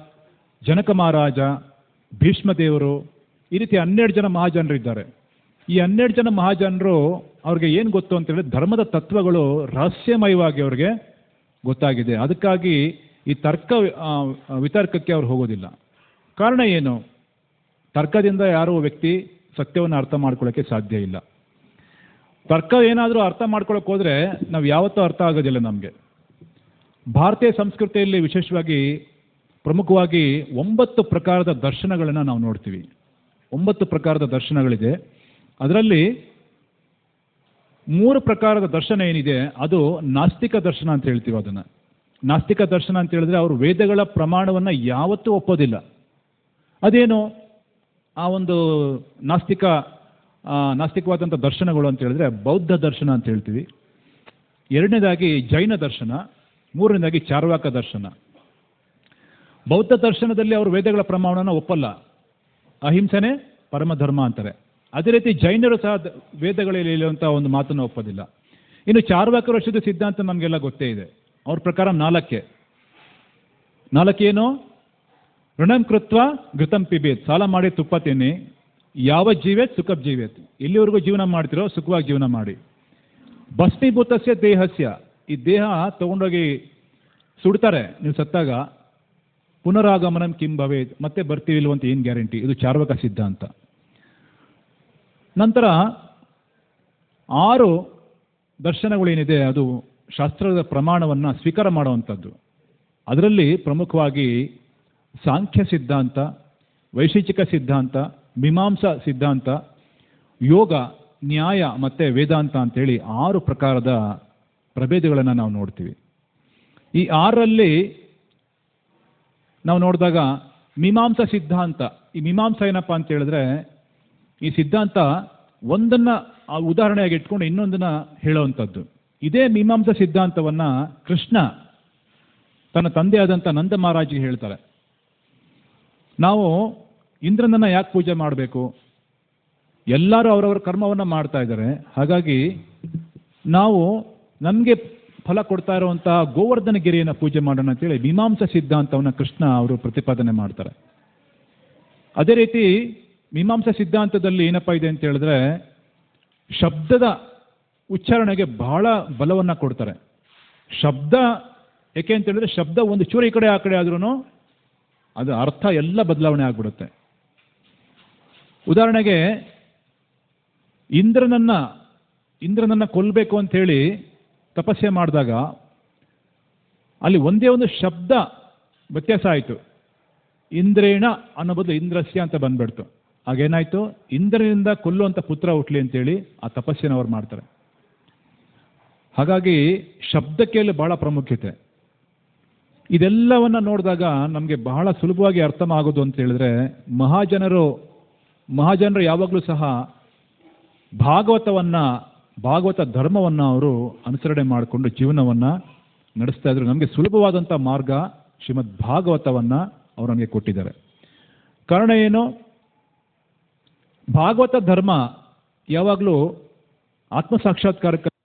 ಜನಕ ಮಹಾರಾಜ, ಭೀಷ್ಮದೇವರು, ಈ ರೀತಿ 12 ಜನ ಮಹಾಜನರು ಇದ್ದಾರೆ. ಈ 12 ಜನ ಮಹಾಜನರು ಅವ್ರಿಗೆ ಏನು ಗೊತ್ತು ಅಂತೇಳಿ ಧರ್ಮದ ತತ್ವಗಳು ರಹಸ್ಯಮಯವಾಗಿ ಅವ್ರಿಗೆ ಗೊತ್ತಾಗಿದೆ. ಅದಕ್ಕಾಗಿ ಈ ವಿತರ್ಕಕ್ಕೆ ಅವ್ರು ಹೋಗೋದಿಲ್ಲ. ಕಾರಣ ಏನು? ತರ್ಕದಿಂದ ಯಾರೋ ವ್ಯಕ್ತಿ ಸತ್ಯವನ್ನು ಅರ್ಥ ಮಾಡ್ಕೊಳ್ಳೋಕ್ಕೆ ಸಾಧ್ಯ ಇಲ್ಲ. ತರ್ಕ ಏನಾದರೂ ಅರ್ಥ ಮಾಡ್ಕೊಳ್ಳೋಕೆ ಹೋದರೆ ನಾವು ಯಾವತ್ತೂ ಅರ್ಥ ಆಗೋದಿಲ್ಲ ನಮಗೆ. ಭಾರತೀಯ ಸಂಸ್ಕೃತಿಯಲ್ಲಿ ವಿಶೇಷವಾಗಿ ಪ್ರಮುಖವಾಗಿ 9 ಪ್ರಕಾರದ ದರ್ಶನಗಳನ್ನು ನಾವು ನೋಡ್ತೀವಿ. 9 ಪ್ರಕಾರದ ದರ್ಶನಗಳಿದೆ. ಅದರಲ್ಲಿ 3 ಪ್ರಕಾರದ ದರ್ಶನ ಏನಿದೆ ಅದು ನಾಸ್ತಿಕ ದರ್ಶನ ಅಂತ ಹೇಳ್ತೀವಿ. ಅದನ್ನು ನಾಸ್ತಿಕ ದರ್ಶನ ಅಂತ ಹೇಳಿದ್ರೆ ಅವರು ವೇದಗಳ ಪ್ರಮಾಣವನ್ನು ಯಾವತ್ತೂ ಒಪ್ಪೋದಿಲ್ಲ. ಅದೇನು ಆ ಒಂದು ನಾಸ್ತಿಕವಾದಂಥ ದರ್ಶನಗಳು ಅಂತ ಹೇಳಿದ್ರೆ ಬೌದ್ಧ ದರ್ಶನ ಅಂತ ಹೇಳ್ತೀವಿ. 2ನೇದಾಗಿ ಜೈನ ದರ್ಶನ, 3ನೇದಾಗಿ ಚಾರ್ವಾಕ ದರ್ಶನ. ಬೌದ್ಧ ದರ್ಶನದಲ್ಲಿ ಅವರು ವೇದಗಳ ಪ್ರಮಾಣವನ್ನು ಒಪ್ಪಲ್ಲ, ಅಹಿಂಸೆನೇ ಪರಮಧರ್ಮ ಅಂತಾರೆ. ಅದೇ ರೀತಿ ಜೈನರು ಸಹ ವೇದಗಳಲ್ಲಿ ಇರುವಂಥ ಒಂದು ಮಾತನ್ನು ಒಪ್ಪೋದಿಲ್ಲ. ಇನ್ನು ಚಾರ್ವಾಕರ ಶುದ್ಧ ಸಿದ್ಧಾಂತ ನಮಗೆಲ್ಲ ಗೊತ್ತೇ ಇದೆ. ಅವ್ರ ಪ್ರಕಾರ 4 ಏನು? ಋಣಂ ಕೃತ್ವ ಘೃತಂ ಪಿಬೇತ್. ಸಾಲ ಮಾಡಿ ತುಪ್ಪ ತಿನ್ನಿ. ಯಾವ ಜೀವೇತ್ ಸುಖ ಜೀವೇತ್. ಎಲ್ಲಿವರೆಗೂ ಜೀವನ ಮಾಡ್ತಿರೋ ಸುಖವಾಗಿ ಜೀವನ ಮಾಡಿ. ಭಸ್ಮೀಭೂತಸ್ಯ ದೇಹಸ್ಯ. ಈ ದೇಹ ತಗೊಂಡೋಗಿ ಸುಡ್ತಾರೆ ನೀವು ಸತ್ತಾಗ. ಪುನರಾಗಮನಂ ಕಿಂ ಭವೇತ್. ಮತ್ತೆ ಬರ್ತೀವಿ ಇಲ್ವಂತ ಏನು ಗ್ಯಾರಂಟಿ? ಇದು ಚಾರ್ವಾಕ ಸಿದ್ಧಾಂತ. ನಂತರ 6 ದರ್ಶನಗಳೇನಿದೆ ಅದು ಶಾಸ್ತ್ರದ ಪ್ರಮಾಣವನ್ನು ಸ್ವೀಕಾರ ಮಾಡುವಂಥದ್ದು. ಅದರಲ್ಲಿ ಪ್ರಮುಖವಾಗಿ ಸಾಂಖ್ಯ ಸಿದ್ಧಾಂತ, ವೈಶೇಷಿಕ ಸಿದ್ಧಾಂತ, ಮೀಮಾಂಸಾ ಸಿದ್ಧಾಂತ, ಯೋಗ, ನ್ಯಾಯ ಮತ್ತು ವೇದಾಂತ ಅಂತೇಳಿ 6 ಪ್ರಕಾರದ ಪ್ರಭೇದಗಳನ್ನು ನಾವು ನೋಡ್ತೀವಿ. ಈ 6ರಲ್ಲಿ ನಾವು ನೋಡಿದಾಗ ಮೀಮಾಂಸಾ ಸಿದ್ಧಾಂತ, ಈ ಮೀಮಾಂಸಾ ಏನಪ್ಪ ಅಂತ ಹೇಳಿದ್ರೆ, ಈ ಸಿದ್ಧಾಂತ ಒಂದನ್ನು ಉದಾಹರಣೆಯಾಗಿ ಇಟ್ಕೊಂಡು ಇನ್ನೊಂದನ್ನು ಹೇಳುವಂಥದ್ದು. ಇದೇ ಮೀಮಾಂಸಾ ಸಿದ್ಧಾಂತವನ್ನು ಕೃಷ್ಣ ತನ್ನ ತಂದೆಯಾದಂಥ ನಂದ ಮಹಾರಾಜಿಗೆ ಹೇಳ್ತಾರೆ. ನಾವು ಇಂದ್ರನನ್ನು ಯಾಕೆ ಪೂಜೆ ಮಾಡಬೇಕು? ಎಲ್ಲರೂ ಅವರವರ ಕರ್ಮವನ್ನು ಮಾಡ್ತಾ ಇದ್ದಾರೆ. ಹಾಗಾಗಿ ನಾವು ನಮಗೆ ಫಲ ಕೊಡ್ತಾ ಇರುವಂತಹ ಗೋವರ್ಧನಗಿರಿಯನ್ನು ಪೂಜೆ ಮಾಡೋಣ ಅಂತೇಳಿ ಮೀಮಾಂಸಾ ಸಿದ್ಧಾಂತವನ್ನು ಕೃಷ್ಣ ಅವರು ಪ್ರತಿಪಾದನೆ ಮಾಡ್ತಾರೆ. ಅದೇ ರೀತಿ ಮೀಮಾಂಸಾ ಸಿದ್ಧಾಂತದಲ್ಲಿ ಏನಪ್ಪ ಇದೆ ಅಂತ ಹೇಳಿದ್ರೆ, ಶಬ್ದದ ಉಚ್ಚಾರಣೆಗೆ ಬಹಳ ಬಲವನ್ನು ಕೊಡ್ತಾರೆ. ಶಬ್ದ ಏಕೆ ಅಂತ ಹೇಳಿದ್ರೆ, ಶಬ್ದ ಒಂದು ಚೂರು ಈ ಕಡೆ ಆ ಕಡೆ ಆದ್ರೂ ಅದು ಅರ್ಥ ಎಲ್ಲ ಬದಲಾವಣೆ ಆಗ್ಬಿಡುತ್ತೆ. ಉದಾಹರಣೆಗೆ ಇಂದ್ರನನ್ನ ಕೊಲ್ಲಬೇಕು ಅಂತ ಹೇಳಿ ತಪಸ್ಸೆ ಮಾಡಿದಾಗ ಅಲ್ಲಿ ಒಂದೇ ಒಂದು ಶಬ್ದ ವ್ಯತ್ಯಾಸ ಆಯಿತು. ಇಂದ್ರೇಣ ಅನ್ನೋ ಬದಲು ಇಂದ್ರಸ್ಯ ಅಂತ ಬಂದ್ಬಿಡ್ತು. ಆಗೇನಾಯ್ತು, ಇಂದ್ರನಿಂದ ಕೊಲ್ಲುವಂಥ ಪುತ್ರ ಹುಟ್ಲಿ ಅಂತೇಳಿ ಆ ತಪಸ್ಸೆನ ಅವ್ರು ಮಾಡ್ತಾರೆ. ಹಾಗಾಗಿ ಶಬ್ದಕ್ಕೆ ಬಹಳ ಪ್ರಾಮುಖ್ಯತೆ. ಇದೆಲ್ಲವನ್ನ ನೋಡಿದಾಗ ನಮಗೆ ಬಹಳ ಸುಲಭವಾಗಿ ಅರ್ಥ ಆಗೋದು ಅಂತ ಹೇಳಿದ್ರೆ, ಮಹಾಜನರು ಯಾವಾಗಲೂ ಸಹ ಭಾಗವತ ಧರ್ಮವನ್ನು ಅವರು ಅನುಸರಣೆ ಮಾಡಿಕೊಂಡು ಜೀವನವನ್ನು ನಡೆಸ್ತಾ ಇದ್ರು. ನಮಗೆ ಸುಲಭವಾದಂಥ ಮಾರ್ಗ ಶ್ರೀಮದ್ ಭಾಗವತವನ್ನು ಅವರು ನಮಗೆ ಕೊಟ್ಟಿದ್ದಾರೆ. ಕಾರಣ ಏನು? ಭಾಗವತ ಧರ್ಮ ಯಾವಾಗಲೂ ಆತ್ಮಸಾಕ್ಷಾತ್ಕಾರಕ್ಕೆ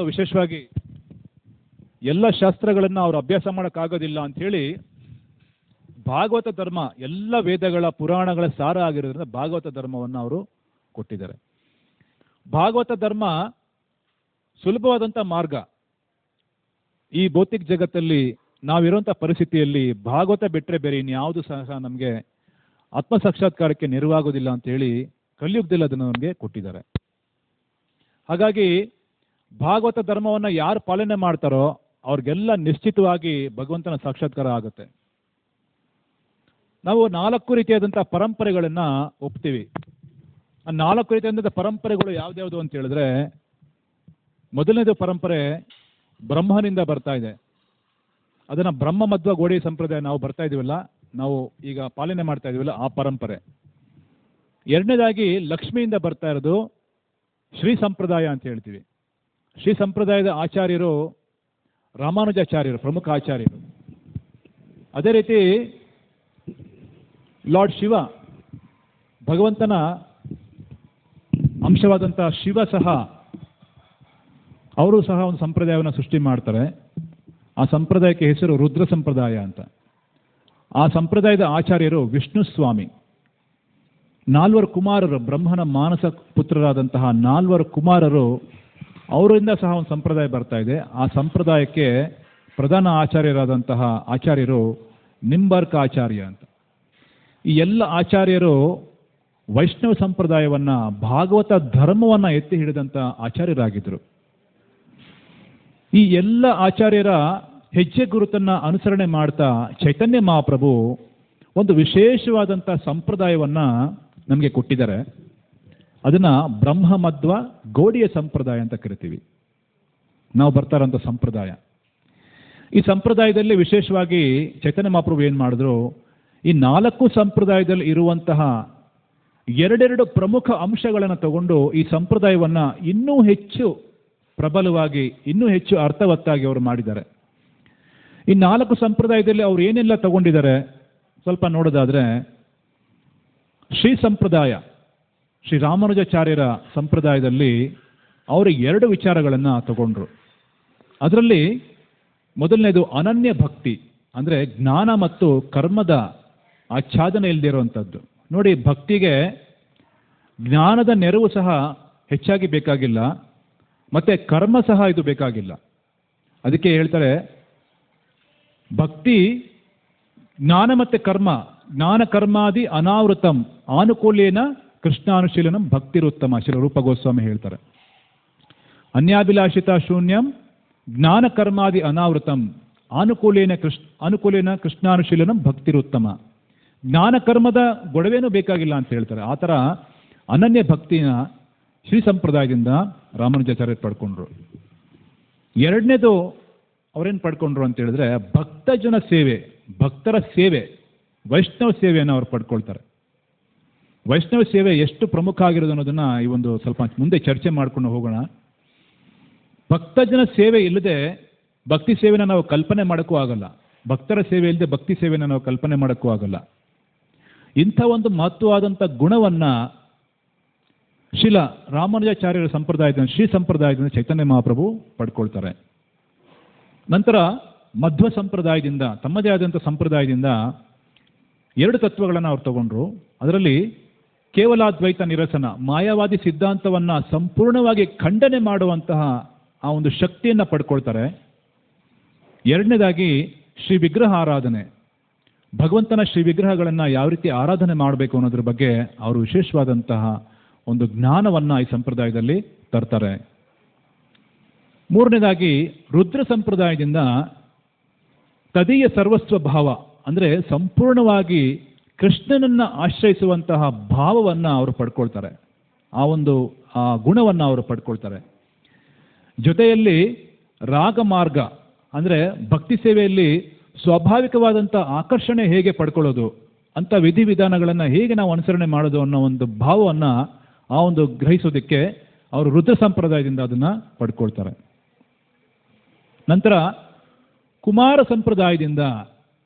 ವಿಶೇಷವಾಗಿ ಎಲ್ಲ ಶಾಸ್ತ್ರಗಳನ್ನು ಅವರು ಅಭ್ಯಾಸ ಮಾಡೋಕ್ಕಾಗೋದಿಲ್ಲ ಅಂಥೇಳಿ ಭಾಗವತ ಧರ್ಮ ಎಲ್ಲ ವೇದಗಳ ಪುರಾಣಗಳ ಸಾರ ಆಗಿರೋದ್ರಿಂದ ಭಾಗವತ ಧರ್ಮವನ್ನು ಅವರು ಕೊಟ್ಟಿದ್ದಾರೆ. ಭಾಗವತ ಧರ್ಮ ಸುಲಭವಾದಂಥ ಮಾರ್ಗ. ಈ ಭೌತಿಕ ಜಗತ್ತಲ್ಲಿ ನಾವಿರುವಂಥ ಪರಿಸ್ಥಿತಿಯಲ್ಲಿ ಭಾಗವತ ಬಿಟ್ಟರೆ ಬೇರೆ ಇನ್ಯಾವುದು ಸಹ ನಮಗೆ ಆತ್ಮಸಾಕ್ಷಾತ್ಕಾರಕ್ಕೆ ನೆರವಾಗೋದಿಲ್ಲ ಅಂತೇಳಿ ಕಲಿಯುಗದಲ್ಲಿ ಅದನ್ನು ನಮಗೆ ಕೊಟ್ಟಿದ್ದಾರೆ. ಹಾಗಾಗಿ ಭಾಗವತ ಧರ್ಮವನ್ನು ಯಾರು ಪಾಲನೆ ಮಾಡ್ತಾರೋ ಅವ್ರಿಗೆಲ್ಲ ನಿಶ್ಚಿತವಾಗಿ ಭಗವಂತನ ಸಾಕ್ಷಾತ್ಕಾರ ಆಗುತ್ತೆ. ನಾವು 4 ರೀತಿಯಾದಂಥ ಪರಂಪರೆಗಳನ್ನು ಒಪ್ತೀವಿ. ಆ 4 ರೀತಿಯಾದಂಥ ಪರಂಪರೆಗಳು ಯಾವ್ದ್ಯಾವುದು ಅಂತ ಹೇಳಿದ್ರೆ, ಮೊದಲನೇದು ಪರಂಪರೆ ಬ್ರಹ್ಮನಿಂದ ಬರ್ತಾ ಇದೆ. ಅದನ್ನು ಬ್ರಹ್ಮ ಮಧ್ವ ಗೋಡಿ ಸಂಪ್ರದಾಯ ನಾವು ಬರ್ತಾ ಇದೀವಲ್ಲ, ನಾವು ಈಗ ಪಾಲನೆ ಮಾಡ್ತಾ ಇದೀವಲ್ಲ, ಆ ಪರಂಪರೆ. ಎರಡನೇದಾಗಿ ಲಕ್ಷ್ಮಿಯಿಂದ ಬರ್ತಾ ಇರೋದು ಶ್ರೀ ಸಂಪ್ರದಾಯ ಅಂತ ಹೇಳ್ತೀವಿ. ಶ್ರೀ ಸಂಪ್ರದಾಯದ ಆಚಾರ್ಯರು ರಾಮಾನುಜಾಚಾರ್ಯರು, ಪ್ರಮುಖ ಆಚಾರ್ಯರು. ಅದೇ ರೀತಿ ಲಾರ್ಡ್ ಶಿವ, ಭಗವಂತನ ಅಂಶವಾದಂಥ ಶಿವ ಸಹ ಅವರು ಸಹ ಒಂದು ಸಂಪ್ರದಾಯವನ್ನು ಸೃಷ್ಟಿ ಮಾಡ್ತಾರೆ. ಆ ಸಂಪ್ರದಾಯಕ್ಕೆ ಹೆಸರು ರುದ್ರ ಸಂಪ್ರದಾಯ ಅಂತ. ಆ ಸಂಪ್ರದಾಯದ ಆಚಾರ್ಯರು ವಿಷ್ಣು ಸ್ವಾಮಿ. 4 ಕುಮಾರರು, ಬ್ರಹ್ಮನ ಮಾನಸ ಪುತ್ರರಾದಂತಹ 4 ಕುಮಾರರು, ಅವರಿಂದ ಸಹ ಒಂದು ಸಂಪ್ರದಾಯ ಬರ್ತಾ ಇದೆ. ಆ ಸಂಪ್ರದಾಯಕ್ಕೆ ಪ್ರಧಾನ ಆಚಾರ್ಯರಾದಂತಹ ಆಚಾರ್ಯರು ನಿಂಬಾರ್ಕ ಆಚಾರ್ಯ ಅಂತ. ಈ ಎಲ್ಲ ಆಚಾರ್ಯರು ವೈಷ್ಣವ ಸಂಪ್ರದಾಯವನ್ನು, ಭಾಗವತ ಧರ್ಮವನ್ನು ಎತ್ತಿ ಹಿಡಿದಂಥ ಆಚಾರ್ಯರಾಗಿದ್ದರು. ಈ ಎಲ್ಲ ಆಚಾರ್ಯರ ಹೆಜ್ಜೆ ಗುರುತನ್ನು ಅನುಸರಣೆ ಮಾಡ್ತಾ ಚೈತನ್ಯ ಮಹಾಪ್ರಭು ಒಂದು ವಿಶೇಷವಾದಂಥ ಸಂಪ್ರದಾಯವನ್ನು ನಮಗೆ ಕೊಟ್ಟಿದ್ದಾರೆ. ಅದನ್ನು ಬ್ರಹ್ಮ ಮಧ್ವ ಗೌಡಿಯ ಸಂಪ್ರದಾಯ ಅಂತ ಕರಿತೀವಿ. ನಾವು ಬರ್ತಾ ಇರೋಂಥ ಸಂಪ್ರದಾಯ. ಈ ಸಂಪ್ರದಾಯದಲ್ಲಿ ವಿಶೇಷವಾಗಿ ಚೈತನ್ಯ ಮಹಾಪ್ರಭು ಏನು ಮಾಡಿದ್ರು, ಈ 4 ಸಂಪ್ರದಾಯದಲ್ಲಿ ಇರುವಂತಹ 2 ಪ್ರಮುಖ ಅಂಶಗಳನ್ನು ತಗೊಂಡು ಈ ಸಂಪ್ರದಾಯವನ್ನು ಇನ್ನೂ ಹೆಚ್ಚು ಪ್ರಬಲವಾಗಿ, ಇನ್ನೂ ಹೆಚ್ಚು ಅರ್ಥವತ್ತಾಗಿ ಅವರು ಮಾಡಿದ್ದಾರೆ. ಈ 4 ಸಂಪ್ರದಾಯದಲ್ಲಿ ಅವರು ಏನೆಲ್ಲ ತಗೊಂಡಿದ್ದಾರೆ ಸ್ವಲ್ಪ ನೋಡೋದಾದ್ರೆ, ಶ್ರೀ ಸಂಪ್ರದಾಯ, ಶ್ರೀ ರಾಮಾನುಜಾಚಾರ್ಯರ ಸಂಪ್ರದಾಯದಲ್ಲಿ ಅವರು 2 ವಿಚಾರಗಳನ್ನು ತಗೊಂಡ್ರು. ಅದರಲ್ಲಿ ಮೊದಲನೇದು ಅನನ್ಯ ಭಕ್ತಿ, ಅಂದರೆ ಜ್ಞಾನ ಮತ್ತು ಕರ್ಮದ ಆಚ್ಛಾದನೆ ಇಲ್ಲದೆ ಇರುವಂಥದ್ದು. ನೋಡಿ, ಭಕ್ತಿಗೆ ಜ್ಞಾನದ ನೆರವು ಸಹ ಹೆಚ್ಚಾಗಿ ಬೇಕಾಗಿಲ್ಲ, ಮತ್ತೆ ಕರ್ಮ ಸಹ ಇದು ಬೇಕಾಗಿಲ್ಲ. ಅದಕ್ಕೆ ಹೇಳ್ತಾರೆ, ಭಕ್ತಿ ಜ್ಞಾನ ಮತ್ತು ಕರ್ಮ, ಜ್ಞಾನ ಕರ್ಮಾದಿ ಅನಾವೃತಂ ಆನುಕೂಲ್ಯೇನ ಕೃಷ್ಣಾನುಶೀಲನಂ ಭಕ್ತಿರುತ್ತಮ, ಶ್ರೀ ರೂಪ ಗೋಸ್ವಾಮಿ ಹೇಳ್ತಾರೆ. ಅನ್ಯಾಭಿಲಾಷಿತ ಶೂನ್ಯಂ ಜ್ಞಾನ ಕರ್ಮಾದಿ ಅನಾವೃತಂ ಅನುಕೂಲೇನ ಕೃಷ್ಣಾನುಶೀಲನಂ ಭಕ್ತಿರುತ್ತಮ. ಜ್ಞಾನಕರ್ಮದ ಗೊಡವೇನೂ ಬೇಕಾಗಿಲ್ಲ ಅಂತ ಹೇಳ್ತಾರೆ. ಆ ಥರ ಅನನ್ಯ ಭಕ್ತಿನ ಶ್ರೀ ಸಂಪ್ರದಾಯದಿಂದ ರಾಮಾನುಜಾಚಾರ್ಯರು ಪಡ್ಕೊಂಡ್ರು. ಎರಡನೇದು ಅವರೇನು ಪಡ್ಕೊಂಡ್ರು ಅಂತ ಹೇಳಿದ್ರೆ ಭಕ್ತಜನ ಸೇವೆ, ಭಕ್ತರ ಸೇವೆ, ವೈಷ್ಣವ ಸೇವೆಯನ್ನು ಅವ್ರು ಪಡ್ಕೊಳ್ತಾರೆ. ವೈಷ್ಣವ ಸೇವೆ ಎಷ್ಟು ಪ್ರಮುಖ ಆಗಿರೋದು ಅನ್ನೋದನ್ನು ಈ ಒಂದು ಸ್ವಲ್ಪ ಮುಂದೆ ಚರ್ಚೆ ಮಾಡ್ಕೊಂಡು ಹೋಗೋಣ. ಭಕ್ತಜನ ಸೇವೆ ಇಲ್ಲದೆ ಭಕ್ತಿ ಸೇವೆನ ನಾವು ಕಲ್ಪನೆ ಮಾಡೋಕ್ಕೂ ಆಗಲ್ಲ. ಭಕ್ತರ ಸೇವೆ ಇಲ್ಲದೆ ಭಕ್ತಿ ಸೇವೆನ ನಾವು ಕಲ್ಪನೆ ಮಾಡೋಕ್ಕೂ ಆಗಲ್ಲ. ಇಂಥ ಒಂದು ಮಹತ್ವವಾದಂಥ ಗುಣವನ್ನು ಶ್ರೀಲ ರಾಮಾನುಜಾಚಾರ್ಯರ ಸಂಪ್ರದಾಯದಿಂದ, ಶ್ರೀ ಸಂಪ್ರದಾಯದಿಂದ ಚೈತನ್ಯ ಮಹಾಪ್ರಭು ಪಡ್ಕೊಳ್ತಾರೆ. ನಂತರ ಮಧ್ವ ಸಂಪ್ರದಾಯದಿಂದ, ತಮ್ಮದೇ ಆದಂಥ ಸಂಪ್ರದಾಯದಿಂದ 2 ತತ್ವಗಳನ್ನು ಅವ್ರು ತಗೊಂಡ್ರು. ಅದರಲ್ಲಿ ಕೇವಲಾದ್ವೈತ ನಿರಸನ, ಮಾಯಾವಾದಿ ಸಿದ್ಧಾಂತವನ್ನು ಸಂಪೂರ್ಣವಾಗಿ ಖಂಡನೆ ಮಾಡುವಂತಹ ಆ ಒಂದು ಶಕ್ತಿಯನ್ನು ಪಡ್ಕೊಳ್ತಾರೆ. ಎರಡನೇದಾಗಿ ಶ್ರೀ ವಿಗ್ರಹ ಆರಾಧನೆ, ಭಗವಂತನ ಶ್ರೀ ವಿಗ್ರಹಗಳನ್ನು ಯಾವ ರೀತಿ ಆರಾಧನೆ ಮಾಡಬೇಕು ಅನ್ನೋದ್ರ ಬಗ್ಗೆ ಅವರು ವಿಶೇಷವಾದಂತಹ ಒಂದು ಜ್ಞಾನವನ್ನು ಈ ಸಂಪ್ರದಾಯದಲ್ಲಿ ತರ್ತಾರೆ. ಮೂರನೇದಾಗಿ ರುದ್ರ ಸಂಪ್ರದಾಯದಿಂದ ತದೀಯ ಸರ್ವಸ್ವ ಭಾವ, ಅಂದರೆ ಸಂಪೂರ್ಣವಾಗಿ ಕೃಷ್ಣನನ್ನು ಆಶ್ರಯಿಸುವಂತಹ ಭಾವವನ್ನು ಅವರು ಪಡ್ಕೊಳ್ತಾರೆ. ಆ ಒಂದು ಗುಣವನ್ನು ಅವರು ಪಡ್ಕೊಳ್ತಾರೆ. ಜೊತೆಯಲ್ಲಿ ರಾಗ ಮಾರ್ಗ, ಅಂದರೆ ಭಕ್ತಿ ಸೇವೆಯಲ್ಲಿ ಸ್ವಾಭಾವಿಕವಾದಂಥ ಆಕರ್ಷಣೆ ಹೇಗೆ ಪಡ್ಕೊಳ್ಳೋದು ಅಂತ ವಿಧಿವಿಧಾನಗಳನ್ನು ಹೇಗೆ ನಾವು ಅನುಸರಣೆ ಮಾಡೋದು ಅನ್ನೋ ಒಂದು ಭಾವವನ್ನು ಆ ಒಂದು ಗ್ರಹಿಸೋದಕ್ಕೆ ಅವರು ರುದ್ರ ಸಂಪ್ರದಾಯದಿಂದ ಅದನ್ನು ಪಡ್ಕೊಳ್ತಾರೆ. ನಂತರ ಕುಮಾರ ಸಂಪ್ರದಾಯದಿಂದ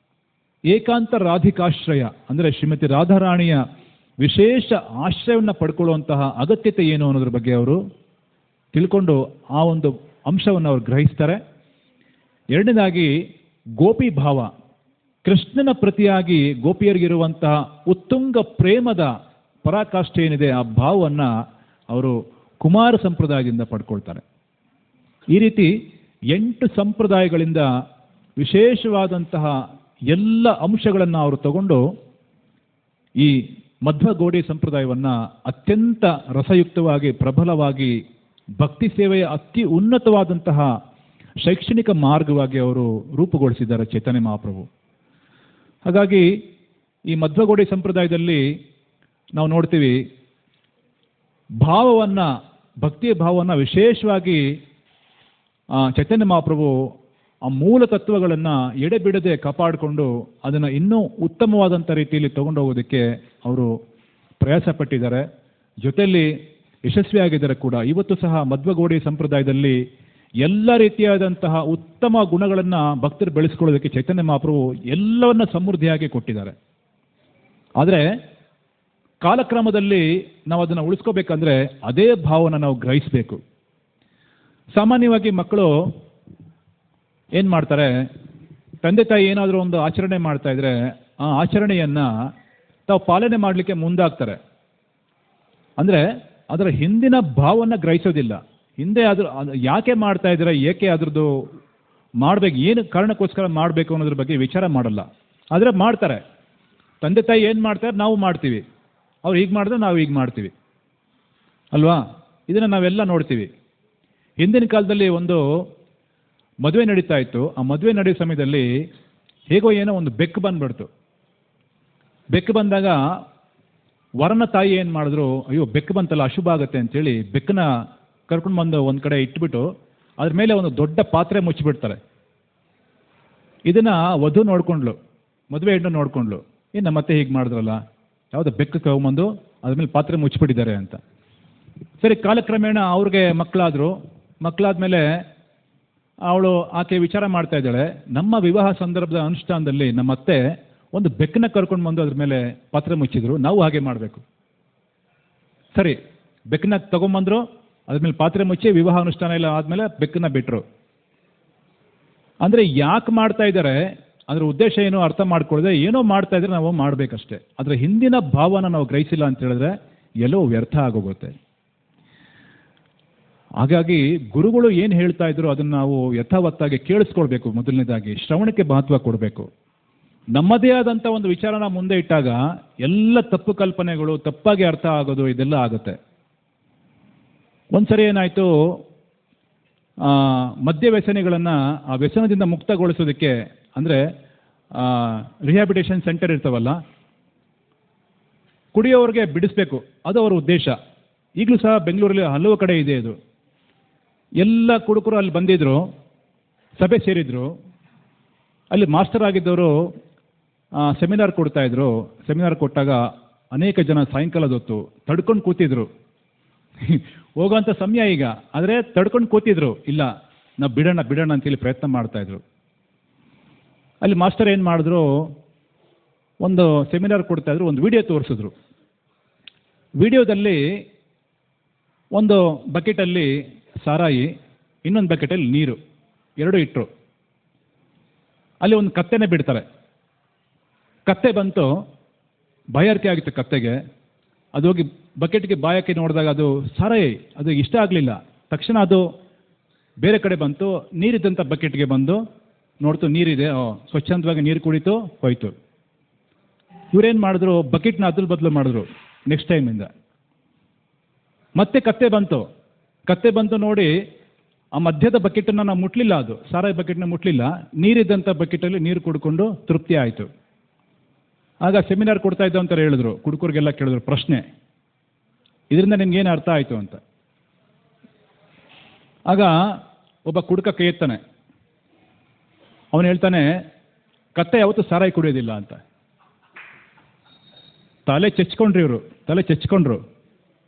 ಏಕಾಂತ ರಾಧಿಕಾಶ್ರಯ, ಅಂದರೆ ಶ್ರೀಮತಿ ರಾಧಾರಾಣಿಯ ವಿಶೇಷ ಆಶ್ರಯವನ್ನು ಪಡ್ಕೊಳ್ಳುವಂತಹ ಅಗತ್ಯತೆ ಏನು ಅನ್ನೋದ್ರ ಬಗ್ಗೆ ಅವರು ತಿಳ್ಕೊಂಡು ಆ ಒಂದು ಅಂಶವನ್ನು ಅವರು ಗ್ರಹಿಸ್ತಾರೆ. ಎರಡನೇದಾಗಿ ಗೋಪಿ ಭಾವ, ಕೃಷ್ಣನ ಪ್ರತಿಯಾಗಿ ಗೋಪಿಯರಿಗಿರುವಂತಹ ಉತ್ತುಂಗ ಪ್ರೇಮದ ಪರಾಕಾಷ್ಠೆ ಏನಿದೆ ಆ ಭಾವವನ್ನು ಅವರು ಕುಮಾರ ಸಂಪ್ರದಾಯದಿಂದ ಪಡ್ಕೊಳ್ತಾರೆ. ಈ ರೀತಿ 8 ಸಂಪ್ರದಾಯಗಳಿಂದ ವಿಶೇಷವಾದಂತಹ ಎಲ್ಲ ಅಂಶಗಳನ್ನು ಅವರು ತಗೊಂಡು ಈ ಮಧ್ವ ಗೌಡಿ ಸಂಪ್ರದಾಯವನ್ನು ಅತ್ಯಂತ ರಸಯುಕ್ತವಾಗಿ, ಪ್ರಬಲವಾಗಿ ಭಕ್ತಿ ಸೇವೆಯ ಅತಿ ಉನ್ನತವಾದಂತಹ ಶೈಕ್ಷಣಿಕ ಮಾರ್ಗವಾಗಿ ಅವರು ರೂಪುಗೊಳಿಸಿದ್ದಾರೆ ಚೈತನ್ಯ ಮಹಾಪ್ರಭು. ಹಾಗಾಗಿ ಈ ಮಧ್ವಗೌಡಿ ಸಂಪ್ರದಾಯದಲ್ಲಿ ನಾವು ನೋಡ್ತೀವಿ, ಭಾವವನ್ನು, ಭಕ್ತಿಯ ಭಾವವನ್ನು ವಿಶೇಷವಾಗಿ ಚೈತನ್ಯ ಮಹಾಪ್ರಭು ಆ ಮೂಲ ತತ್ವಗಳನ್ನು ಎಡೆಬಿಡದೆ ಕಾಪಾಡಿಕೊಂಡು ಅದನ್ನು ಇನ್ನೂ ಉತ್ತಮವಾದಂಥ ರೀತಿಯಲ್ಲಿ ತಗೊಂಡು ಹೋಗೋದಕ್ಕೆ ಅವರು ಪ್ರಯಾಸ ಪಟ್ಟಿದ್ದಾರೆ. ಜೊತೆಯಲ್ಲಿ ಯಶಸ್ವಿಯಾಗಿದ್ದಾರೆ ಕೂಡ. ಇವತ್ತು ಸಹ ಮಧ್ವಗೌಡಿ ಸಂಪ್ರದಾಯದಲ್ಲಿ ಎಲ್ಲ ರೀತಿಯಾದಂತಹ ಉತ್ತಮ ಗುಣಗಳನ್ನು ಭಕ್ತರು ಬೆಳೆಸ್ಕೊಳ್ಳೋದಕ್ಕೆ ಚೈತನ್ಯ ಮಹಾಪ್ರಭು ಎಲ್ಲವನ್ನ ಸಮೃದ್ಧಿಯಾಗಿ ಕೊಟ್ಟಿದ್ದಾರೆ. ಆದರೆ ಕಾಲಕ್ರಮದಲ್ಲಿ ನಾವು ಅದನ್ನು ಉಳಿಸ್ಕೋಬೇಕಂದ್ರೆ ಅದೇ ಭಾವನ ನಾವು ಗ್ರಹಿಸಬೇಕು. ಸಾಮಾನ್ಯವಾಗಿ ಮಕ್ಕಳು ಏನು ಮಾಡ್ತಾರೆ, ತಂದೆ ತಾಯಿ ಏನಾದರೂ ಒಂದು ಆಚರಣೆ ಮಾಡ್ತಾ ಇದ್ರೆ ಆ ಆಚರಣೆಯನ್ನು ತಾವು ಪಾಲನೆ ಮಾಡಲಿಕ್ಕೆ ಮುಂದಾಗ್ತಾರೆ. ಅಂದರೆ ಅದರ ಹಿಂದಿನ ಭಾವವನ್ನು ಗ್ರಹಿಸೋದಿಲ್ಲ. ಹಿಂದೆ ಯಾಕೆ ಮಾಡ್ತಾ ಇದ್ದೀರಾ, ಏಕೆ ಅದ್ರದ್ದು ಮಾಡಬೇಕು, ಏನು ಕಾರಣಕ್ಕೋಸ್ಕರ ಮಾಡಬೇಕು ಅನ್ನೋದ್ರ ಬಗ್ಗೆ ವಿಚಾರ ಮಾಡಲ್ಲ. ಆದರೆ ಮಾಡ್ತಾರೆ. ತಂದೆ ತಾಯಿ ಏನು ಮಾಡ್ತಾರೆ ನಾವು ಮಾಡ್ತೀವಿ, ಅವ್ರು ಹೀಗೆ ಮಾಡಿದ್ರೆ ನಾವು ಹೀಗೆ ಮಾಡ್ತೀವಿ ಅಲ್ವಾ. ಇದನ್ನು ನಾವೆಲ್ಲ ನೋಡ್ತೀವಿ. ಹಿಂದಿನ ಕಾಲದಲ್ಲಿ ಒಂದು ಮದುವೆ ನಡೀತಾ ಇತ್ತು. ಆ ಮದುವೆ ನಡೆಯೋ ಸಮಯದಲ್ಲಿ ಹೇಗೋ ಏನೋ ಒಂದು ಬೆಕ್ಕು ಬಂದ್ಬಿಡ್ತು. ಬೆಕ್ಕು ಬಂದಾಗ ವರನ ತಾಯಿ ಏನು ಮಾಡಿದ್ರು, ಅಯ್ಯೋ ಬೆಕ್ಕು ಬಂತಲ್ಲ ಅಶುಭ ಆಗುತ್ತೆ ಅಂತೇಳಿ ಬೆಕ್ಕನ್ನ ಕರ್ಕೊಂಡು ಬಂದು ಒಂದು ಕಡೆ ಇಟ್ಬಿಟ್ಟು ಅದ್ರ ಮೇಲೆ ಒಂದು ದೊಡ್ಡ ಪಾತ್ರೆ ಮುಚ್ಚಿಬಿಡ್ತಾರೆ. ಇದನ್ನು ವಧು ನೋಡ್ಕೊಂಡ್ಲು, ಮದುವೆ ಹೆಣ್ಣು ನೋಡ್ಕೊಂಡ್ಲು, ಏನು ನಮ್ಮ ಮತ್ತೆ ಹೀಗೆ ಮಾಡಿದ್ರಲ್ಲ, ಯಾವುದೋ ಬೆಕ್ಕು ತಗೊಂಬಂದು ಅದ್ರ ಮೇಲೆ ಪಾತ್ರೆ ಮುಚ್ಚಿಬಿಟ್ಟಿದ್ದಾರೆ ಅಂತ. ಸರಿ, ಕಾಲಕ್ರಮೇಣ ಅವ್ರಿಗೆ ಮಕ್ಕಳಾದ್ಮೇಲೆ ಆಕೆ ವಿಚಾರ ಮಾಡ್ತಾ ಇದ್ದಾಳೆ, ನಮ್ಮ ವಿವಾಹ ಸಂದರ್ಭದ ಅನುಷ್ಠಾನದಲ್ಲಿ ನಮ್ಮ ಅತ್ತೆ ಒಂದು ಬೆಕ್ಕನ್ನ ಕರ್ಕೊಂಡು ಬಂದು ಅದ್ರ ಮೇಲೆ ಪಾತ್ರೆ ಮುಚ್ಚಿದ್ರು, ನಾವು ಹಾಗೆ ಮಾಡಬೇಕು. ಸರಿ, ಬೆಕ್ಕನ್ನ ತಗೊಂಬಂದ್ರು, ಅದ್ರ ಮೇಲೆ ಪಾತ್ರೆ ಮುಚ್ಚಿ ವಿವಾಹ ಅನುಷ್ಠಾನ ಎಲ್ಲ ಆದಮೇಲೆ ಬೆಕ್ಕನ್ನ ಬಿಟ್ಟರು. ಅಂದರೆ ಯಾಕೆ ಮಾಡ್ತಾ ಇದ್ದಾರೆ, ಅದರ ಉದ್ದೇಶ ಏನೋ ಅರ್ಥ ಮಾಡ್ಕೊಳ್ಳದೆ ಏನೋ ಮಾಡ್ತಾ ಇದ್ರೆ ನಾವು ಮಾಡಬೇಕಷ್ಟೇ. ಅದರ ಹಿಂದಿನ ಭಾವನ ನಾವು ಗ್ರಹಿಸಿಲ್ಲ ಅಂತ ಹೇಳಿದ್ರೆ ಎಲ್ಲೋ ವ್ಯರ್ಥ ಆಗೋಗುತ್ತೆ. ಹಾಗಾಗಿ ಗುರುಗಳು ಏನು ಹೇಳ್ತಾ ಇದ್ರು ಅದನ್ನು ನಾವು ಯಥಾವತ್ತಾಗಿ ಕೇಳಿಸ್ಕೊಳ್ಬೇಕು. ಮೊದಲನೇದಾಗಿ ಶ್ರವಣಕ್ಕೆ ಮಹತ್ವ ಕೊಡಬೇಕು. ನಮ್ಮದೇ ಆದಂಥ ಒಂದು ವಿಚಾರನ ಮುಂದೆ ಇಟ್ಟಾಗ ಎಲ್ಲ ತಪ್ಪು ಕಲ್ಪನೆಗಳು, ತಪ್ಪಾಗಿ ಅರ್ಥ ಆಗೋದು, ಇದೆಲ್ಲ ಆಗುತ್ತೆ. ಒಂದ್ಸರಿ ಏನಾಯಿತು, ಮದ್ಯ ವ್ಯಸನಿಗಳನ್ನು ಆ ವ್ಯಸನದಿಂದ ಮುಕ್ತಗೊಳಿಸೋದಕ್ಕೆ, ಅಂದರೆ ರಿಹ್ಯಾಬಿಟೇಷನ್ ಸೆಂಟರ್ ಇರ್ತಾವಲ್ಲ, ಕುಡಿಯೋರಿಗೆ ಬಿಡಿಸ್ಬೇಕು, ಅದು ಅವರ ಉದ್ದೇಶ. ಈಗಲೂ ಸಹ ಬೆಂಗಳೂರಲ್ಲಿ ಹಲವು ಕಡೆ ಇದೆ ಇದು. ಎಲ್ಲ ಕುಡುಕರು ಅಲ್ಲಿ ಬಂದಿದ್ದರು, ಸಭೆ ಸೇರಿದ್ರು. ಅಲ್ಲಿ ಮಾಸ್ಟರ್ ಆಗಿದ್ದವರು ಸೆಮಿನಾರ್ ಕೊಡ್ತಾಯಿದ್ರು. ಸೆಮಿನಾರ್ ಕೊಟ್ಟಾಗ ಅನೇಕ ಜನ ಸಾಯಂಕಾಲದ ಹೊತ್ತು ತಡ್ಕೊಂಡು ಕೂತಿದ್ರು. ಹೋಗೋಂಥ ಸಮಯ ಈಗ, ಆದರೆ ತಡ್ಕೊಂಡು ಕೂತಿದ್ರು. ಇಲ್ಲ, ನಾವು ಬಿಡೋಣ ಅಂತೇಳಿ ಪ್ರಯತ್ನ ಮಾಡ್ತಾಯಿದ್ರು. ಅಲ್ಲಿ ಮಾಸ್ಟರ್ ಏನು ಮಾಡಿದ್ರು, ಒಂದು ಸೆಮಿನಾರ್ ಕೊಡ್ತಾಯಿದ್ರು, ಒಂದು ವಿಡಿಯೋ ತೋರಿಸಿದ್ರು. ವಿಡಿಯೋದಲ್ಲಿ ಒಂದು ಬಕೆಟಲ್ಲಿ ಸಾರಾಯಿ, ಇನ್ನೊಂದು ಬಕೆಟಲ್ಲಿ ನೀರು, ಎರಡೂ ಇಟ್ಟರು. ಅಲ್ಲಿ ಒಂದು ಕತ್ತೆನೇ ಬಿಡ್ತಾರೆ. ಕತ್ತೆ ಬಂತು, ಬಾಯಾರಿಕೆ ಆಗಿತ್ತು ಕತ್ತೆಗೆ. ಅದು ಹೋಗಿ ಬಕೆಟ್ಗೆ ಬಾಯಕ್ಕೆ ನೋಡಿದಾಗ ಅದು ಸಾರಾಯಿ, ಅದು ಇಷ್ಟ ಆಗಲಿಲ್ಲ. ತಕ್ಷಣ ಅದು ಬೇರೆ ಕಡೆ ಬಂತು, ನೀರಿದ್ದಂಥ ಬಕೆಟ್ಗೆ ಬಂದು ನೋಡ್ತು, ನೀರಿದೆ, ಸ್ವಚ್ಛಂದವಾಗಿ ನೀರು ಕುಡಿತು, ಹೋಯ್ತು. ಇವರೇನು ಮಾಡಿದ್ರು, ಬಕೆಟ್ನ ಅದ್ರ ಬದಲು ಮಾಡಿದ್ರು. ನೆಕ್ಸ್ಟ್ ಟೈಮಿಂದ ಮತ್ತೆ ಕತ್ತೆ ಬಂತು ನೋಡಿ, ಆ ಮಧ್ಯದ ಬಕೆಟನ್ನು ನಾವು ಮುಟ್ಲಿಲ್ಲ, ಅದು ಸಾರಾಯಿ ಬಕೆಟ್ನ ಮುಟ್ಲಿಲ್ಲ, ನೀರಿದ್ದಂಥ ಬಕೆಟಲ್ಲಿ ನೀರು ಕುಡ್ಕೊಂಡು ತೃಪ್ತಿ ಆಯಿತು. ಆಗ ಸೆಮಿನಾರ್ ಕೊಡ್ತಾ ಇದ್ದ ಅಂತ ಹೇಳಿದ್ರು, ಕುಡುಕರಿಗೆಲ್ಲ ಕೇಳಿದ್ರು ಪ್ರಶ್ನೆ, ಇದರಿಂದ ನಿಮ್ಗೇನು ಅರ್ಥ ಆಯಿತು ಅಂತ. ಆಗ ಒಬ್ಬ ಕುಡುಕ ಕೈ ಎತ್ತಾನೆ. ಅವನು ಹೇಳ್ತಾನೆ, ಕತ್ತೆ ಯಾವತ್ತೂ ಸಾರಾಯಿ ಕುಡಿಯೋದಿಲ್ಲ ಅಂತ. ತಲೆ ಚೆಚ್ಕೊಂಡ್ರು.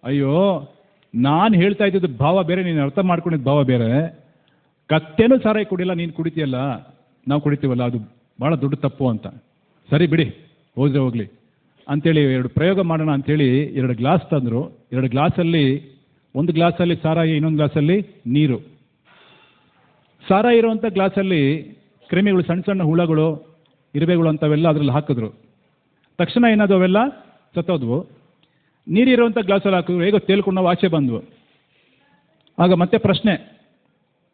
ಅಯ್ಯೋ, ನಾನು ಹೇಳ್ತಾ ಇದ್ದಿದ್ದು ಭಾವ ಬೇರೆ, ನೀನು ಅರ್ಥ ಮಾಡ್ಕೊಂಡಿದ್ದು ಭಾವ ಬೇರೆ. ಕತ್ತೇನೂ ಸಾರಾಯಿ ಕುಡಿಯಲ್ಲ, ನೀನು ಕುಡಿತೀಯಲ್ಲ, ನಾವು ಕುಡಿತೀವಲ್ಲ, ಅದು ಭಾಳ ದೊಡ್ಡ ತಪ್ಪು ಅಂತ. ಸರಿ ಬಿಡಿ, ಹೋಗಲಿ ಅಂಥೇಳಿ ಎರಡು ಪ್ರಯೋಗ ಮಾಡೋಣ ಅಂಥೇಳಿ 2 ಗ್ಲಾಸ್ ತಂದರು. 2 ಗ್ಲಾಸಲ್ಲಿ, ಒಂದು ಗ್ಲಾಸಲ್ಲಿ ಸಾರಾಯಿ, ಇನ್ನೊಂದು ಗ್ಲಾಸಲ್ಲಿ ನೀರು. ಸಾರಾಯಿ ಇರುವಂಥ ಗ್ಲಾಸಲ್ಲಿ ಕ್ರಿಮಿಗಳು, ಸಣ್ಣ ಸಣ್ಣ ಹುಳಗಳು, ಇರುವೆಗಳು ಅಂಥವೆಲ್ಲ ಅದರಲ್ಲಿ ಹಾಕಿದ್ರು. ತಕ್ಷಣ ಏನಾದವು, ಅವೆಲ್ಲ ಸತ್ತೋದ್ವು. ನೀರಿರುವಂಥ ಗ್ಲಾಸಲ್ಲಿ ಹಾಕಿದ್ರು, ಹೇಗೋ ತೇಲ್ಕೊಂಡು ನಾವು ಆಚೆ ಬಂದ್ವು. ಆಗ ಮತ್ತೆ ಪ್ರಶ್ನೆ,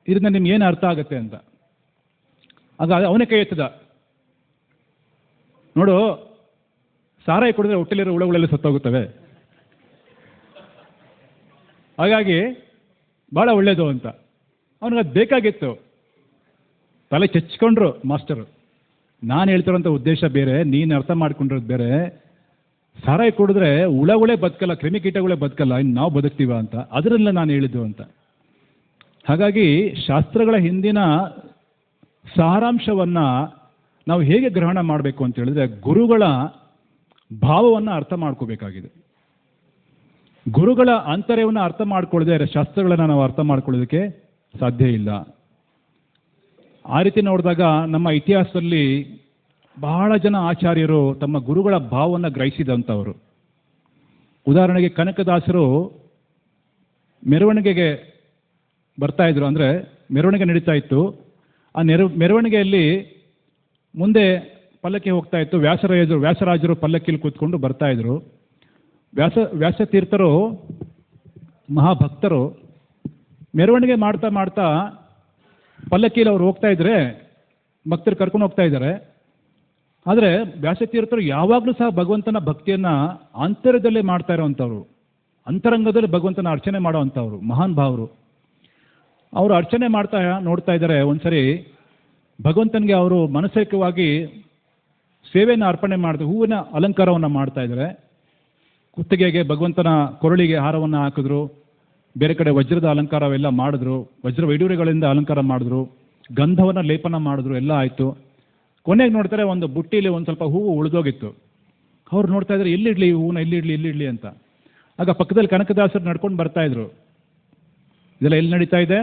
ಇದರಿಂದ ನಿಮ್ಗೆ ಏನು ಅರ್ಥ ಆಗುತ್ತೆ ಅಂತ. ಆಗ ಅವನೇ ಕೈ ಎತ್ತದ, ನೋಡು, ಸಾರಾಯಿ ಕುಡಿದ್ರೆ ಹೊಟ್ಟೆಲಿರೋ ಹುಳಗಳೆಲ್ಲ ಸತ್ತೋಗುತ್ತವೆ, ಹಾಗಾಗಿ ಭಾಳ ಒಳ್ಳೇದು ಅಂತ. ಅವನಿಗೆ ಅದು ಬೇಕಾಗಿತ್ತು. ತಲೆ ಚೆಚ್ಕೊಂಡ್ರು ಮಾಸ್ಟರು. ನಾನು ಹೇಳ್ತಿರೋಂಥ ಉದ್ದೇಶ ಬೇರೆ, ನೀನು ಅರ್ಥ ಮಾಡ್ಕೊಂಡಿರೋದು ಬೇರೆ. ಸಾರಾಯಿ ಕುಡಿದ್ರೆ ಹುಳಗಳೇ ಬದುಕಲ್ಲ, ಕ್ರಿಮಿಕೀಟಗಳೇ ಬದುಕಲ್ಲ, ಇನ್ನು ನಾವು ಬದುಕ್ತೀವ ಅಂತ, ಅದರಲ್ಲ ನಾನು ಹೇಳಿದ್ದು ಅಂತ. ಹಾಗಾಗಿ ಶಾಸ್ತ್ರಗಳ ಹಿಂದಿನ ಸಾರಾಂಶವನ್ನು ನಾವು ಹೇಗೆ ಗ್ರಹಣ ಮಾಡಬೇಕು ಅಂತ ಹೇಳಿದ್ರೆ, ಗುರುಗಳ ಭಾವವನ್ನು ಅರ್ಥ ಮಾಡ್ಕೋಬೇಕಾಗಿದೆ. ಗುರುಗಳ ಆಂತರ್ಯವನ್ನು ಅರ್ಥ ಮಾಡ್ಕೊಳ್ಳದೆ ಶಾಸ್ತ್ರಗಳನ್ನು ನಾವು ಅರ್ಥ ಮಾಡ್ಕೊಳ್ಳೋದಕ್ಕೆ ಸಾಧ್ಯ ಇಲ್ಲ. ಆ ರೀತಿ ನೋಡಿದಾಗ ನಮ್ಮ ಇತಿಹಾಸದಲ್ಲಿ ಬಹಳ ಜನ ಆಚಾರ್ಯರು ತಮ್ಮ ಗುರುಗಳ ಭಾವವನ್ನು ಗ್ರಹಿಸಿದಂಥವರು. ಉದಾಹರಣೆಗೆ ಕನಕದಾಸರು ಮೆರವಣಿಗೆಗೆ ಬರ್ತಾ ಇದ್ರು, ಅಂದರೆ ಮೆರವಣಿಗೆ ನಡೀತಾ ಇತ್ತು. ಆ ಮೆರವಣಿಗೆಯಲ್ಲಿ ಮುಂದೆ ಪಲ್ಲಕ್ಕಿ ಹೋಗ್ತಾ ಇತ್ತು. ವ್ಯಾಸರಾಜರು ಪಲ್ಲಕ್ಕಿಲಿ ಕೂತ್ಕೊಂಡು ಬರ್ತಾ ಇದ್ರು. ವ್ಯಾಸತೀರ್ಥರು ಮಹಾಭಕ್ತರು ಮೆರವಣಿಗೆ ಮಾಡ್ತಾ ಮಾಡ್ತಾ ಪಲ್ಲಕ್ಕಿಯಲ್ಲಿ ಅವ್ರು ಹೋಗ್ತಾ ಇದ್ರೆ, ಭಕ್ತರು ಕರ್ಕೊಂಡು ಹೋಗ್ತಾ ಇದ್ದಾರೆ. ಆದರೆ ವ್ಯಾಸತೀರ್ಥರು ಯಾವಾಗಲೂ ಸಹ ಭಗವಂತನ ಭಕ್ತಿಯನ್ನು ಆಂತರ್ಯದಲ್ಲೇ ಮಾಡ್ತಾ ಇರೋವಂಥವ್ರು, ಅಂತರಂಗದಲ್ಲಿ ಭಗವಂತನ ಅರ್ಚನೆ ಮಾಡೋವಂಥವ್ರು ಮಹಾನ್ ಭಾವರು. ಅವರು ಅರ್ಚನೆ ಮಾಡ್ತಾ ನೋಡ್ತಾ ಇದ್ದಾರೆ. ಒಂದ್ಸರಿ ಭಗವಂತನಿಗೆ ಅವರು ಮಾನಸಿಕವಾಗಿ ಸೇವೆಯನ್ನು ಅರ್ಪಣೆ ಮಾಡಿದ್ರು, ಹೂವಿನ ಅಲಂಕಾರವನ್ನು ಮಾಡ್ತಾ ಇದ್ದಾರೆ. ಕುತ್ತಿಗೆಗೆ ಭಗವಂತನ ಕೊರಳಿಗೆ ಹಾರವನ್ನು ಹಾಕಿದ್ರು, ಬೇರೆ ಕಡೆ ವಜ್ರದ ಅಲಂಕಾರವೆಲ್ಲ ಮಾಡಿದ್ರು, ವಜ್ರ ವೈಡೂರ್ಯಗಳಿಂದ ಅಲಂಕಾರ ಮಾಡಿದ್ರು, ಗಂಧವನ್ನು ಲೇಪನ ಮಾಡಿದ್ರು, ಎಲ್ಲ ಆಯಿತು. ಕೊನೆಗೆ ನೋಡ್ತಾರೆ, ಒಂದು ಬುಟ್ಟಿಲಿ ಒಂದು ಸ್ವಲ್ಪ ಹೂವು ಉಳಿದೋಗಿತ್ತು. ಅವ್ರು ನೋಡ್ತಾ ಇದ್ದಾರೆ, ಎಲ್ಲಿಡ್ಲಿ ಹೂವನ್ನ, ಎಲ್ಲಿಡ್ಲಿ ಅಂತ. ಆಗ ಪಕ್ಕದಲ್ಲಿ ಕನಕದಾಸರು ನಡ್ಕೊಂಡು ಬರ್ತಾ ಇದ್ರು. ಇದೆಲ್ಲ ಎಲ್ಲಿ ನಡೀತಾ ಇದೆ?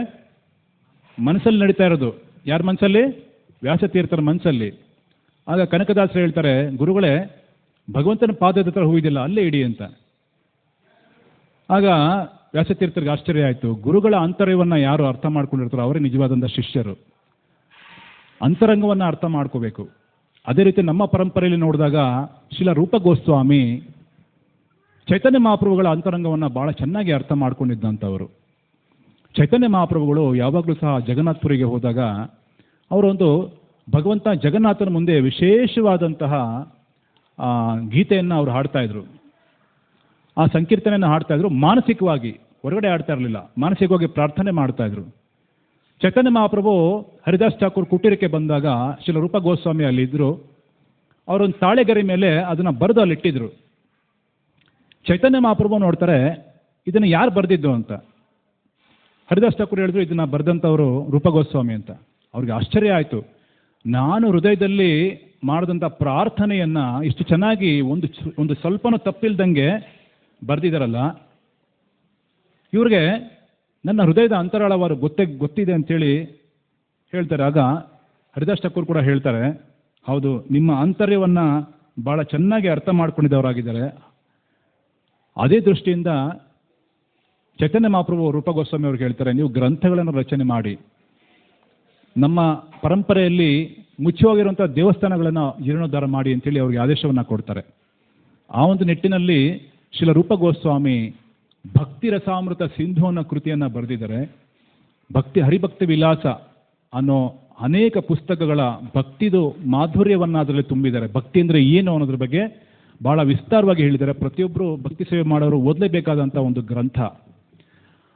ಮನಸ್ಸಲ್ಲಿ ನಡೀತಾ ಇರೋದು. ಯಾರ ಮನಸ್ಸಲ್ಲಿ? ವ್ಯಾಸತೀರ್ಥರ ಮನಸ್ಸಲ್ಲಿ. ಆಗ ಕನಕದಾಸರು ಹೇಳ್ತಾರೆ, ಗುರುಗಳೇ, ಭಗವಂತನ ಪಾದದ ಹತ್ರ ಹೂವಿದಿಲ್ಲ, ಅಲ್ಲೇ ಇಡಿ ಅಂತ. ಆಗ ವ್ಯಾಸತೀರ್ಥರಿಗೆ ಆಶ್ಚರ್ಯ ಆಯಿತು. ಗುರುಗಳ ಆಂತರ್ಯವನ್ನು ಯಾರು ಅರ್ಥ ಮಾಡ್ಕೊಂಡಿರ್ತಾರೋ ಅವರೇ ನಿಜವಾದಂಥ ಶಿಷ್ಯರು. ಅಂತರಂಗವನ್ನು ಅರ್ಥ ಮಾಡ್ಕೋಬೇಕು. ಅದೇ ರೀತಿ ನಮ್ಮ ಪರಂಪರೆಯಲ್ಲಿ ನೋಡಿದಾಗ ಶ್ರೀಲ ರೂಪ ಗೋಸ್ವಾಮಿ ಚೈತನ್ಯ ಮಹಾಪ್ರಭುಗಳ ಅಂತರಂಗವನ್ನು ಭಾಳ ಚೆನ್ನಾಗಿ ಅರ್ಥ ಮಾಡ್ಕೊಂಡಿದ್ದಂಥವರು. ಚೈತನ್ಯ ಮಹಾಪ್ರಭುಗಳು ಯಾವಾಗಲೂ ಸಹ ಜಗನ್ನಾಥಪುರಿಗೆ ಹೋದಾಗ ಅವರೊಂದು ಭಗವಂತ ಜಗನ್ನಾಥನ ಮುಂದೆ ವಿಶೇಷವಾದಂತಹ ಗೀತೆಯನ್ನು ಅವರು ಹಾಡ್ತಾಯಿದ್ರು. ಆ ಸಂಕೀರ್ತನೆಯನ್ನು ಹಾಡ್ತಾಯಿದ್ರು. ಮಾನಸಿಕವಾಗಿ, ಹೊರಗಡೆ ಹಾಡ್ತಾ ಇರಲಿಲ್ಲ, ಮಾನಸಿಕವಾಗಿ ಪ್ರಾರ್ಥನೆ ಮಾಡ್ತಾಯಿದ್ರು. ಚೈತನ್ಯ ಮಹಾಪ್ರಭು ಹರಿದಾಸ್ ಠಾಕೂರ್ ಕುಟೀರಕ್ಕೆ ಬಂದಾಗ ಶ್ರೀಲ ರೂಪ ಗೋಸ್ವಾಮಿ ಅಲ್ಲಿ ಇದ್ರು. ಅವರೊಂದು ತಾಳೆಗರಿ ಮೇಲೆ ಅದನ್ನು ಬರೆದು ಅಲ್ಲಿ ಇಟ್ಟಿದ್ರು. ಚೈತನ್ಯ ಮಹಾಪ್ರಭು ನೋಡ್ತಾರೆ, ಇದನ್ನು ಯಾರು ಬರೆದಿದ್ದು ಅಂತ. ಹರಿದಾಸ್ ಠಾಕೂರ್ ಹೇಳಿದ್ರು, ಇದನ್ನು ಬರೆದಂಥವರು ರೂಪ ಗೋಸ್ವಾಮಿ ಅಂತ. ಅವ್ರಿಗೆ ಆಶ್ಚರ್ಯ ಆಯಿತು. ನಾನು ಹೃದಯದಲ್ಲಿ ಮಾಡಿದಂಥ ಪ್ರಾರ್ಥನೆಯನ್ನು ಇಷ್ಟು ಚೆನ್ನಾಗಿ ಒಂದು ಸ್ವಲ್ಪನೂ ತಪ್ಪಿಲ್ದಂಗೆ ಬರೆದಿದ್ದಾರಲ್ಲ, ಇವ್ರಿಗೆ ನನ್ನ ಹೃದಯದ ಅಂತರಾಳವಾರು ಗೊತ್ತಿದೆ ಅಂತೇಳಿ ಹೇಳ್ತಾರೆ. ಆಗ ಹರಿದಾಸ್ ಠಾಕೂರ್ ಕೂಡ ಹೇಳ್ತಾರೆ, ಹೌದು, ನಿಮ್ಮ ಆಂತರ್ಯವನ್ನು ಭಾಳ ಚೆನ್ನಾಗಿ ಅರ್ಥ ಮಾಡ್ಕೊಂಡಿದ್ದವರಾಗಿದ್ದಾರೆ. ಅದೇ ದೃಷ್ಟಿಯಿಂದ ಚೈತನ್ಯ ಮಹಾಪ್ರಭು ರೂಪ ಗೋಸ್ವಾಮಿ ಅವ್ರಿಗೆ ಹೇಳ್ತಾರೆ, ನೀವು ಗ್ರಂಥಗಳನ್ನು ರಚನೆ ಮಾಡಿ ನಮ್ಮ ಪರಂಪರೆಯಲ್ಲಿ ಮುಚ್ಚಿ ಹೋಗಿರುವಂಥ ದೇವಸ್ಥಾನಗಳನ್ನು ಜೀರ್ಣೋದ್ಧಾರ ಮಾಡಿ ಅಂತೇಳಿ ಅವ್ರಿಗೆ ಆದೇಶವನ್ನು ಕೊಡ್ತಾರೆ. ಆ ಒಂದು ನಿಟ್ಟಿನಲ್ಲಿ ಶ್ರೀಲ ರೂಪ ಗೋಸ್ವಾಮಿ ಭಕ್ತಿ ರಸಾಮೃತ ಸಿಂಧು ಅನ್ನೋ ಕೃತಿಯನ್ನು ಬರೆದಿದ್ದಾರೆ. ಹರಿಭಕ್ತಿ ವಿಲಾಸ ಅನ್ನೋ ಅನೇಕ ಪುಸ್ತಕಗಳ ಭಕ್ತಿದು ಮಾಧುರ್ಯವನ್ನು ಅದರಲ್ಲಿ ತುಂಬಿದ್ದಾರೆ. ಭಕ್ತಿ ಅಂದರೆ ಏನು ಅನ್ನೋದ್ರ ಬಗ್ಗೆ ಭಾಳ ವಿಸ್ತಾರವಾಗಿ ಹೇಳಿದ್ದಾರೆ. ಪ್ರತಿಯೊಬ್ಬರು ಭಕ್ತಿ ಸೇವೆ ಮಾಡೋರು ಓದಲೇಬೇಕಾದಂಥ ಒಂದು ಗ್ರಂಥ.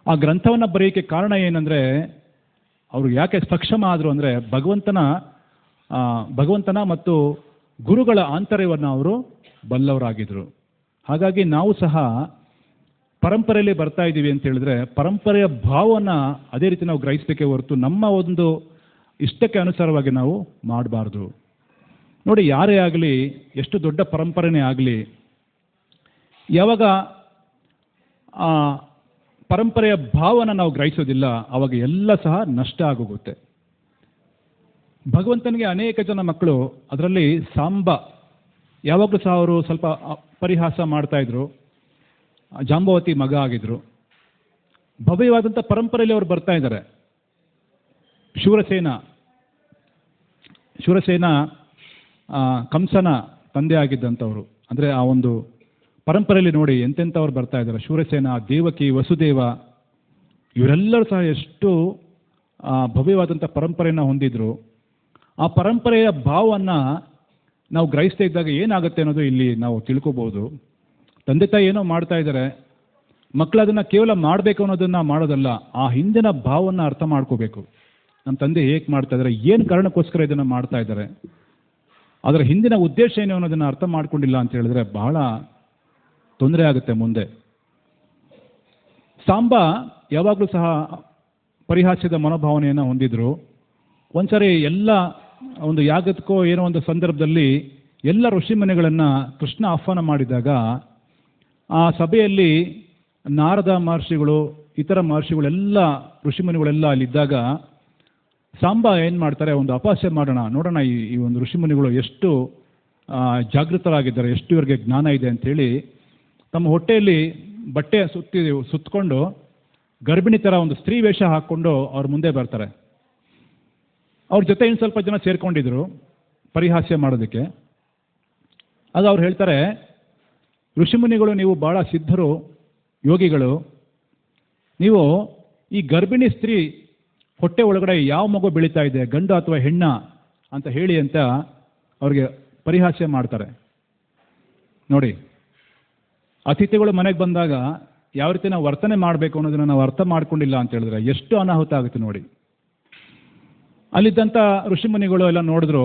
ಆ ಗ್ರಂಥವನ್ನು ಬರೆಯೋಕ್ಕೆ ಕಾರಣ ಏನಂದರೆ, ಅವರು ಯಾಕೆ ಸಕ್ಷಮ ಆದರು ಅಂದರೆ ಭಗವಂತನ ಮತ್ತು ಗುರುಗಳ ಆಂತರ್ಯವನ್ನು ಅವರು ಬಲ್ಲವರಾಗಿದ್ದರು. ಹಾಗಾಗಿ ನಾವು ಸಹ ಪರಂಪರೆಯಲ್ಲಿ ಬರ್ತಾ ಇದ್ದೀವಿ ಅಂತ ಹೇಳಿದ್ರೆ ಪರಂಪರೆಯ ಭಾವವನ್ನು ಅದೇ ರೀತಿ ನಾವು ಗ್ರಹಿಸಬೇಕೇ ಹೊರತು ನಮ್ಮ ಒಂದು ಇಷ್ಟಕ್ಕೆ ಅನುಸಾರವಾಗಿ ನಾವು ಮಾಡಬಾರ್ದು. ನೋಡಿ, ಯಾರೇ ಆಗಲಿ, ಎಷ್ಟು ದೊಡ್ಡ ಪರಂಪರೆನೇ ಆಗಲಿ, ಯಾವಾಗ ಆ ಪರಂಪರೆಯ ಭಾವನ ನಾವು ಗ್ರಹಿಸೋದಿಲ್ಲ, ಆವಾಗ ಎಲ್ಲ ಸಹ ನಷ್ಟ ಆಗೋಗುತ್ತೆ. ಭಗವಂತನಿಗೆ ಅನೇಕ ಜನ ಮಕ್ಕಳು, ಅದರಲ್ಲಿ ಸಾಂಬ ಯಾವಾಗಲೂ ಸಹ ಅವರು ಸ್ವಲ್ಪ ಪರಿಹಾಸ ಮಾಡ್ತಾಯಿದ್ರು, ಜಾಂಬವತಿ ಮಗ ಆಗಿದ್ರು. ಭವ್ಯವಾದಂಥ ಪರಂಪರೆಯಲ್ಲಿ ಅವರು ಬರ್ತಾ ಇದ್ದಾರೆ. ಶೂರಸೇನ ಕಂಸನ ತಂದೆ ಆಗಿದ್ದಂಥವ್ರು. ಅಂದರೆ ಆ ಒಂದು ಪರಂಪರೆಯಲ್ಲಿ ನೋಡಿ ಎಂತೆಂಥವ್ರು ಬರ್ತಾ ಇದ್ದಾರೆ. ಶೂರಸೇನ, ದೇವಕಿ, ವಸುದೇವ, ಇವರೆಲ್ಲರೂ ಸಹ ಎಷ್ಟು ಭವ್ಯವಾದಂಥ ಪರಂಪರೆಯನ್ನು ಹೊಂದಿದ್ರು. ಆ ಪರಂಪರೆಯ ಭಾವವನ್ನು ನಾವು ಗ್ರಹಿಸ್ತಾ ಇದ್ದಾಗ ಏನಾಗುತ್ತೆ ಅನ್ನೋದು ಇಲ್ಲಿ ನಾವು ತಿಳ್ಕೊಬೋದು. ತಂದೆ ತಾಯಿ ಏನೋ ಮಾಡ್ತಾ ಇದ್ದಾರೆ, ಮಕ್ಕಳು ಅದನ್ನು ಕೇವಲ ಮಾಡಬೇಕು ಅನ್ನೋದನ್ನು ಮಾಡೋದಲ್ಲ, ಆ ಹಿಂದಿನ ಭಾವವನ್ನು ಅರ್ಥ ಮಾಡ್ಕೋಬೇಕು. ನಮ್ಮ ತಂದೆ ಹೇಗೆ ಮಾಡ್ತಾ ಇದ್ದಾರೆ, ಏನು ಕಾರಣಕ್ಕೋಸ್ಕರ ಇದನ್ನು ಮಾಡ್ತಾ ಇದ್ದಾರೆ, ಅದರ ಹಿಂದಿನ ಉದ್ದೇಶ ಏನು ಅನ್ನೋದನ್ನು ಅರ್ಥ ಮಾಡ್ಕೊಂಡಿಲ್ಲ ಅಂತ ಹೇಳಿದ್ರೆ ಬಹಳ ತೊಂದರೆ ಆಗುತ್ತೆ ಮುಂದೆ. ಸಾಂಬ ಯಾವಾಗಲೂ ಸಹ ಪರಿಹಾಸ್ಯದ ಮನೋಭಾವನೆಯನ್ನು ಹೊಂದಿದ್ರು. ಒಂದ್ಸರಿ ಎಲ್ಲ ಒಂದು ಯಾಗಕ್ಕೋ ಏನೋ ಒಂದು ಸಂದರ್ಭದಲ್ಲಿ ಎಲ್ಲ ಋಷಿಮುನಿಗಳನ್ನು ಕೃಷ್ಣ ಆಹ್ವಾನ ಮಾಡಿದಾಗ ಆ ಸಭೆಯಲ್ಲಿ ನಾರದ ಮಹರ್ಷಿಗಳು, ಇತರ ಮಹರ್ಷಿಗಳೆಲ್ಲ, ಋಷಿಮುನಿಗಳೆಲ್ಲ ಅಲ್ಲಿದ್ದಾಗ ಸಾಂಬ ಏನು ಮಾಡ್ತಾರೆ, ಒಂದು ಅಪಹಾಸ್ಯ ನೋಡೋಣ ಈ ಒಂದು ಋಷಿಮುನಿಗಳು ಎಷ್ಟು ಜಾಗೃತರಾಗಿದ್ದಾರೆ, ಎಷ್ಟು ಇವರಿಗೆ ಜ್ಞಾನ ಇದೆ ಅಂಥೇಳಿ ತಮ್ಮ ಹೊಟ್ಟೆಯಲ್ಲಿ ಬಟ್ಟೆ ಸುತ್ತಕೊಂಡು ಗರ್ಭಿಣಿ ಥರ ಒಂದು ಸ್ತ್ರೀ ವೇಷ ಹಾಕ್ಕೊಂಡು ಅವ್ರ ಮುಂದೆ ಬರ್ತಾರೆ. ಅವ್ರ ಜೊತೆ ಇನ್ನು ಸ್ವಲ್ಪ ಜನ ಸೇರ್ಕೊಂಡಿದ್ರು ಪರಿಹಾಸ್ಯ ಮಾಡೋದಕ್ಕೆ. ಆಗ ಅವ್ರು ಹೇಳ್ತಾರೆ, ಋಷಿಮುನಿಗಳು ನೀವು ಭಾಳ ಸಿದ್ಧರು, ಯೋಗಿಗಳು, ನೀವು ಈ ಗರ್ಭಿಣಿ ಸ್ತ್ರೀ ಹೊಟ್ಟೆ ಒಳಗಡೆ ಯಾವ ಮಗು ಬೆಳೀತಾ ಇದೆ, ಗಂಡು ಅಥವಾ ಹೆಣ್ಣ ಅಂತ ಹೇಳಿ ಅಂತ ಅವ್ರಿಗೆ ಪರಿಹಾಸ್ಯ ಮಾಡ್ತಾರೆ. ನೋಡಿ, ಅತಿಥಿಗಳು ಮನೆಗೆ ಬಂದಾಗ ಯಾವ ರೀತಿ ನಾವು ವರ್ತನೆ ಮಾಡಬೇಕು ಅನ್ನೋದನ್ನು ನಾವು ಅರ್ಥ ಮಾಡ್ಕೊಂಡಿಲ್ಲ ಅಂತ ಹೇಳಿದ್ರೆ ಎಷ್ಟು ಅನಾಹುತ ಆಗುತ್ತೆ ನೋಡಿ. ಅಲ್ಲಿದ್ದಂಥ ಋಷಿಮುನಿಗಳು ಎಲ್ಲ ನೋಡಿದ್ರು,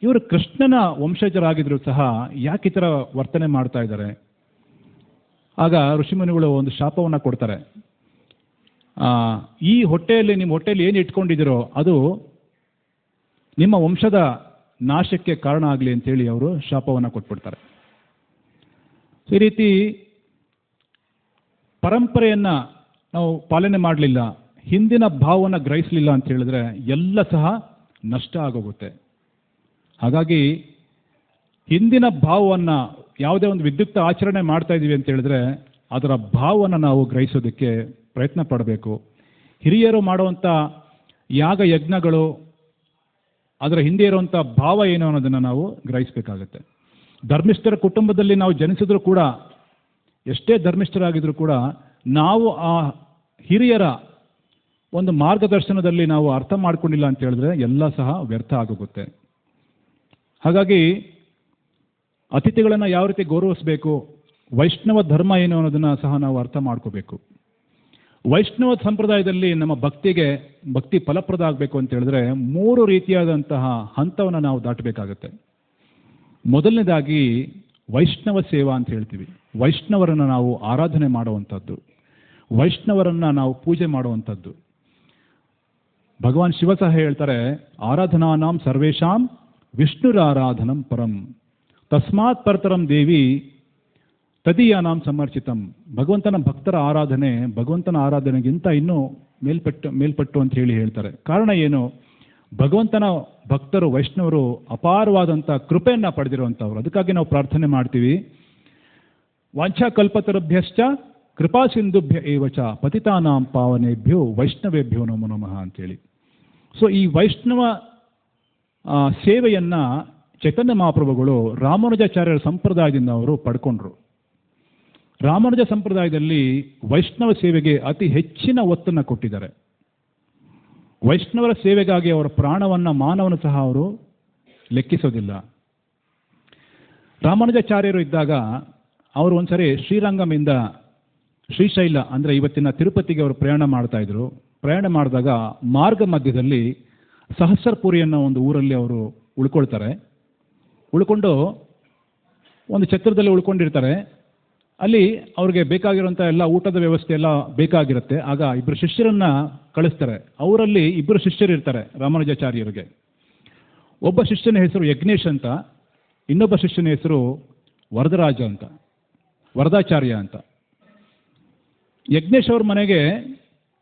ಇವರು ಕೃಷ್ಣನ ವಂಶಜರಾಗಿದ್ರು ಸಹ ಯಾಕೆ ಈ ಥರ ವರ್ತನೆ ಮಾಡ್ತಾ ಇದ್ದಾರೆ. ಆಗ ಋಷಿಮುನಿಗಳು ಒಂದು ಶಾಪವನ್ನು ಕೊಡ್ತಾರೆ. ಈ ಹೊಟ್ಟೆಯಲ್ಲಿ, ನಿಮ್ಮ ಹೊಟ್ಟೆಯಲ್ಲಿ ಏನು ಇಟ್ಕೊಂಡಿದ್ದೀರೋ ಅದು ನಿಮ್ಮ ವಂಶದ ನಾಶಕ್ಕೆ ಕಾರಣ ಆಗಲಿ ಅಂತೇಳಿ ಅವರು ಶಾಪವನ್ನು ಕೊಟ್ಬಿಡ್ತಾರೆ. ಈ ರೀತಿ ಪರಂಪರೆಯನ್ನು ನಾವು ಪಾಲನೆ ಮಾಡಲಿಲ್ಲ, ಹಿಂದಿನ ಭಾವವನ್ನು ಗ್ರಹಿಸಲಿಲ್ಲ ಅಂತ ಹೇಳಿದ್ರೆ ಎಲ್ಲ ಸಹ ನಷ್ಟ ಆಗೋಗುತ್ತೆ. ಹಾಗಾಗಿ ಹಿಂದಿನ ಭಾವವನ್ನು, ಯಾವುದೇ ಒಂದು ವಿದ್ಯುಕ್ತ ಆಚರಣೆ ಮಾಡ್ತಾ ಇದ್ದೀವಿ ಅಂತ ಹೇಳಿದ್ರೆ ಅದರ ಭಾವವನ್ನು ನಾವು ಗ್ರಹಿಸೋದಕ್ಕೆ ಪ್ರಯತ್ನ ಪಡಬೇಕು. ಹಿರಿಯರು ಮಾಡುವಂಥ ಯಾಗ ಯಜ್ಞಗಳು, ಅದರ ಹಿಂದೆ ಇರುವಂಥ ಭಾವ ಏನು ಅನ್ನೋದನ್ನು ನಾವು ಗ್ರಹಿಸಬೇಕಾಗತ್ತೆ. ಧರ್ಮಿಷ್ಠರ ಕುಟುಂಬದಲ್ಲಿ ನಾವು ಜನಿಸಿದ್ರೂ ಕೂಡ, ಎಷ್ಟೇ ಧರ್ಮಿಷ್ಠರಾಗಿದ್ರೂ ಕೂಡ, ನಾವು ಆ ಹಿರಿಯರ ಒಂದು ಮಾರ್ಗದರ್ಶನದಲ್ಲಿ ನಾವು ಅರ್ಥ ಮಾಡ್ಕೊಂಡಿಲ್ಲ ಅಂತ ಹೇಳಿದ್ರೆ ಎಲ್ಲ ಸಹ ವ್ಯರ್ಥ ಆಗೋಗುತ್ತೆ. ಹಾಗಾಗಿ ಅತಿಥಿಗಳನ್ನು ಯಾವ ರೀತಿ ಗೌರವಿಸಬೇಕು, ವೈಷ್ಣವ ಧರ್ಮ ಏನು ಅನ್ನೋದನ್ನು ಸಹ ನಾವು ಅರ್ಥ ಮಾಡ್ಕೋಬೇಕು. ವೈಷ್ಣವ ಸಂಪ್ರದಾಯದಲ್ಲಿ ನಮ್ಮ ಭಕ್ತಿ ಫಲಪ್ರದ ಆಗಬೇಕು ಅಂತ ಹೇಳಿದ್ರೆ 3 ರೀತಿಯಾದಂತಹ ಹಂತವನ್ನು ನಾವು ದಾಟಬೇಕಾಗತ್ತೆ. ಮೊದಲನೇದಾಗಿ ವೈಷ್ಣವ ಸೇವಾ ಅಂತ ಹೇಳ್ತೀವಿ. ವೈಷ್ಣವರನ್ನು ನಾವು ಆರಾಧನೆ ಮಾಡುವಂಥದ್ದು, ವೈಷ್ಣವರನ್ನು ನಾವು ಪೂಜೆ ಮಾಡುವಂಥದ್ದು. ಭಗವಾನ್ ಶಿವ ಸಹ ಹೇಳ್ತಾರೆ, ಆರಾಧನಾನಾಂ ಸರ್ವೇಷಾಂ ವಿಷ್ಣುರಾರಾಧನಂ ಪರಂ ತಸ್ಮಾತ್ ಪರತರಂ ದೇವಿ ತದೀಯಾನಾಂ ಸಮರ್ಚಿತಂ. ಭಗವಂತನ ಭಕ್ತರ ಆರಾಧನೆ ಭಗವಂತನ ಆರಾಧನೆಗಿಂತ ಇನ್ನೂ ಮೇಲ್ಪಟ್ಟು ಅಂತ ಹೇಳ್ತಾರೆ. ಕಾರಣ ಏನು? ಭಗವಂತನ ಭಕ್ತರು ವೈಷ್ಣವರು ಅಪಾರವಾದಂಥ ಕೃಪೆಯನ್ನು ಪಡೆದಿರುವಂಥವ್ರು. ಅದಕ್ಕಾಗಿ ನಾವು ಪ್ರಾರ್ಥನೆ ಮಾಡ್ತೀವಿ, ವಾಂಛಾ ಕಲ್ಪತರುಭ್ಯಶ್ಚ ಕೃಪಾ ಸಿಂಧುಭ್ಯ ಏವಚ ಪತಿತಾನಾಂ ಪಾವನೇಭ್ಯೋ ವೈಷ್ಣವೇಭ್ಯೋ ನಮೋ ನಮಃ ಅಂತೇಳಿ. ಸೊ ಈ ವೈಷ್ಣವ ಸೇವೆಯನ್ನು ಚೈತನ್ಯ ಮಹಾಪ್ರಭುಗಳು ರಾಮಾನುಜಾಚಾರ್ಯರ ಸಂಪ್ರದಾಯದಿಂದ ಅವರು ಪಡ್ಕೊಂಡ್ರು. ರಾಮಾನುಜ ಸಂಪ್ರದಾಯದಲ್ಲಿ ವೈಷ್ಣವ ಸೇವೆಗೆ ಅತಿ ಹೆಚ್ಚಿನ ಒತ್ತನ್ನು ಕೊಟ್ಟಿದ್ದಾರೆ. ವೈಷ್ಣವರ ಸೇವೆಗಾಗಿ ಅವರ ಪ್ರಾಣವನ್ನು ಮಾನವನ್ನು ಸಹ ಅವರು ಲೆಕ್ಕಿಸೋದಿಲ್ಲ. ರಾಮಾನುಜಾಚಾರ್ಯರು ಇದ್ದಾಗ ಅವರು ಒಂದ್ಸರಿ ಶ್ರೀರಂಗಮಿಂದ ಶ್ರೀಶೈಲ ಅಂದರೆ ಇವತ್ತಿನ ತಿರುಪತಿಗೆ ಅವರು ಪ್ರಯಾಣ ಮಾಡ್ತಾ ಇದ್ರು. ಪ್ರಯಾಣ ಮಾಡಿದಾಗ ಮಾರ್ಗ ಮಧ್ಯದಲ್ಲಿ ಸಹಸ್ರಪುರಿ ಅನ್ನೋ ಒಂದು ಊರಲ್ಲಿ ಅವರು ಉಳ್ಕೊಂಡು ಒಂದು ಛತ್ರದಲ್ಲಿ ಉಳ್ಕೊಂಡಿರ್ತಾರೆ. ಅಲ್ಲಿ ಅವ್ರಿಗೆ ಬೇಕಾಗಿರುವಂಥ ಎಲ್ಲ ಊಟದ ವ್ಯವಸ್ಥೆ ಎಲ್ಲ ಬೇಕಾಗಿರುತ್ತೆ. ಆಗ 2 ಶಿಷ್ಯರನ್ನ ಕಳಿಸ್ತಾರೆ. ಅವರಲ್ಲಿ 2 ಶಿಷ್ಯರು ಇರ್ತಾರೆ ರಾಮಾನುಜಾಚಾರ್ಯರಿಗೆ. ಒಬ್ಬ ಶಿಷ್ಯನ ಹೆಸರು ಯಜ್ಞೇಶ್ ಅಂತ, ಇನ್ನೊಬ್ಬ ಶಿಷ್ಯನ ಹೆಸರು ವರದಾಚಾರ್ಯ ಅಂತ. ಯಜ್ಞೇಶ್ ಅವ್ರ ಮನೆಗೆ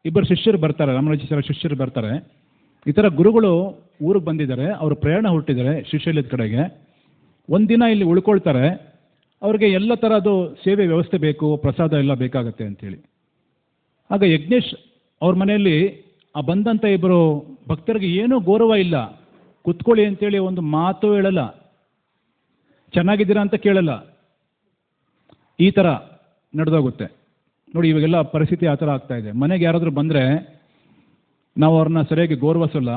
2 ಶಿಷ್ಯರು ಬರ್ತಾರೆ, ರಾಮಾನುಜಾಚಾರ್ಯ ಶಿಷ್ಯರು ಬರ್ತಾರೆ. ಈ ಥರ ಗುರುಗಳು ಊರಿಗೆ ಬಂದಿದ್ದಾರೆ, ಅವರು ಪ್ರಯಾಣ ಹೊರಟಿದ್ದಾರೆ ಶ್ರೀಶೈಲದ ಕಡೆಗೆ. ಒಂದಿನ ಇಲ್ಲಿ ಉಳ್ಕೊಳ್ತಾರೆ. ಅವ್ರಿಗೆ ಎಲ್ಲ ಥರದ್ದು ಸೇವೆ ವ್ಯವಸ್ಥೆ ಬೇಕು, ಪ್ರಸಾದ ಎಲ್ಲ ಬೇಕಾಗತ್ತೆ ಅಂಥೇಳಿ. ಆಗ ಯಜ್ಞೇಶ್ ಅವ್ರ ಮನೆಯಲ್ಲಿ ಆ ಬಂದಂಥ 2 ಭಕ್ತರಿಗೆ ಏನೂ ಗೌರವ ಇಲ್ಲ. ಕುತ್ಕೊಳ್ಳಿ ಅಂತೇಳಿ ಒಂದು ಮಾತು ಹೇಳಲ್ಲ, ಚೆನ್ನಾಗಿದ್ದೀರಾ ಅಂತ ಕೇಳಲ್ಲ. ಈ ಥರ ನಡೆದೋಗುತ್ತೆ ನೋಡಿ. ಇವಾಗೆಲ್ಲ ಪರಿಸ್ಥಿತಿ ಆ ಥರ ಆಗ್ತಾ ಇದೆ. ಮನೆಗೆ ಯಾರಾದರೂ ಬಂದರೆ ನಾವು ಅವ್ರನ್ನ ಸರಿಯಾಗಿ ಗೌರವಿಸಲ್ಲ.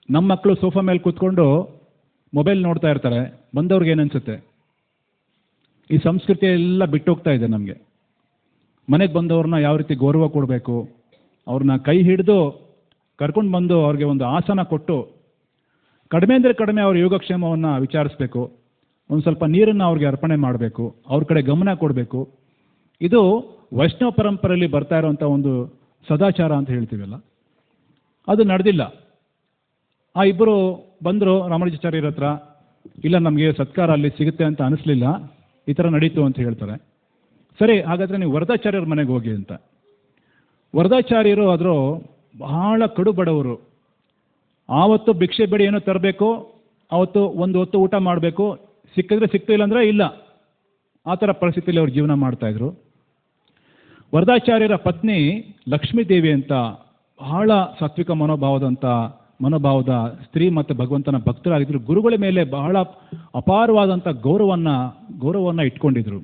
ನಮ್ಮ ಮಕ್ಕಳು ಸೋಫಾ ಮೇಲೆ ಕೂತ್ಕೊಂಡು ಮೊಬೈಲ್ ನೋಡ್ತಾ ಇರ್ತಾರೆ. ಬಂದವ್ರಿಗೆ ಏನನ್ಸುತ್ತೆ? ಈ ಸಂಸ್ಕೃತಿ ಎಲ್ಲ ಬಿಟ್ಟೋಗ್ತಾ ಇದೆ ನಮಗೆ. ಮನೆಗೆ ಬಂದವ್ರನ್ನ ಯಾವ ರೀತಿ ಗೌರವ ಕೊಡಬೇಕು, ಅವ್ರನ್ನ ಕೈ ಹಿಡಿದು ಕರ್ಕೊಂಡು ಬಂದು ಅವ್ರಿಗೆ ಒಂದು ಆಸನ ಕೊಟ್ಟು, ಕಡಿಮೆ ಅಂದರೆ ಕಡಿಮೆ ಅವ್ರ ಯೋಗಕ್ಷೇಮವನ್ನು ವಿಚಾರಿಸ್ಬೇಕು. ಒಂದು ಸ್ವಲ್ಪ ನೀರನ್ನು ಅವ್ರಿಗೆ ಅರ್ಪಣೆ ಮಾಡಬೇಕು, ಅವ್ರ ಕಡೆ ಗಮನ ಕೊಡಬೇಕು. ಇದು ವೈಷ್ಣವ ಪರಂಪರೆಯಲ್ಲಿ ಬರ್ತಾ ಇರುವಂಥ ಒಂದು ಸದಾಚಾರ ಅಂತ ಹೇಳ್ತೀವಲ್ಲ, ಅದು ನಡೆದಿಲ್ಲ. ಆ 2 ಬಂದರು ರಾಮಾನುಜಾಚಾರ್ಯರ ಹತ್ರ. ಇಲ್ಲ, ನಮಗೆ ಸತ್ಕಾರ ಅಲ್ಲಿ ಸಿಗುತ್ತೆ ಅಂತ ಅನಿಸ್ಲಿಲ್ಲ, ಈ ಥರ ನಡೀತು ಅಂತ ಹೇಳ್ತಾರೆ. ಸರಿ, ಹಾಗಾದರೆ ನೀವು ವರದಾಚಾರ್ಯರ ಮನೆಗೆ ಹೋಗಿ ಅಂತ. ವರದಾಚಾರ್ಯರು ಆದರೂ ಬಹಳ ಕಡು ಬಡವರು. ಆವತ್ತು ಭಿಕ್ಷೆ ಬೇಡಿ ಏನೋ ತರಬೇಕು, ಆವತ್ತು ಒಂದು ಹೊತ್ತು ಊಟ ಮಾಡಬೇಕು, ಸಿಕ್ಕಿದ್ರೆ ಸಿಕ್ತು, ಇಲ್ಲಾಂದರೆ ಇಲ್ಲ. ಆ ಥರ ಪರಿಸ್ಥಿತಿಯಲ್ಲಿ ಅವ್ರು ಜೀವನ ಮಾಡ್ತಾಯಿದ್ರು. ವರದಾಚಾರ್ಯರ ಪತ್ನಿ ಲಕ್ಷ್ಮೀದೇವಿ ಅಂತ ಬಹಳ ಸಾತ್ವಿಕ ಮನೋಭಾವದ ಸ್ತ್ರೀ ಮತ್ತು ಭಗವಂತನ ಭಕ್ತರಾಗಿದ್ದರು. ಗುರುಗಳ ಮೇಲೆ ಬಹಳ ಅಪಾರವಾದಂಥ ಗೌರವವನ್ನು ಇಟ್ಕೊಂಡಿದ್ರು.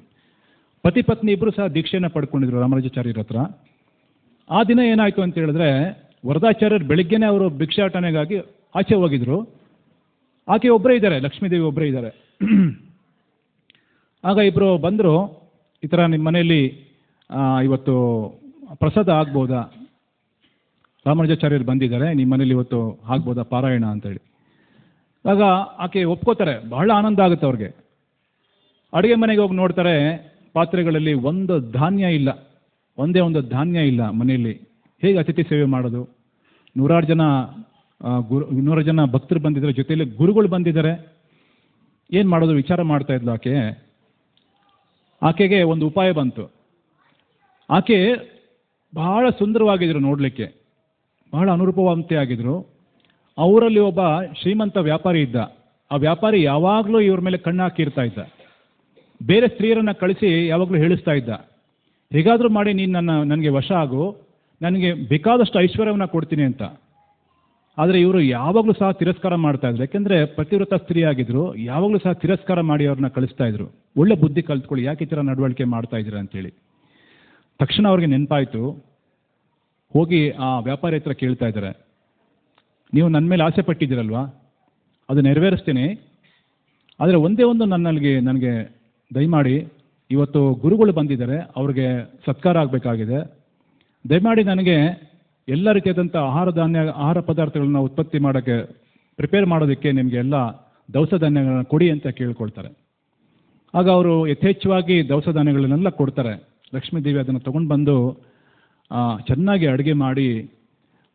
ಪತಿ ಪತ್ನಿ ಇಬ್ಬರು ಸಹ ದೀಕ್ಷೆಯನ್ನು ಪಡ್ಕೊಂಡಿದ್ರು ರಾಮಾನುಜಾಚಾರ್ಯರ ಹತ್ರ. ಆ ದಿನ ಏನಾಯಿತು ಅಂತ ಹೇಳಿದ್ರೆ, ವರದಾಚಾರ್ಯರು ಬೆಳಿಗ್ಗೆನೇ ಅವರು ಭಿಕ್ಷಾಟನೆಗಾಗಿ ಆಚೆ ಹೋಗಿದ್ರು. ಆಕೆ ಒಬ್ಬರೇ ಇದ್ದಾರೆ, ಲಕ್ಷ್ಮೀದೇವಿ ಒಬ್ಬರೇ ಇದ್ದಾರೆ. ಆಗ 2 ಬಂದರು, ಈ ಥರ ನಿಮ್ಮ ಮನೆಯಲ್ಲಿ ಇವತ್ತು ಪ್ರಸಾದ ಆಗ್ಬೋದಾ, ರಾಮಾನುಜಾಚಾರ್ಯರು ಬಂದಿದ್ದಾರೆ, ನಿಮ್ಮ ಮನೇಲಿ ಇವತ್ತು ಆಗ್ಬೋದಾ ಪಾರಾಯಣ ಅಂತೇಳಿ. ಆಗ ಆಕೆ ಒಪ್ಕೋತಾರೆ. ಬಹಳ ಆನಂದ ಆಗುತ್ತೆ ಅವ್ರಿಗೆ. ಅಡುಗೆ ಮನೆಗೆ ಹೋಗಿ ನೋಡ್ತಾರೆ, ಪಾತ್ರೆಗಳಲ್ಲಿ ಒಂದೇ ಒಂದು ಧಾನ್ಯ ಇಲ್ಲ ಮನೆಯಲ್ಲಿ. ಹೇಗೆ ಅತಿಥಿ ಸೇವೆ ಮಾಡೋದು? 100 ಜನ ಭಕ್ತರು ಬಂದಿದ್ದಾರೆ, ಜೊತೆಯಲ್ಲಿ ಗುರುಗಳು ಬಂದಿದ್ದಾರೆ. ಏನು ಮಾಡೋದು ವಿಚಾರ ಮಾಡ್ತಾ ಇದ್ಲು ಆಕೆ. ಆಕೆಗೆ ಒಂದು ಉಪಾಯ ಬಂತು. ಆಕೆ ಬಹಳ ಸುಂದರವಾಗಿದ್ರು, ನೋಡಲಿಕ್ಕೆ ಬಹಳ ಅನುರೂಪವಂತೆ ಆಗಿದ್ರು. ಅವರಲ್ಲಿ ಒಬ್ಬ ಶ್ರೀಮಂತ ವ್ಯಾಪಾರಿ ಇದ್ದ. ಆ ವ್ಯಾಪಾರಿ ಯಾವಾಗಲೂ ಇವ್ರ ಮೇಲೆ ಕಣ್ಣು ಹಾಕಿರ್ತಾ ಇದ್ದ. ಬೇರೆ ಸ್ತ್ರೀಯರನ್ನು ಕಳಿಸಿ ಯಾವಾಗಲೂ ಹೇಳಿಸ್ತಾ ಇದ್ದ, ಹೇಗಾದರೂ ಮಾಡಿ ನೀನು ನನಗೆ ವಶ ಆಗು, ನನಗೆ ಬೇಕಾದಷ್ಟು ಐಶ್ವರ್ಯವನ್ನು ಕೊಡ್ತೀನಿ ಅಂತ. ಆದರೆ ಇವರು ಯಾವಾಗಲೂ ಸಹ ತಿರಸ್ಕಾರ ಮಾಡ್ತಾ ಇದ್ರು. ಯಾಕೆಂದರೆ ಪತಿವ್ರತ ಸ್ತ್ರೀ ಆಗಿದ್ರು. ಯಾವಾಗಲೂ ಸಹ ತಿರಸ್ಕಾರ ಮಾಡಿ ಅವ್ರನ್ನ ಕಳಿಸ್ತಾ ಇದ್ರು. ಒಳ್ಳೆ ಬುದ್ಧಿ ಕಲ್ತ್ಕೊಳ್ಳಿ, ಯಾಕೆ ಈ ಥರ ನಡವಳಿಕೆ ಮಾಡ್ತಾ ಇದ್ದೀರಾ ಅಂತೇಳಿ. ತಕ್ಷಣ ಅವ್ರಿಗೆ ನೆನಪಾಯಿತು. ಹೋಗಿ ಆ ವ್ಯಾಪಾರಿ ಹತ್ರ ಕೇಳ್ತಾ ಇದ್ದಾರೆ, ನೀವು ನನ್ನ ಮೇಲೆ ಆಸೆ ಪಟ್ಟಿದ್ದೀರಲ್ವಾ, ಅದು ನೆರವೇರಿಸ್ತೀನಿ. ಆದರೆ ಒಂದೇ ಒಂದು ನನಗೆ ದಯಮಾಡಿ, ಇವತ್ತು ಗುರುಗಳು ಬಂದಿದ್ದಾರೆ, ಅವ್ರಿಗೆ ಸತ್ಕಾರ ಆಗಬೇಕಾಗಿದೆ. ದಯಮಾಡಿ ನನಗೆ ಎಲ್ಲ ರೀತಿಯಾದಂಥ ಆಹಾರ ಪದಾರ್ಥಗಳನ್ನ ಉತ್ಪತ್ತಿ ಮಾಡೋಕ್ಕೆ ಪ್ರಿಪೇರ್ ಮಾಡೋದಕ್ಕೆ ನಿಮಗೆ ಎಲ್ಲ ದವಸ ಧಾನ್ಯಗಳನ್ನ ಕೊಡಿ ಅಂತ ಕೇಳ್ಕೊಳ್ತಾರೆ. ಆಗ ಅವರು ಯಥೇಚ್ಛವಾಗಿ ದವಸ ಧಾನ್ಯಗಳನ್ನೆಲ್ಲ ಕೊಡ್ತಾರೆ. ಲಕ್ಷ್ಮೀದೇವಿ ಅದನ್ನು ತೊಗೊಂಡು ಬಂದು ಚೆನ್ನಾಗಿ ಅಡುಗೆ ಮಾಡಿ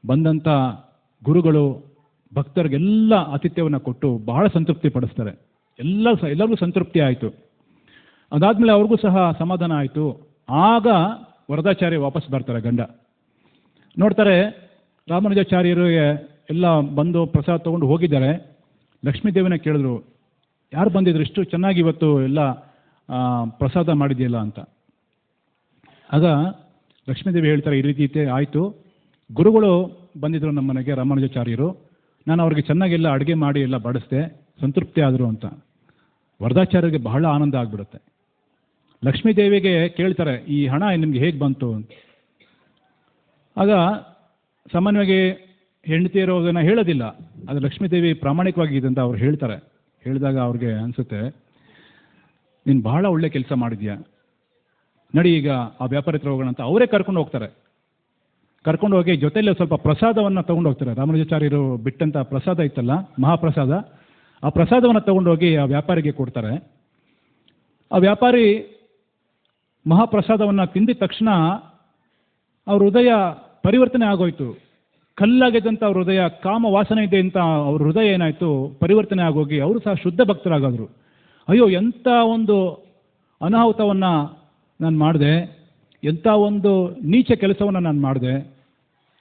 ಬಂದಂಥ ಗುರುಗಳು ಭಕ್ತರಿಗೆಲ್ಲ ಆತಿಥ್ಯವನ್ನು ಕೊಟ್ಟು ಬಹಳ ಸಂತೃಪ್ತಿ ಪಡಿಸ್ತಾರೆ. ಎಲ್ಲರಿಗೂ ಸಂತೃಪ್ತಿ ಆಯಿತು. ಅದಾದಮೇಲೆ ಅವ್ರಿಗೂ ಸಹ ಸಮಾಧಾನ ಆಯಿತು. ಆಗ ವರದಾಚಾರ್ಯ ವಾಪಸ್ ಬರ್ತಾರೆ. ಗಂಡ ನೋಡ್ತಾರೆ ರಾಮಾನುಜಾಚಾರ್ಯರಿಗೆ ಎಲ್ಲ ಬಂದು ಪ್ರಸಾದ ತೊಗೊಂಡು ಹೋಗಿದ್ದಾರೆ. ಲಕ್ಷ್ಮೀದೇವಿನ ಕೇಳಿದ್ರು, ಯಾರು ಬಂದಿದ್ರು, ಇಷ್ಟು ಚೆನ್ನಾಗಿ ಇವತ್ತು ಎಲ್ಲ ಪ್ರಸಾದ ಮಾಡಿದೆಯಲ್ಲ ಅಂತ. ಆಗ ಲಕ್ಷ್ಮೀದೇವಿ ಹೇಳ್ತಾರೆ, ಈ ರೀತಿ ಆಯಿತು, ಗುರುಗಳು ಬಂದಿದ್ರು ನಮ್ಮ ಮನೆಗೆ, ರಾಮಾನುಜಾಚಾರ್ಯರು, ನಾನು ಅವ್ರಿಗೆ ಚೆನ್ನಾಗೆಲ್ಲ ಅಡುಗೆ ಮಾಡಿ ಎಲ್ಲ ಬಡಿಸ್ದೆ, ಸಂತೃಪ್ತಿ ಆದರು ಅಂತ. ವರದಾಚಾರ್ಯರಿಗೆ ಬಹಳ ಆನಂದ ಆಗಿಬಿಡುತ್ತೆ. ಲಕ್ಷ್ಮೀದೇವಿಗೆ ಕೇಳ್ತಾರೆ, ಈ ಹಣ ನಿಮಗೆ ಹೇಗೆ ಬಂತು ಅಂತ. ಆಗ ಸಾಮಾನ್ಯವಾಗಿ ಹೆಂಡತಿಯರು ಅದನ್ನು ಹೇಳೋದಿಲ್ಲ, ಅದು ಲಕ್ಷ್ಮೀದೇವಿ ಪ್ರಾಮಾಣಿಕವಾಗಿದೆ ಅಂತ ಅವ್ರು ಹೇಳ್ತಾರೆ. ಹೇಳಿದಾಗ ಅವ್ರಿಗೆ ಅನಿಸುತ್ತೆ, ನೀನು ಬಹಳ ಒಳ್ಳೆ ಕೆಲಸ ಮಾಡಿದ್ಯಾ, ನಡಿ ಈಗ ಆ ವ್ಯಾಪಾರಿ ಹತ್ರ ಹೋಗೋಣ ಅಂತ ಅವರೇ ಕರ್ಕೊಂಡು ಹೋಗ್ತಾರೆ. ಕರ್ಕೊಂಡು ಹೋಗಿ ಜೊತೆಯಲ್ಲಿ ಸ್ವಲ್ಪ ಪ್ರಸಾದವನ್ನು ತೊಗೊಂಡು ಹೋಗ್ತಾರೆ. ರಾಮಾನುಜಾಚಾರ್ಯರು ಬಿಟ್ಟಂಥ ಪ್ರಸಾದ ಇತ್ತಲ್ಲ, ಮಹಾಪ್ರಸಾದ, ಆ ಪ್ರಸಾದವನ್ನು ತೊಗೊಂಡೋಗಿ ಆ ವ್ಯಾಪಾರಿಗೆ ಕೊಡ್ತಾರೆ. ಆ ವ್ಯಾಪಾರಿ ಮಹಾಪ್ರಸಾದವನ್ನು ತಿಂದಿದ ತಕ್ಷಣ ಅವ್ರ ಹೃದಯ ಪರಿವರ್ತನೆ ಆಗೋಯ್ತು. ಕಲ್ಲಾಗಿದ್ದಂಥ ಅವ್ರ ಹೃದಯ, ಕಾಮ ವಾಸನೆ ಇದೆ ಅಂತ ಅವ್ರ ಹೃದಯ ಏನಾಯಿತು, ಪರಿವರ್ತನೆ ಆಗೋಗಿ ಅವರು ಸಹ ಶುದ್ಧ ಭಕ್ತರಾಗೋದ್ರು. ಅಯ್ಯೋ, ಎಂಥ ಒಂದು ಅನಾಹುತವನ್ನು ನಾನು ಮಾಡಿದೆ, ಎಂಥ ಒಂದು ನೀಚ ಕೆಲಸವನ್ನು ನಾನು ಮಾಡಿದೆ,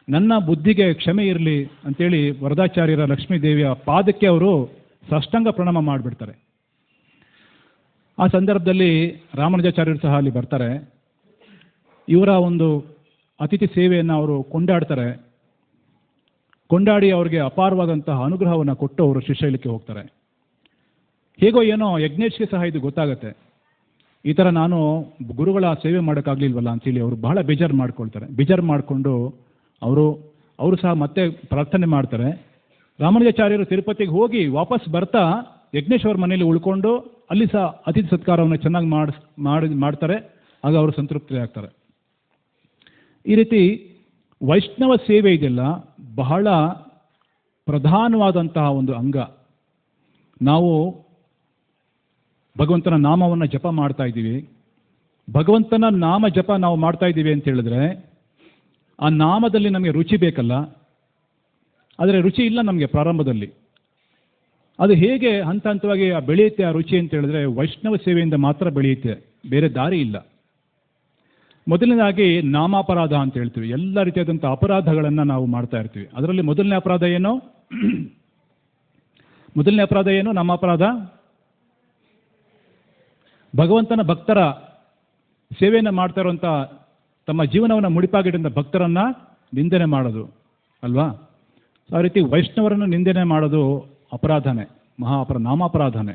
ನನ್ನ ಬುದ್ಧಿಗೆ ಕ್ಷಮೆ ಇರಲಿ ಅಂತೇಳಿ ವರದಾಚಾರ್ಯರ ಲಕ್ಷ್ಮೀದೇವಿಯ ಪಾದಕ್ಕೆ ಅವರು ಸಾಷ್ಟಾಂಗ ಪ್ರಣಾಮ ಮಾಡಿಬಿಡ್ತಾರೆ. ಆ ಸಂದರ್ಭದಲ್ಲಿ ರಾಮಾನುಜಾಚಾರ್ಯರು ಸಹ ಅಲ್ಲಿ ಬರ್ತಾರೆ. ಇವರ ಒಂದು ಅತಿಥಿ ಸೇವೆಯನ್ನು ಅವರು ಕೊಂಡಾಡ್ತಾರೆ. ಕೊಂಡಾಡಿ ಅವರಿಗೆ ಅಪಾರವಾದಂತಹ ಅನುಗ್ರಹವನ್ನು ಕೊಟ್ಟು ಅವರು ಶ್ರೀಶೈಲಕ್ಕೆ ಹೋಗ್ತಾರೆ. ಹೇಗೋ ಏನೋ ಯಜ್ಞೇಶ್ಗೆ ಸಹ ಇದು ಗೊತ್ತಾಗುತ್ತೆ, ಈ ಥರ ನಾನು ಗುರುಗಳ ಸೇವೆ ಮಾಡೋಕ್ಕಾಗಲಿಲ್ವಲ್ಲ ಅಂತೇಳಿ ಅವರು ಬಹಳ ಬೇಜಾರು ಮಾಡ್ಕೊಳ್ತಾರೆ. ಬೇಜಾರು ಮಾಡಿಕೊಂಡು ಅವರು ಸಹ ಮತ್ತೆ ಪ್ರಾರ್ಥನೆ ಮಾಡ್ತಾರೆ. ರಾಮಾನುಜಾಚಾರ್ಯರು ತಿರುಪತಿಗೆ ಹೋಗಿ ವಾಪಸ್ ಬರ್ತಾ ಯಜ್ಞೇಶ್ವರ ಮನೆಯಲ್ಲಿ ಉಳ್ಕೊಂಡು ಅಲ್ಲಿ ಸಹ ಅತಿಥಿ ಸತ್ಕಾರವನ್ನು ಚೆನ್ನಾಗಿ ಮಾಡ್ತಾರೆ. ಆಗ ಅವರು ಸಂತೃಪ್ತಿ ಆಗ್ತಾರೆ. ಈ ರೀತಿ ವೈಷ್ಣವ ಸೇವೆ ಇದೆಲ್ಲ ಬಹಳ ಪ್ರಧಾನವಾದಂತಹ ಒಂದು ಅಂಗ. ನಾವು ಭಗವಂತನ ನಾಮವನ್ನು ಜಪ ಮಾಡ್ತಾ ಇದ್ದೀವಿ. ಭಗವಂತನ ನಾಮ ಜಪ ನಾವು ಮಾಡ್ತಾ ಇದ್ದೀವಿ ಅಂತ ಹೇಳಿದ್ರೆ ಆ ನಾಮದಲ್ಲಿ ನಮಗೆ ರುಚಿ ಬೇಕಲ್ಲ, ಆದರೆ ರುಚಿ ಇಲ್ಲ ನಮಗೆ ಪ್ರಾರಂಭದಲ್ಲಿ. ಅದು ಹೇಗೆ ಹಂತ ಹಂತವಾಗಿ ಬೆಳೆಯುತ್ತೆ ಆ ರುಚಿ ಅಂತ ಹೇಳಿದ್ರೆ ವೈಷ್ಣವ ಸೇವೆಯಿಂದ ಮಾತ್ರ ಬೆಳೆಯುತ್ತೆ, ಬೇರೆ ದಾರಿ ಇಲ್ಲ. ಮೊದಲನೇದಾಗಿ ನಾಮಾಪರಾಧ ಅಂತ ಹೇಳ್ತೀವಿ. ಎಲ್ಲ ರೀತಿಯಾದಂಥ ಅಪರಾಧಗಳನ್ನು ನಾವು ಮಾಡ್ತಾ ಇರ್ತೀವಿ. ಅದರಲ್ಲಿ ಮೊದಲನೇ ಅಪರಾಧ ಏನು? ನಾಮಾಪರಾಧ. ಭಗವಂತನ ಭಕ್ತರ ಸೇವೆಯನ್ನು ಮಾಡ್ತಾ ಇರುವಂಥ, ತಮ್ಮ ಜೀವನವನ್ನು ಮುಡಿಪಾಗಿಟ್ಟಂಥ ಭಕ್ತರನ್ನು ನಿಂದನೆ ಮಾಡೋದು ಅಲ್ವಾ? ಆ ರೀತಿ ವೈಷ್ಣವರನ್ನು ನಿಂದನೆ ಮಾಡೋದು ಅಪರಾಧನೇ, ನಾಮಾಪರಾಧನೇ.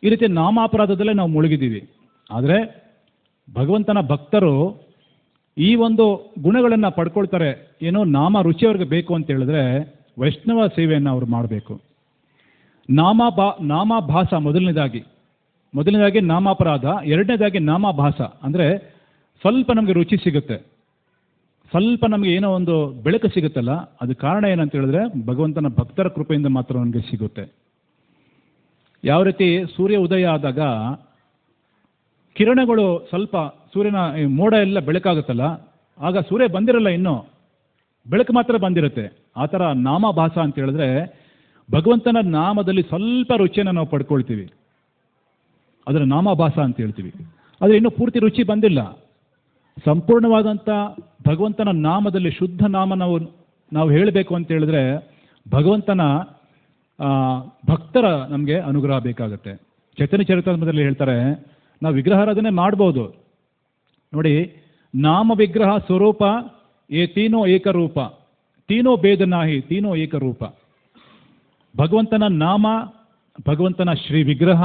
ಈ ರೀತಿ ನಾಮಾಪರಾಧದಲ್ಲೇ ನಾವು ಮುಳುಗಿದ್ದೀವಿ. ಆದರೆ ಭಗವಂತನ ಭಕ್ತರು ಈ ಒಂದು ಗುಣಗಳನ್ನು ಪಡ್ಕೊಳ್ತಾರೆ. ಏನೋ ನಾಮ ರುಚಿ ಅವ್ರಿಗೆ ಬೇಕು ಅಂತ ಹೇಳಿದ್ರೆ ವೈಷ್ಣವ ಸೇವೆಯನ್ನು ಅವರು ಮಾಡಬೇಕು. ನಾಮಾಭಾಸ ಮೊದಲನೇದಾಗಿ ನಾಮಾಪರಾಧ, ಎರಡನೇದಾಗಿ ನಾಮಾಭಾಸ. ಅಂದರೆ ಸ್ವಲ್ಪ ನಮಗೆ ರುಚಿ ಸಿಗುತ್ತೆ, ಸ್ವಲ್ಪ ನಮಗೆ ಏನೋ ಒಂದು ಬೆಳಕು ಸಿಗುತ್ತಲ್ಲ, ಅದು ಕಾರಣ ಏನಂತ ಹೇಳಿದ್ರೆ ಭಗವಂತನ ಭಕ್ತರ ಕೃಪೆಯಿಂದ ಮಾತ್ರ ನಮಗೆ ಸಿಗುತ್ತೆ. ಯಾವ ರೀತಿ ಸೂರ್ಯ ಉದಯ ಆದಾಗ ಕಿರಣಗಳು ಸ್ವಲ್ಪ ಸೂರ್ಯನ ಮೋಡ ಎಲ್ಲ ಬೆಳಕಾಗುತ್ತಲ್ಲ, ಆಗ ಸೂರ್ಯ ಬಂದಿರಲ್ಲ, ಇನ್ನೂ ಬೆಳಕು ಮಾತ್ರ ಬಂದಿರುತ್ತೆ. ಆ ಥರ ನಾಮಾಭಾಸ ಅಂತ ಹೇಳಿದ್ರೆ ಭಗವಂತನ ನಾಮದಲ್ಲಿ ಸ್ವಲ್ಪ ರುಚಿಯನ್ನು ನಾವು ಪಡ್ಕೊಳ್ತೀವಿ, ಅದರ ನಾಮಾಭಾಸ ಅಂತ ಹೇಳ್ತೀವಿ. ಆದರೆ ಇನ್ನೂ ಪೂರ್ತಿ ರುಚಿ ಬಂದಿಲ್ಲ. ಸಂಪೂರ್ಣವಾದಂಥ ಭಗವಂತನ ನಾಮದಲ್ಲಿ ಶುದ್ಧ ನಾಮ ನಾವು ಹೇಳಬೇಕು ಅಂತ ಹೇಳಿದ್ರೆ ಭಗವಂತನ ಭಕ್ತರ ನಮಗೆ ಅನುಗ್ರಹ ಬೇಕಾಗುತ್ತೆ. ಚೈತನ್ಯ ಚರಿತಾಮೃತದಲ್ಲಿ ಹೇಳ್ತಾರೆ, ನಾವು ವಿಗ್ರಹಾರಾಧನೆ ಮಾಡ್ಬೋದು ನೋಡಿ, ನಾಮ ವಿಗ್ರಹ ಸ್ವರೂಪ ತೀನೋ ಏಕರೂಪ, ತೀನೋ ಭೇದ ನಾಹಿ, ತೀನೋ ಏಕರೂಪ. ಭಗವಂತನ ನಾಮ, ಭಗವಂತನ ಶ್ರೀ ವಿಗ್ರಹ,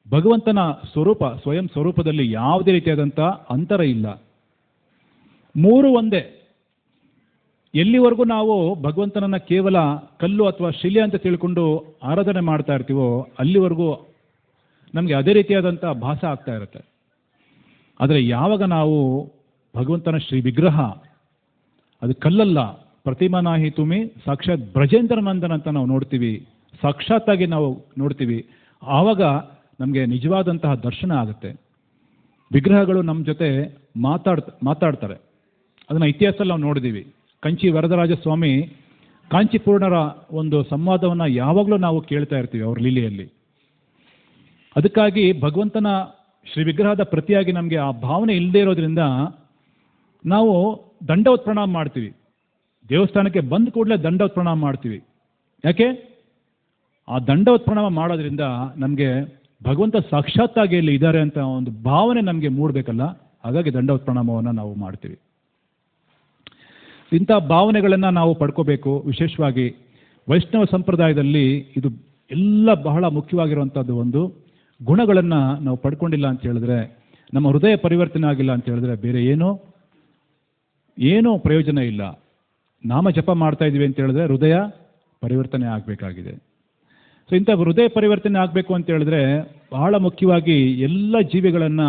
ಭಗವಂತನ ಸ್ವರೂಪ, ಸ್ವಯಂ ಸ್ವರೂಪದಲ್ಲಿ ಯಾವುದೇ ರೀತಿಯಾದಂಥ ಅಂತರ ಇಲ್ಲ, ಮೂರು ಒಂದೇ. ಎಲ್ಲಿವರೆಗೂ ನಾವು ಭಗವಂತನನ್ನು ಕೇವಲ ಕಲ್ಲು ಅಥವಾ ಶಿಲೆ ಅಂತ ತಿಳ್ಕೊಂಡು ಆರಾಧನೆ ಮಾಡ್ತಾ ಇರ್ತೀವೋ ಅಲ್ಲಿವರೆಗೂ ನಮಗೆ ಅದೇ ರೀತಿಯಾದಂಥ ಭಾಸ ಆಗ್ತಾ ಇರುತ್ತೆ. ಆದರೆ ಯಾವಾಗ ನಾವು ಭಗವಂತನ ಶ್ರೀ ವಿಗ್ರಹ, ಅದು ಕಲ್ಲಲ್ಲ, ಪ್ರತಿಮಾನಾಹಿ ತುಮಿ ಸಾಕ್ಷಾತ್ ಬ್ರಜೇಂದ್ರ ನಂದನ್ ಅಂತ ನಾವು ನೋಡ್ತೀವಿ, ಸಾಕ್ಷಾತ್ತಾಗಿ ನಾವು ನೋಡ್ತೀವಿ. ಆವಾಗ ನಮಗೆ ನಿಜವಾದಂತಹ ದರ್ಶನ ಆಗುತ್ತೆ. ವಿಗ್ರಹಗಳು ನಮ್ಮ ಜೊತೆ ಮಾತಾಡ್ತಾರೆ. ಅದನ್ನು ಇತಿಹಾಸದಲ್ಲಿ ನಾವು ನೋಡಿದ್ದೀವಿ. ಕಂಚಿ ವರದರಾಜ ಸ್ವಾಮಿ ಕಾಂಚಿಪೂರ್ಣರ ಒಂದು ಸಂವಾದವನ್ನು ಯಾವಾಗಲೂ ನಾವು ಕೇಳ್ತಾ ಇರ್ತೀವಿ ಅವ್ರ ಲೀಲೆಯಲ್ಲಿ. ಅದಕ್ಕಾಗಿ ಭಗವಂತನ ಶ್ರೀ ವಿಗ್ರಹದ ಪ್ರತಿಯಾಗಿ ನಮಗೆ ಆ ಭಾವನೆ ಇಲ್ಲದೆ ಇರೋದ್ರಿಂದ ನಾವು ದಂಡವತ್ ಪ್ರಣಾಮ ಮಾಡ್ತೀವಿ. ದೇವಸ್ಥಾನಕ್ಕೆ ಬಂದ ಕೂಡಲೇ ದಂಡವತ್ ಪ್ರಣಾಮ ಮಾಡ್ತೀವಿ. ಯಾಕೆ? ಆ ದಂಡವತ್ ಪ್ರಣಾಮ ಮಾಡೋದ್ರಿಂದ ನಮಗೆ ಭಗವಂತ ಸಾಕ್ಷಾತ್ತಾಗಿ ಇಲ್ಲಿ ಇದ್ದಾರೆ ಅಂತ ಒಂದು ಭಾವನೆ ನಮಗೆ ಮೂಡಬೇಕಲ್ಲ, ಹಾಗಾಗಿ ದಂಡವತ್ ಪ್ರಣಾಮವನ್ನು ನಾವು ಮಾಡ್ತೀವಿ. ಇಂಥ ಭಾವನೆಗಳನ್ನು ನಾವು ಪಡ್ಕೋಬೇಕು. ವಿಶೇಷವಾಗಿ ವೈಷ್ಣವ ಸಂಪ್ರದಾಯದಲ್ಲಿ ಇದು ಎಲ್ಲ ಬಹಳ ಮುಖ್ಯವಾಗಿರುವಂಥದ್ದು. ಒಂದು ಗುಣಗಳನ್ನು ನಾವು ಪಡ್ಕೊಂಡಿಲ್ಲ ಅಂತ ಹೇಳಿದ್ರೆ, ನಮ್ಮ ಹೃದಯ ಪರಿವರ್ತನೆ ಆಗಿಲ್ಲ ಅಂತ ಹೇಳಿದ್ರೆ ಬೇರೆ ಏನೂ ಪ್ರಯೋಜನ ಇಲ್ಲ. ನಾಮ ಜಪ ಮಾಡ್ತಾ ಇದ್ದೀವಿ ಅಂತ ಹೇಳಿದ್ರೆ ಹೃದಯ ಪರಿವರ್ತನೆ ಆಗಬೇಕಾಗಿದೆ. ಸೊ ಇಂಥ ಹೃದಯ ಪರಿವರ್ತನೆ ಆಗಬೇಕು ಅಂತ ಹೇಳಿದ್ರೆ ಬಹಳ ಮುಖ್ಯವಾಗಿ ಎಲ್ಲ ಜೀವಿಗಳನ್ನು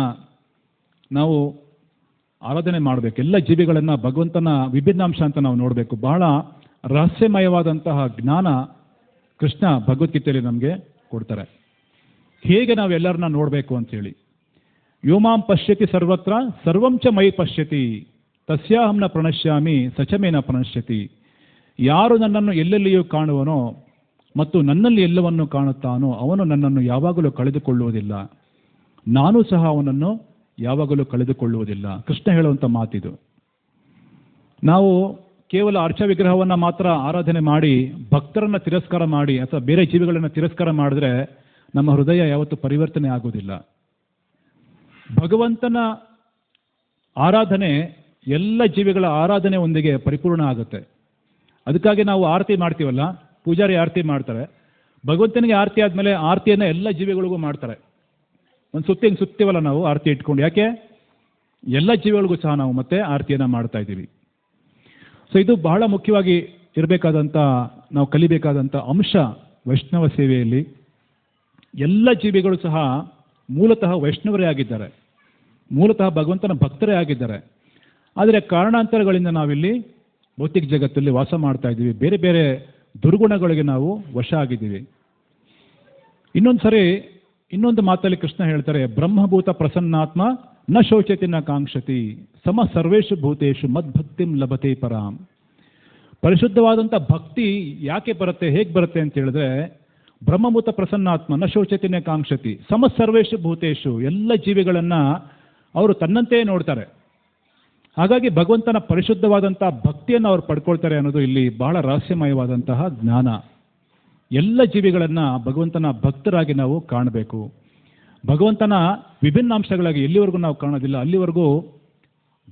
ನಾವು ಆರಾಧನೆ ಮಾಡಬೇಕು. ಎಲ್ಲ ಜೀವಿಗಳನ್ನು ಭಗವಂತನ ವಿಭಿನ್ನಾಂಶ ಅಂತ ನಾವು ನೋಡಬೇಕು. ಬಹಳ ರಹಸ್ಯಮಯವಾದಂತಹ ಜ್ಞಾನ ಕೃಷ್ಣ ಭಗವದ್ಗೀತೆಯಲ್ಲಿ ನಮಗೆ ಕೊಡ್ತಾರೆ. ಹೇಗೆ ನಾವು ಎಲ್ಲರನ್ನ ನೋಡಬೇಕು ಅಂತೇಳಿ. ಯೋಮಾಂ ಪಶ್ಯತಿ ಸರ್ವತ್ರ ಸರ್ವಂಚ ಮೈ ಪಶ್ಯತಿ ತಸ್ಯಾಹಂನ ಪ್ರಣಶ್ಯಾಮಿ ಸಚಮೇನ ಪ್ರಣಶ್ಯತಿ. ಯಾರು ನನ್ನನ್ನು ಎಲ್ಲೆಲ್ಲಿಯೂ ಕಾಣುವನೋ ಮತ್ತು ನನ್ನಲ್ಲಿ ಎಲ್ಲವನ್ನು ಕಾಣುತ್ತಾನೋ ಅವನು ನನ್ನನ್ನು ಯಾವಾಗಲೂ ಕಳೆದುಕೊಳ್ಳುವುದಿಲ್ಲ, ನಾನು ಸಹ ಅವನನ್ನು ಯಾವಾಗಲೂ ಕಳೆದುಕೊಳ್ಳುವುದಿಲ್ಲ. ಕೃಷ್ಣ ಹೇಳುವಂಥ ಮಾತಿದು. ನಾವು ಕೇವಲ ಅರ್ಚ ವಿಗ್ರಹವನ್ನು ಮಾತ್ರ ಆರಾಧನೆ ಮಾಡಿ ಭಕ್ತರನ್ನು ತಿರಸ್ಕಾರ ಮಾಡಿ ಅಥವಾ ಬೇರೆ ಜೀವಿಗಳನ್ನು ತಿರಸ್ಕಾರ ಮಾಡಿದ್ರೆ ನಮ್ಮ ಹೃದಯ ಯಾವತ್ತೂ ಪರಿವರ್ತನೆ ಆಗೋದಿಲ್ಲ. ಭಗವಂತನ ಆರಾಧನೆ ಎಲ್ಲ ಜೀವಿಗಳ ಆರಾಧನೆ ಒಂದಿಗೆ ಪರಿಪೂರ್ಣ ಆಗುತ್ತೆ. ಅದಕ್ಕಾಗಿ ನಾವು ಆರತಿ ಮಾಡ್ತೀವಲ್ಲ, ಪೂಜಾರಿ ಆರತಿ ಮಾಡ್ತಾರೆ. ಭಗವಂತನಿಗೆ ಆರತಿ ಆದಮೇಲೆ ಆರತಿಯನ್ನು ಎಲ್ಲ ಜೀವಿಗಳಿಗೂ ಮಾಡ್ತಾರೆ. ಒಂದು ಸುತ್ತೀವಲ್ಲ ನಾವು ಆರತಿ ಇಟ್ಕೊಂಡು. ಯಾಕೆ? ಎಲ್ಲ ಜೀವಿಗಳಿಗೂ ಸಹ ನಾವು ಮತ್ತೆ ಆರತಿಯನ್ನು ಮಾಡ್ತಾ ಇದ್ದೀವಿ. ಸೊ ಇದು ಬಹಳ ಮುಖ್ಯವಾಗಿ ಇರಬೇಕಾದಂಥ, ನಾವು ಕಲಿಬೇಕಾದಂಥ ಅಂಶ ವೈಷ್ಣವ ಸೇವೆಯಲ್ಲಿ. ಎಲ್ಲ ಜೀವಿಗಳು ಸಹ ಮೂಲತಃ ವೈಷ್ಣವರೇ ಆಗಿದ್ದಾರೆ, ಮೂಲತಃ ಭಗವಂತನ ಭಕ್ತರೇ ಆಗಿದ್ದಾರೆ. ಆದರೆ ಕಾರಣಾಂತರಗಳಿಂದ ನಾವಿಲ್ಲಿ ಭೌತಿಕ ಜಗತ್ತಲ್ಲಿ ವಾಸ ಮಾಡ್ತಾ ಇದ್ದೀವಿ. ಬೇರೆ ಬೇರೆ ದುರ್ಗುಣಗಳಿಗೆ ನಾವು ವಶ ಆಗಿದ್ದೀವಿ. ಇನ್ನೊಂದು ಮಾತಲ್ಲಿ ಕೃಷ್ಣ ಹೇಳ್ತಾರೆ, ಬ್ರಹ್ಮಭೂತ ಪ್ರಸನ್ನಾತ್ಮ ನ ಶೋಚತಿ ನ ಕಾಂಕ್ಷತಿ ಸಮ ಸರ್ವೇಷು ಭೂತೇಶು ಮದ್ಭಕ್ತಿಂ ಲಭತೆ ಪರಾಂ. ಪರಿಶುದ್ಧವಾದಂಥ ಭಕ್ತಿ ಯಾಕೆ ಬರುತ್ತೆ, ಹೇಗೆ ಬರುತ್ತೆ ಅಂತ ಹೇಳಿದ್ರೆ, ಬ್ರಹ್ಮಭೂತ ಪ್ರಸನ್ನಾತ್ಮ ನ ಶೋಚತಿ ನ ಕಾಂಕ್ಷತಿ ಸಮ ಸರ್ವೇಷು ಭೂತೇಶು, ಎಲ್ಲ ಜೀವಿಗಳನ್ನು ಅವರು ತನ್ನಂತೆಯೇ ನೋಡ್ತಾರೆ. ಹಾಗಾಗಿ ಭಗವಂತನ ಪರಿಶುದ್ಧವಾದಂಥ ಭಕ್ತಿಯನ್ನು ಅವರು ಪಡ್ಕೊಳ್ತಾರೆ ಅನ್ನೋದು ಇಲ್ಲಿ ಬಹಳ ರಹಸ್ಯಮಯವಾದಂತಹ ಜ್ಞಾನ. ಎಲ್ಲ ಜೀವಿಗಳನ್ನು ಭಗವಂತನ ಭಕ್ತರಾಗಿ ನಾವು ಕಾಣಬೇಕು. ಭಗವಂತನ ವಿಭಿನ್ನಾಂಶಗಳಾಗಿ ಎಲ್ಲಿವರೆಗೂ ನಾವು ಕಾಣೋದಿಲ್ಲ ಅಲ್ಲಿವರೆಗೂ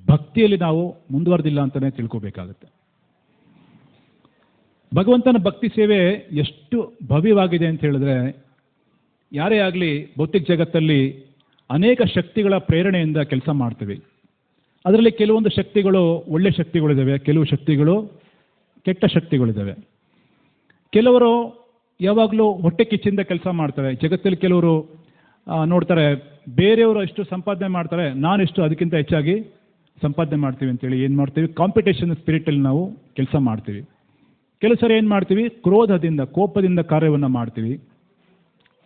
ಭಕ್ತಿಯಲ್ಲಿ ನಾವು ಮುಂದುವರೆದಿಲ್ಲ ಅಂತಲೇ ತಿಳ್ಕೋಬೇಕಾಗತ್ತೆ. ಭಗವಂತನ ಭಕ್ತಿ ಸೇವೆ ಎಷ್ಟು ಭವ್ಯವಾಗಿದೆ ಅಂತ ಹೇಳಿದ್ರೆ, ಯಾರೇ ಆಗಲಿ ಭೌತಿಕ ಜಗತ್ತಲ್ಲಿ ಅನೇಕ ಶಕ್ತಿಗಳ ಪ್ರೇರಣೆಯಿಂದ ಕೆಲಸ ಮಾಡ್ತೀವಿ. ಅದರಲ್ಲಿ ಕೆಲವೊಂದು ಶಕ್ತಿಗಳು ಒಳ್ಳೆ ಶಕ್ತಿಗಳಿದ್ದಾವೆ, ಕೆಲವು ಶಕ್ತಿಗಳು ಕೆಟ್ಟ ಶಕ್ತಿಗಳಿದ್ದಾವೆ. ಕೆಲವರು ಯಾವಾಗಲೂ ಹೊಟ್ಟೆ ಕಿಚ್ಚಿಂದ ಕೆಲಸ ಮಾಡ್ತಾರೆ. ಜಗತ್ತಲ್ಲಿ ಕೆಲವರು ನೋಡ್ತಾರೆ, ಬೇರೆಯವರು ಎಷ್ಟು ಸಂಪಾದನೆ ಮಾಡ್ತಾರೆ, ನಾನೆಷ್ಟು ಅದಕ್ಕಿಂತ ಹೆಚ್ಚಾಗಿ ಸಂಪಾದನೆ ಮಾಡ್ತೀವಿ ಅಂತೇಳಿ ಏನು ಮಾಡ್ತೀವಿ, ಕಾಂಪಿಟೇಷನ್ ಸ್ಪಿರಿಟಲ್ಲಿ ನಾವು ಕೆಲಸ ಮಾಡ್ತೀವಿ. ಕೆಲವು ಸರಿ ಏನು ಮಾಡ್ತೀವಿ, ಕ್ರೋಧದಿಂದ ಕೋಪದಿಂದ ಕಾರ್ಯವನ್ನು ಮಾಡ್ತೀವಿ.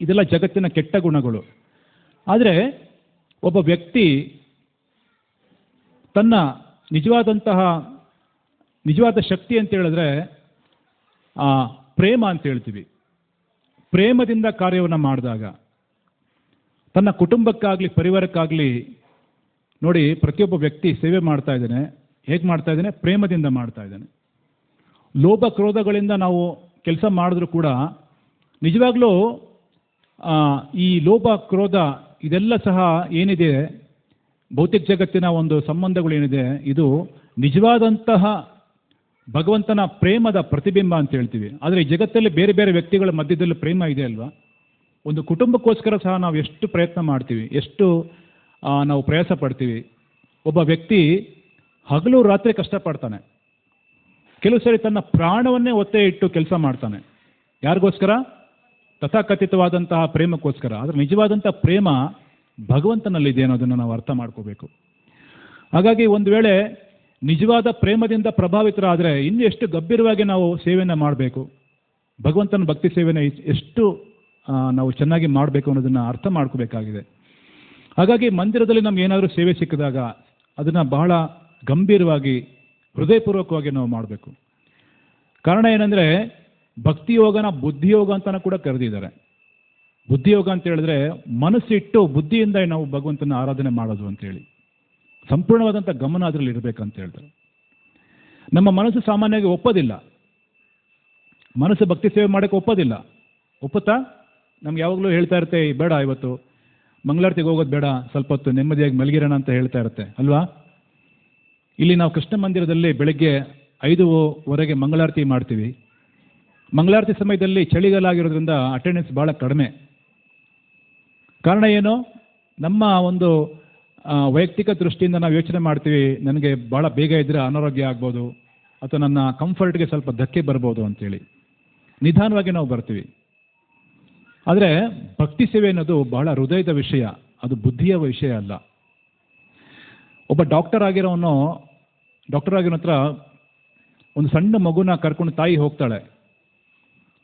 ಇದೆಲ್ಲ ಜಗತ್ತಿನ ಕೆಟ್ಟ ಗುಣಗಳು. ಆದರೆ ಒಬ್ಬ ವ್ಯಕ್ತಿ ತನ್ನ ನಿಜವಾದ ಶಕ್ತಿ ಅಂತ ಹೇಳಿದ್ರೆ ಪ್ರೇಮ ಅಂತ ಹೇಳ್ತೀವಿ. ಪ್ರೇಮದಿಂದ ಕಾರ್ಯವನ್ನು ಮಾಡಿದಾಗ ತನ್ನ ಕುಟುಂಬಕ್ಕಾಗಲಿ ಪರಿವಾರಕ್ಕಾಗಲಿ, ನೋಡಿ ಪ್ರತಿಯೊಬ್ಬ ವ್ಯಕ್ತಿ ಸೇವೆ ಮಾಡ್ತಾ ಇದ್ದಾನೆ, ಹೇಗೆ ಮಾಡ್ತಾ ಇದ್ದಾನೆ, ಪ್ರೇಮದಿಂದ ಮಾಡ್ತಾ ಇದ್ದಾನೆ. ಲೋಭ ಕ್ರೋಧಗಳಿಂದ ನಾವು ಕೆಲಸ ಮಾಡಿದ್ರೂ ಕೂಡ ನಿಜವಾಗ್ಲೂ ಈ ಲೋಭ ಕ್ರೋಧ ಇದೆಲ್ಲ ಸಹ ಏನಿದೆ ಭೌತಿಕ ಜಗತ್ತಿನ ಒಂದು ಸಂಬಂಧಗಳು ಏನಿದೆ, ಇದು ನಿಜವಾದಂತಹ ಭಗವಂತನ ಪ್ರೇಮದ ಪ್ರತಿಬಿಂಬ ಅಂತ ಹೇಳ್ತೀವಿ. ಆದರೆ ಈ ಜಗತ್ತಲ್ಲಿ ಬೇರೆ ಬೇರೆ ವ್ಯಕ್ತಿಗಳ ಮಧ್ಯದಲ್ಲಿ ಪ್ರೇಮ ಇದೆ ಅಲ್ವಾ. ಒಂದು ಕುಟುಂಬಕ್ಕೋಸ್ಕರ ಸಹ ನಾವು ಎಷ್ಟು ಪ್ರಯತ್ನ ಮಾಡ್ತೀವಿ, ಎಷ್ಟು ನಾವು ಪ್ರಯಾಸ ಪಡ್ತೀವಿ. ಒಬ್ಬ ವ್ಯಕ್ತಿ ಹಗಲು ರಾತ್ರಿ ಕಷ್ಟಪಡ್ತಾನೆ, ಕೆಲವು ಸರಿ ತನ್ನ ಪ್ರಾಣವನ್ನೇ ಒತ್ತೆ ಇಟ್ಟು ಕೆಲಸ ಮಾಡ್ತಾನೆ. ಯಾರಿಗೋಸ್ಕರ? ತಥಾಕಥಿತವಾದಂತಹ ಪ್ರೇಮಕ್ಕೋಸ್ಕರ. ಆದರೆ ನಿಜವಾದಂಥ ಪ್ರೇಮ ಭಗವಂತನಲ್ಲಿದೆ ಅನ್ನೋದನ್ನು ನಾವು ಅರ್ಥ ಮಾಡ್ಕೋಬೇಕು. ಹಾಗಾಗಿ ಒಂದು ವೇಳೆ ನಿಜವಾದ ಪ್ರೇಮದಿಂದ ಪ್ರಭಾವಿತರಾದರೆ ಇನ್ನು ಎಷ್ಟು ಗಂಭೀರವಾಗಿ ನಾವು ಸೇವೆಯನ್ನು ಮಾಡಬೇಕು, ಭಗವಂತನ ಭಕ್ತಿ ಸೇವೆನ ಎಷ್ಟು ನಾವು ಚೆನ್ನಾಗಿ ಮಾಡಬೇಕು ಅನ್ನೋದನ್ನು ಅರ್ಥ ಮಾಡ್ಕೋಬೇಕಾಗಿದೆ. ಹಾಗಾಗಿ ಮಂದಿರದಲ್ಲಿ ನಮ್ಗೆ ಏನಾದರೂ ಸೇವೆ ಸಿಕ್ಕಿದಾಗ ಅದನ್ನು ಬಹಳ ಗಂಭೀರವಾಗಿ ಹೃದಯಪೂರ್ವಕವಾಗಿ ನಾವು ಮಾಡಬೇಕು. ಕಾರಣ ಏನಂದರೆ ಭಕ್ತಿಯೋಗನ ಬುದ್ಧಿಯೋಗ ಅಂತಲೂ ಕೂಡ ಕರೆದಿದ್ದಾರೆ. ಬುದ್ಧಿಯೋಗ ಅಂತ ಹೇಳಿದ್ರೆ ಮನಸ್ಸಿಟ್ಟು ಬುದ್ಧಿಯಿಂದ ನಾವು ಭಗವಂತನ ಆರಾಧನೆ ಮಾಡೋದು ಅಂತೇಳಿ, ಸಂಪೂರ್ಣವಾದಂಥ ಗಮನ ಅದರಲ್ಲಿ ಇರಬೇಕಂತ ಹೇಳ್ತಾರೆ. ನಮ್ಮ ಮನಸ್ಸು ಸಾಮಾನ್ಯವಾಗಿ ಒಪ್ಪೋದಿಲ್ಲ, ಮನಸ್ಸು ಭಕ್ತಿ ಸೇವೆ ಮಾಡೋಕ್ಕೆ ಒಪ್ಪೋದಿಲ್ಲ. ಒಪ್ಪುತ್ತಾ? ನಮ್ಗೆ ಯಾವಾಗಲೂ ಹೇಳ್ತಾ ಇರುತ್ತೆ, ಬೇಡ ಇವತ್ತು ಮಂಗಳಾರತಿಗೆ ಹೋಗೋದು ಬೇಡ, ಸ್ವಲ್ಪ ಹೊತ್ತು ನೆಮ್ಮದಿಯಾಗಿ ಮಲಗಿರೋಣ ಅಂತ ಹೇಳ್ತಾ ಇರುತ್ತೆ ಅಲ್ವಾ. ಇಲ್ಲಿ ನಾವು ಕೃಷ್ಣ ಮಂದಿರದಲ್ಲಿ ಬೆಳಗ್ಗೆ 5:15 ಮಂಗಳಾರತಿ ಮಾಡ್ತೀವಿ. ಮಂಗಳಾರತಿ ಸಮಯದಲ್ಲಿ ಚಳಿಗಾಲ ಆಗಿರೋದ್ರಿಂದ ಅಟೆಂಡೆನ್ಸ್ ಭಾಳ ಕಡಿಮೆ. ಕಾರಣ ಏನು? ನಮ್ಮ ಒಂದು ವೈಯಕ್ತಿಕ ದೃಷ್ಟಿಯಿಂದ ನಾವು ಯೋಚನೆ ಮಾಡ್ತೀವಿ, ನನಗೆ ಭಾಳ ಬೇಗ ಇದ್ದರೆ ಅನಾರೋಗ್ಯ ಆಗ್ಬೋದು ಅಥವಾ ನನ್ನ ಕಂಫರ್ಟ್ಗೆ ಸ್ವಲ್ಪ ಧಕ್ಕೆ ಬರ್ಬೋದು ಅಂತೇಳಿ ನಿಧಾನವಾಗಿ ನಾವು ಬರ್ತೀವಿ. ಆದರೆ ಭಕ್ತಿ ಸೇವೆ ಅನ್ನೋದು ಬಹಳ ಹೃದಯದ ವಿಷಯ, ಅದು ಬುದ್ಧಿಯ ವಿಷಯ ಅಲ್ಲ. ಒಬ್ಬ ಡಾಕ್ಟರ್ ಆಗಿರೋ ಹತ್ರ ಒಂದು ಸಣ್ಣ ಮಗುನ ಕರ್ಕೊಂಡು ತಾಯಿ ಹೋಗ್ತಾಳೆ.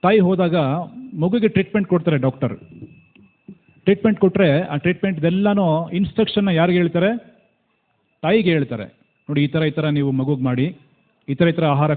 ತಾಯಿ ಹೋದಾಗ ಮಗುಗೆ ಟ್ರೀಟ್ಮೆಂಟ್ ಕೊಡ್ತಾರೆ ಡಾಕ್ಟರ್. ಟ್ರೀಟ್ಮೆಂಟ್ ಕೊಟ್ಟರೆ ಆ ಟ್ರೀಟ್ಮೆಂಟ್ದೆಲ್ಲನೂ ಇನ್ಸ್ಟ್ರಕ್ಷನ್ನ ಯಾರಿಗೆ ಹೇಳ್ತಾರೆ? ತಾಯಿಗೆ ಹೇಳ್ತಾರೆ. ನೋಡಿ, ಈ ಥರ ನೀವು ಮಗುಗೆ ಮಾಡಿ, ಈ ಥರ ಆಹಾರ